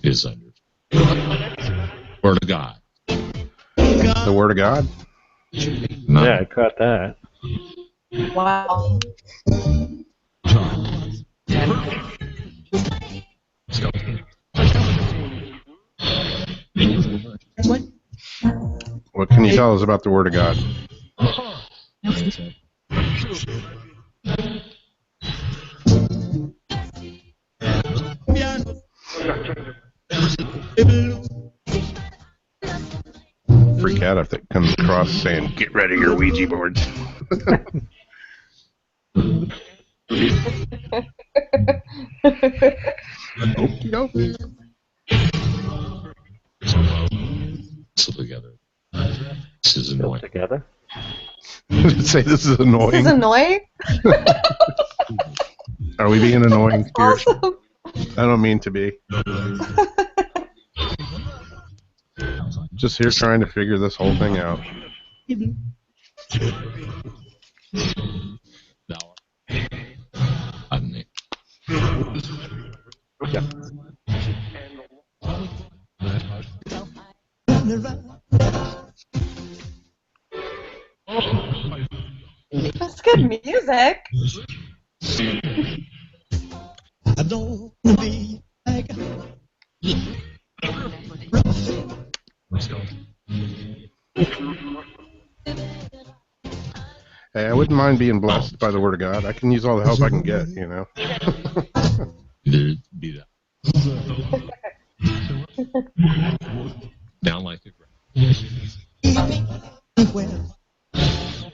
S19: Is under. Word of God.
S4: The Word of God?
S19: No.
S14: Yeah, I caught that.
S13: Wow.
S4: What can you tell us about the Word of God? Freak out if it comes across saying, "Get rid of your Ouija boards." Okie dokie.
S19: So together. This is annoying.
S14: Together.
S4: Say this is annoying.
S13: This is annoying.
S4: Are we being annoying here?
S13: Awesome.
S4: I don't mean to be. Just here trying to figure this whole thing out.
S13: That's good music.
S17: I don't wanna be like
S4: Hey, I wouldn't mind being blessed by the word of God. I can use all the help I can get, you know.
S19: Be that. Down like a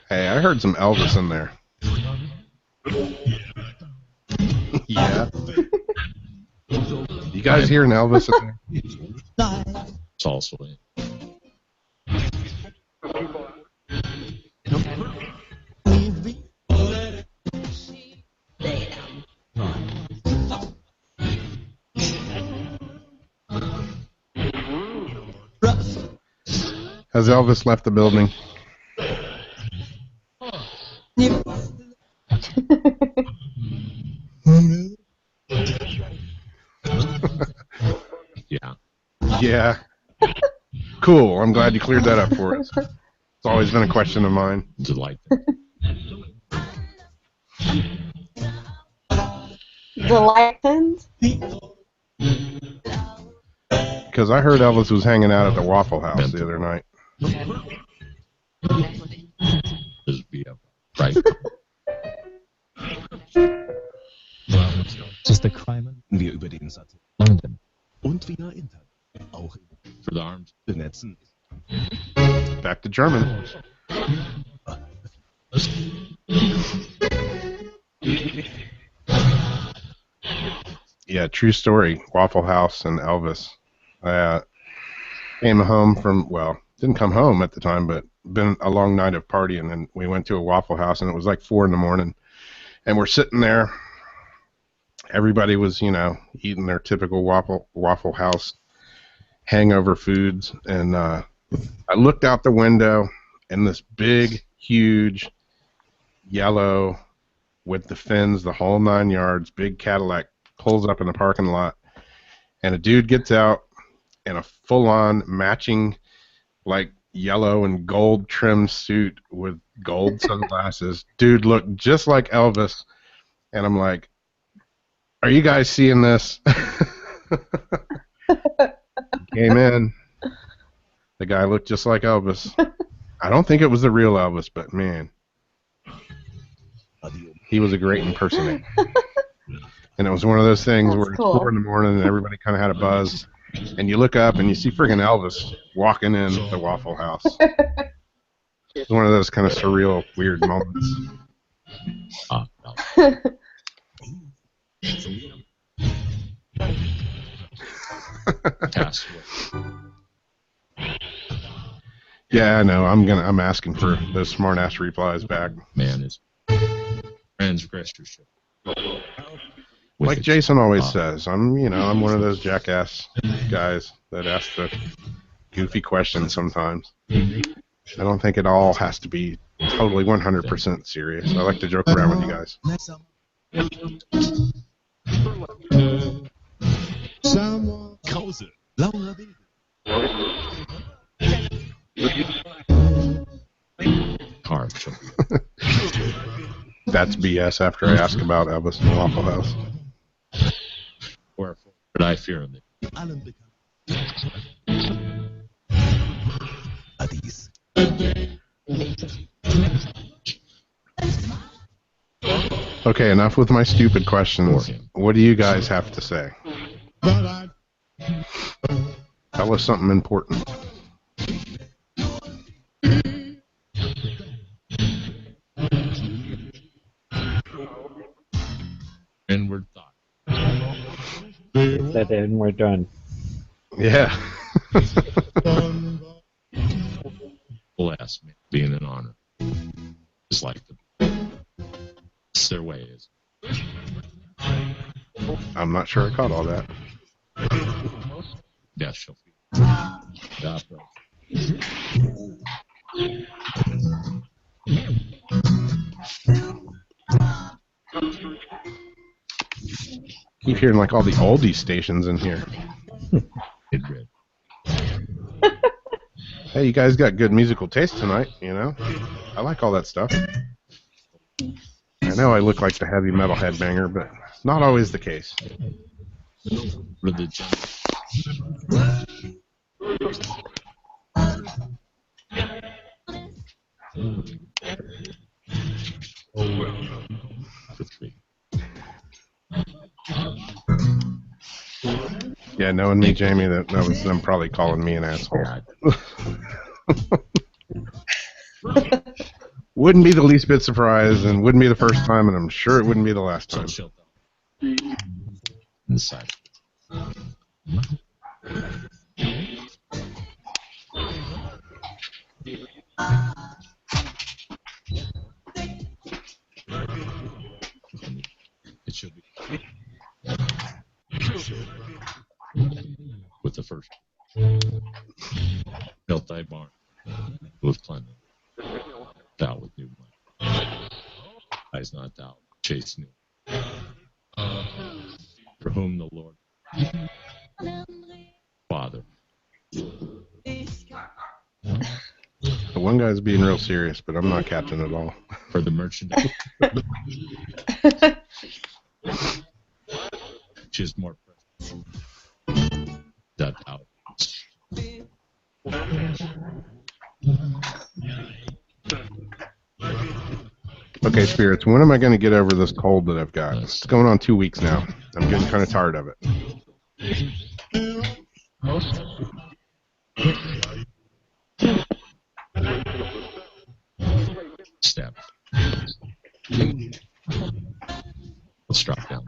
S4: Hey, I heard some Elvis in there. Yeah. You guys hearing Elvis in there?
S19: It's also in.
S4: Has Elvis left the building?
S19: Yeah.
S4: Yeah. Cool. I'm glad you cleared that up for us. It's always been a question of mine.
S19: Delight.
S13: Delightful.
S4: Because I heard Elvis was hanging out at the Waffle House the other night.
S19: Right.
S17: Just a crime. Wir über den Satelliten. London. Und via Internet. Auch
S19: For the arms.
S17: Benetzen.
S4: Back to German. Yeah, true story. Waffle House and Elvis. I came home from, well, didn't come home at the time, but been a long night of partying, and we went to a Waffle House, and it was like 4 a.m, and we're sitting there. Everybody was, you know, eating their typical Waffle House hangover foods, and I looked out the window, and this big, huge, yellow, with the fins, the whole 9 yards, big Cadillac pulls up in the parking lot, and a dude gets out in a full-on matching, like, yellow and gold trimmed suit with gold sunglasses. Dude looked just like Elvis, and I'm like, are you guys seeing this? Came in. The guy looked just like Elvis. I don't think it was the real Elvis, but man, he was a great impersonator. And it was one of those things where it's
S13: cool.
S4: 4 a.m. and everybody kind of had a buzz, and you look up and you see friggin' Elvis walking in the Waffle House. It's one of those kind of surreal, weird moments. Yeah, I know. I'm asking for those smart-ass replies back.
S19: Man, it's transgressorship.
S4: Like Jason always says, I'm one of those jackass guys that ask the goofy questions sometimes. I don't think it all has to be totally 100% serious. I like to joke around with you guys.
S17: Krause. Laura Wilde.
S4: That's BS after I ask about Elvis and Waffle House.
S19: Wherefore did I fear him?
S4: Okay, enough with my stupid questions. What do you guys have to say? Tell us something important.
S19: Inward thought.
S14: He said, and we're done.
S4: Yeah.
S19: Bless me, being an honor. It's like it's their ways.
S4: I'm not sure I caught all that.
S19: Death shall be. God bless.
S4: Keep hearing like all the oldie stations in here. Hey, you guys got good musical taste tonight, you know? I like all that stuff. I know I look like the heavy metal headbanger, but not always the case.
S19: Religion.
S4: Yeah, knowing me, Jamie, that was them probably calling me an asshole. Wouldn't be the least bit surprised, and wouldn't be the first time, and I'm sure it wouldn't be the last time.
S19: Inside. It should be. With the first. Built thy barn with plenty. Thou with new wine. Eyes not thou, chase new. For whom the Lord. Father.
S4: The one guy's being real serious, but I'm not captain at all.
S19: For the merchandise. She's more precious. That out.
S4: Okay, spirits, when am I going to get over this cold that I've got? It's going on 2 weeks now. I'm getting kind of tired of it.
S19: Step. Let's drop down.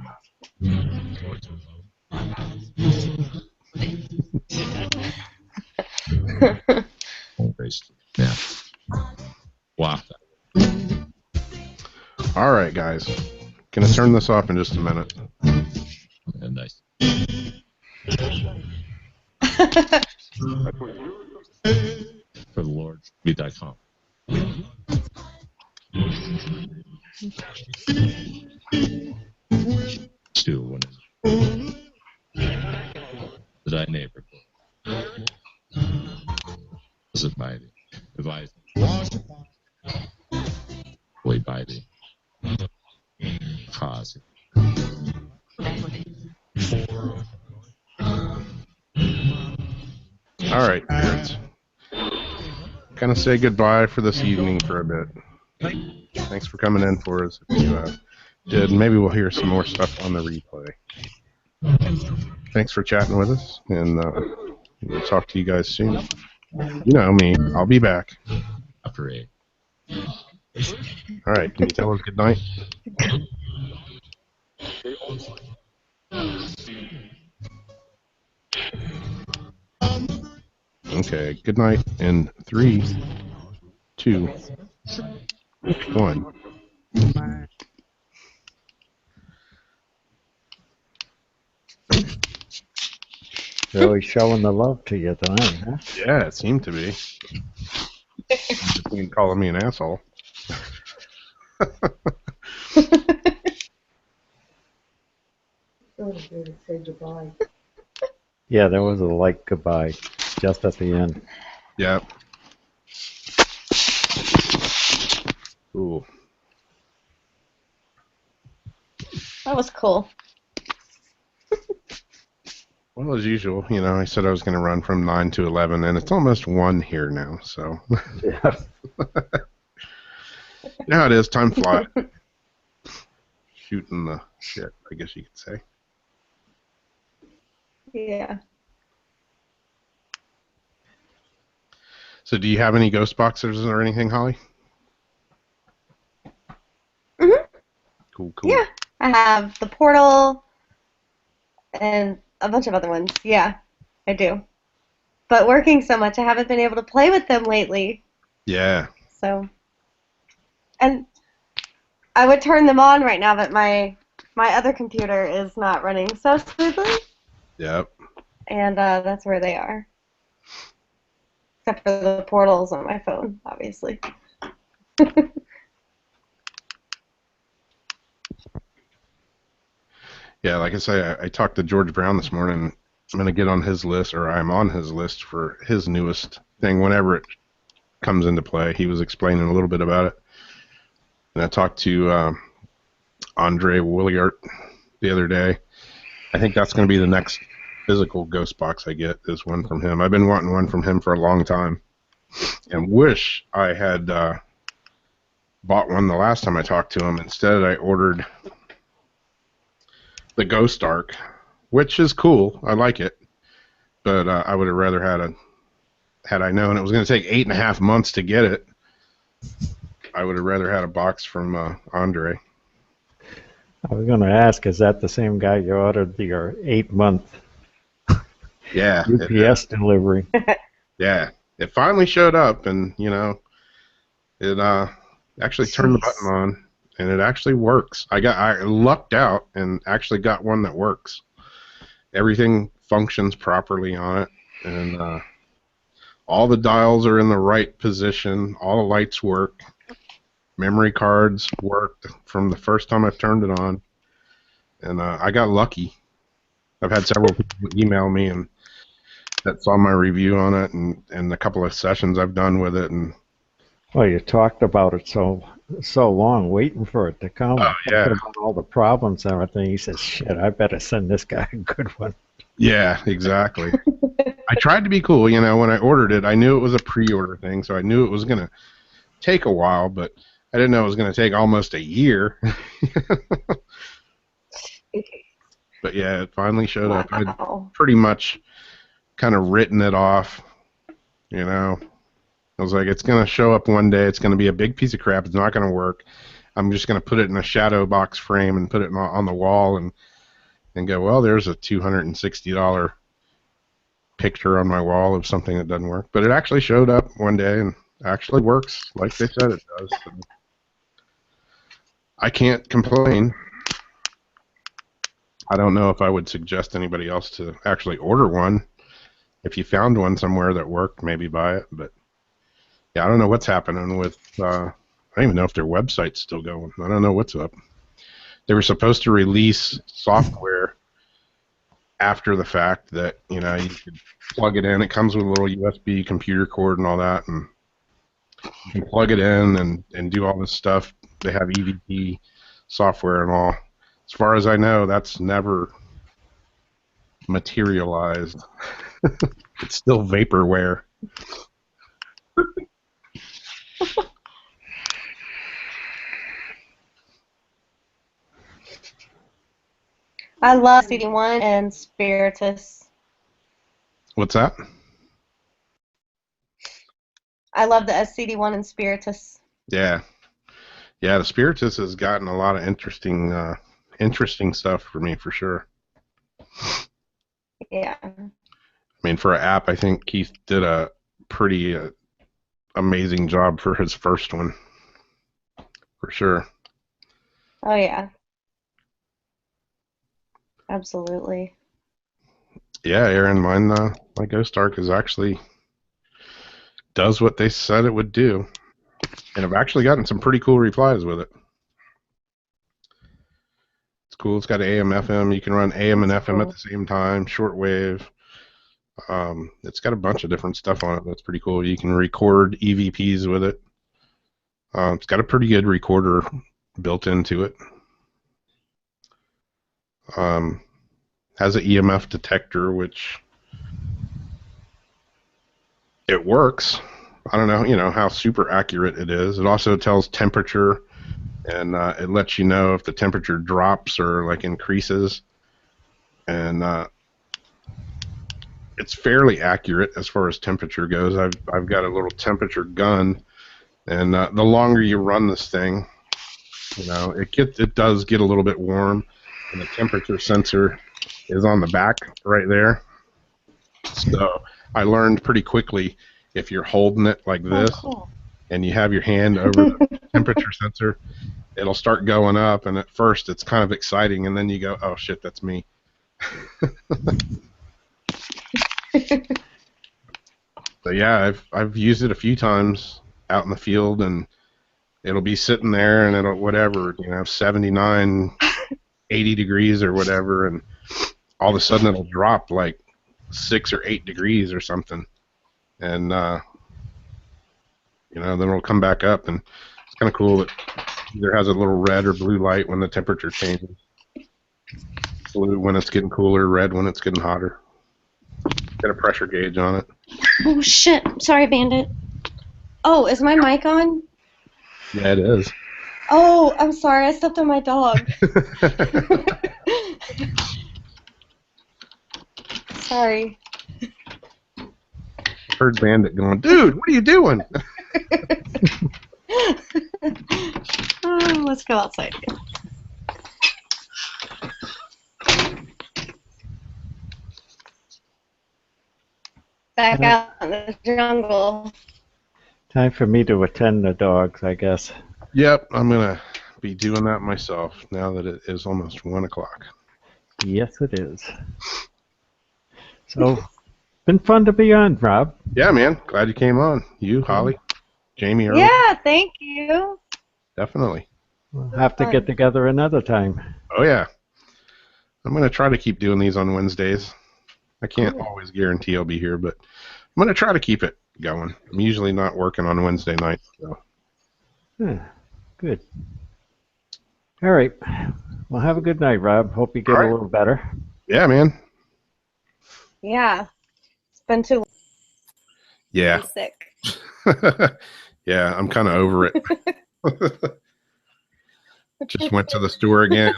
S19: Yeah. Wow.
S4: All right, guys. Gonna turn this off in just a minute.
S19: And nice. For the Lord be thy calm. Still one. Thy neighbor. Was it by thee? Advise way by thee. Cause.
S4: All right, spirits. Kind of say goodbye for this evening for a bit. Thanks for coming in for us. If you did, maybe we'll hear some more stuff on the replay. Thanks for chatting with us, and we'll talk to you guys soon. You know me, I'll be back.
S19: After 8.
S4: All right, can you tell us good night? Okay, good night in 3, 2, 1.
S14: Really showing the love to you tonight, huh?
S4: Yeah, it seemed to be. Between calling me an asshole.
S11: Say goodbye.
S14: Yeah, there was a light goodbye just at the end.
S4: Yep. Ooh.
S13: That was cool.
S4: Well, as usual, you know, I said I was going to run from 9 to 11, and it's almost 1 here now, so.
S14: Yeah.
S4: You know how it is, time flies. Shooting the shit, I guess you could say.
S13: Yeah.
S4: So do you have any ghost boxers or anything, Holly?
S13: Mm-hmm.
S4: Cool, cool.
S13: Yeah. I have the portal and a bunch of other ones. Yeah, I do. But working so much, I haven't been able to play with them lately.
S4: Yeah.
S13: So, and I would turn them on right now, but my other computer is not running so smoothly.
S4: Yep.
S13: And that's where they are. Except for the portals on my phone, obviously.
S4: Yeah, like I say, I talked to George Brown this morning. I'm going to get on his list, or I'm on his list for his newest thing whenever it comes into play. He was explaining a little bit about it. And I talked to Andre Williart the other day. I think that's going to be the next physical ghost box I get, is one from him. I've been wanting one from him for a long time and wish I had bought one the last time I talked to him. Instead, I ordered the Ghost Ark, which is cool. I like it. But I would have rather had I known it was going to take 8.5 months to get it, I would have rather had a box from Andre.
S14: I was going to ask, is that the same guy you ordered your 8-month UPS delivery?
S4: Yeah, it finally showed up, and it actually turned the button on, and it actually works. I lucked out and actually got one that works. Everything functions properly on it, and all the dials are in the right position. All the lights work. Memory cards worked from the first time I've turned it on, and I got lucky. I've had several people email me and that saw my review on it, and a couple of sessions I've done with it. And
S14: well, you talked about it so long, waiting for it to come.
S4: Oh, yeah.
S14: Talking about all the problems and everything. He says, "Shit, I better send this guy a good one."
S4: Yeah, exactly. I tried to be cool, when I ordered it. I knew it was a pre-order thing, so I knew it was going to take a while, but I didn't know it was going to take almost a year. But yeah, it finally showed up. I'd pretty much kind of written it off, I was like, it's going to show up one day. It's going to be a big piece of crap. It's not going to work. I'm just going to put it in a shadow box frame and put it on the wall and go, well, there's a $260 picture on my wall of something that doesn't work. But it actually showed up one day and actually works like they said it does. So I can't complain. I don't know if I would suggest anybody else to actually order one. If you found one somewhere that worked, maybe buy it. But yeah, I don't know what's happening with, I don't even know if their website's still going. I don't know what's up. They were supposed to release software after the fact that, you could plug it in. It comes with a little USB computer cord and all that, and you can plug it in and do all this stuff. They have EVP software and all. As far as I know, that's never materialized. It's still vaporware.
S13: I love CD1 and Spiritus.
S4: What's that?
S13: I love the SCD1 and Spiritus.
S4: Yeah. Yeah, the Spiritus has gotten a lot of interesting stuff for me, for sure.
S13: Yeah.
S4: I mean, for an app, I think Keith did a pretty amazing job for his first one, for sure.
S13: Oh, yeah. Absolutely.
S4: Yeah, Aaron, my Ghost Ark is actually does what they said it would do. And I've actually gotten some pretty cool replies with it. It's cool. It's got AM, FM. You can run AM and FM at the same time, shortwave. It's got a bunch of different stuff on it that's pretty cool. You can record EVPs with it. It's got a pretty good recorder built into it. Has an EMF detector, which it works. I don't know, how super accurate it is. It also tells temperature, and it lets you know if the temperature drops or increases. And it's fairly accurate as far as temperature goes. I've got a little temperature gun, and the longer you run this thing, You know, it does get a little bit warm, and the temperature sensor is on the back right there. So I learned pretty quickly, if you're holding it like this and you have your hand over the temperature sensor, it'll start going up, and at first it's kind of exciting, and then you go, oh shit, that's me. So yeah, I've used it a few times out in the field, and it'll be sitting there, and it'll whatever, 79, 80 degrees or whatever, and all of a sudden it'll drop like 6 or 8 degrees or something, and then it'll come back up, and it's kind of cool. It either has a little red or blue light when the temperature changes. Blue when it's getting cooler, red when it's getting hotter. Got a pressure gauge on it.
S13: Oh shit! Sorry, Bandit. Oh, is my mic on?
S4: Yeah, it is.
S13: Oh, I'm sorry. I stepped on my dog. Sorry.
S4: Heard Bandit going, dude, what are you doing?
S13: Oh, let's go outside again. Back out in the jungle.
S14: Time for me to attend the dogs, I guess.
S4: Yep, I'm going to be doing that myself now that it is almost 1 o'clock.
S14: Yes, it is. So, been fun to be on, Rob.
S4: Yeah, man. Glad you came on. You, Holly, Jamie, Earl.
S13: Yeah, thank you.
S4: Definitely.
S14: We'll have to get together another time.
S4: Oh, yeah. I'm going to try to keep doing these on Wednesdays. I can't always guarantee I'll be here, but I'm going to try to keep it going. I'm usually not working on Wednesday nights. So.
S14: Good. All right. Well, have a good night, Rob. Hope you get a little better.
S4: Yeah, man.
S13: Yeah. It's been too long.
S4: Yeah.
S13: I'm sick.
S4: Yeah, I'm kind of over it. Just went to the store again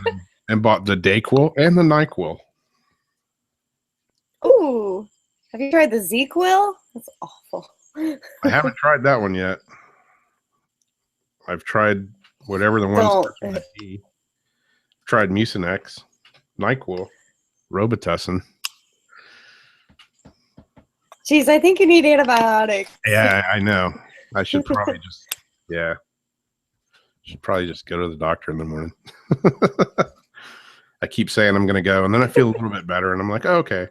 S4: and bought the Dayquil and the NyQuil.
S13: Ooh. Have you tried the Z-Quil? That's awful.
S4: I haven't tried that one yet. I've tried whatever the ones that be. Tried Mucinex, NyQuil, Robitussin.
S13: Jeez, I think you need antibiotics.
S4: Yeah, I know. I should probably should probably just go to the doctor in the morning. I keep saying I'm going to go, and then I feel a little bit better, and I'm like, oh, okay.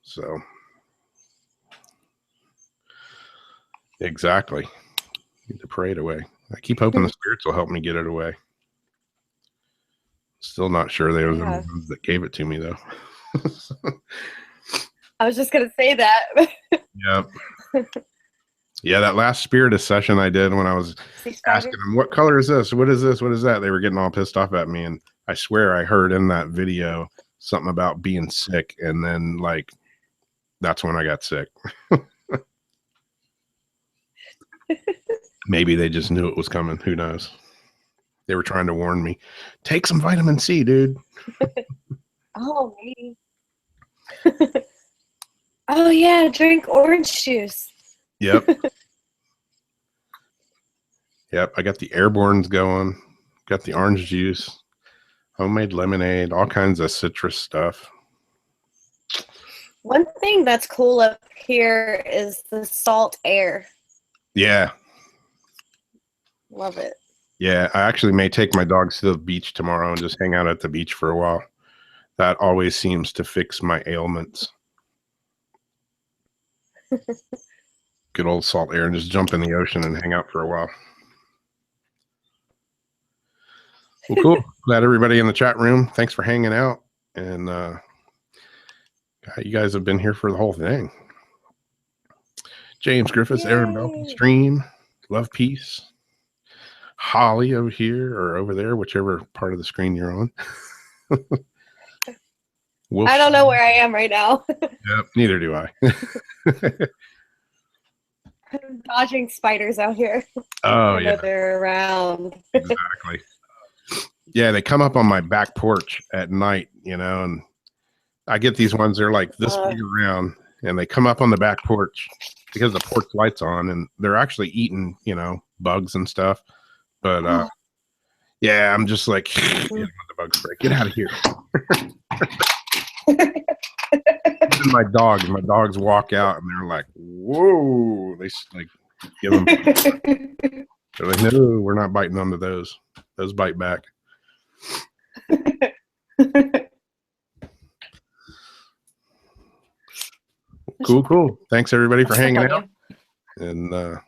S4: So, exactly. Need to pray it away. I keep hoping the spirits will help me get it away. Still not sure they were the ones that gave it to me, though.
S13: I was just going to say that.
S4: Yep. Yeah, that last Spiritus session I did when I was asking them, what color is this? What is this? What is that? They were getting all pissed off at me, and I swear I heard in that video something about being sick, and then, like, that's when I got sick. Maybe they just knew it was coming. Who knows? They were trying to warn me. Take some vitamin C, dude.
S13: Oh, maybe. Oh, yeah, drink orange juice.
S4: Yep. Yep, I got the Airborne's going. Got the orange juice. Homemade lemonade. All kinds of citrus stuff.
S13: One thing that's cool up here is the salt air.
S4: Yeah.
S13: Love it.
S4: Yeah, I actually may take my dogs to the beach tomorrow and just hang out at the beach for a while. That always seems to fix my ailments. Good old salt air, and just jump in the ocean and hang out for a while. Well, cool. Glad everybody in the chat room. Thanks for hanging out. And you guys have been here for the whole thing. James Griffiths, Aaron Belkin, Stream, Love Peace. Holly over here or over there, whichever part of the screen you're on.
S13: I don't know where I am right now.
S4: Yep, neither do I.
S13: I'm dodging spiders out here.
S4: Oh, yeah.
S13: They're around.
S4: Exactly. Yeah, they come up on my back porch at night, and I get these ones, they're like this big around, and they come up on the back porch because the porch light's on, and they're actually eating, bugs and stuff. But Yeah, I'm just like, get the bug spray. Get out of here. Even my dogs walk out and they're like, whoa. They like give them. They're like, no, we're not biting onto those. Those bite back. Cool. Thanks everybody for hanging out. And gonna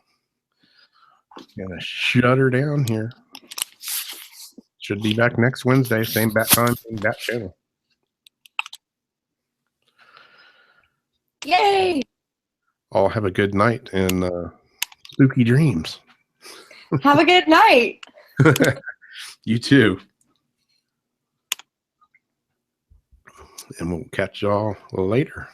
S4: shut her down here. Should be back next Wednesday, same bat time, same bat channel.
S16: Yay!
S4: All have a good night and spooky dreams.
S16: Have a good night.
S4: You too. And we'll catch y'all later.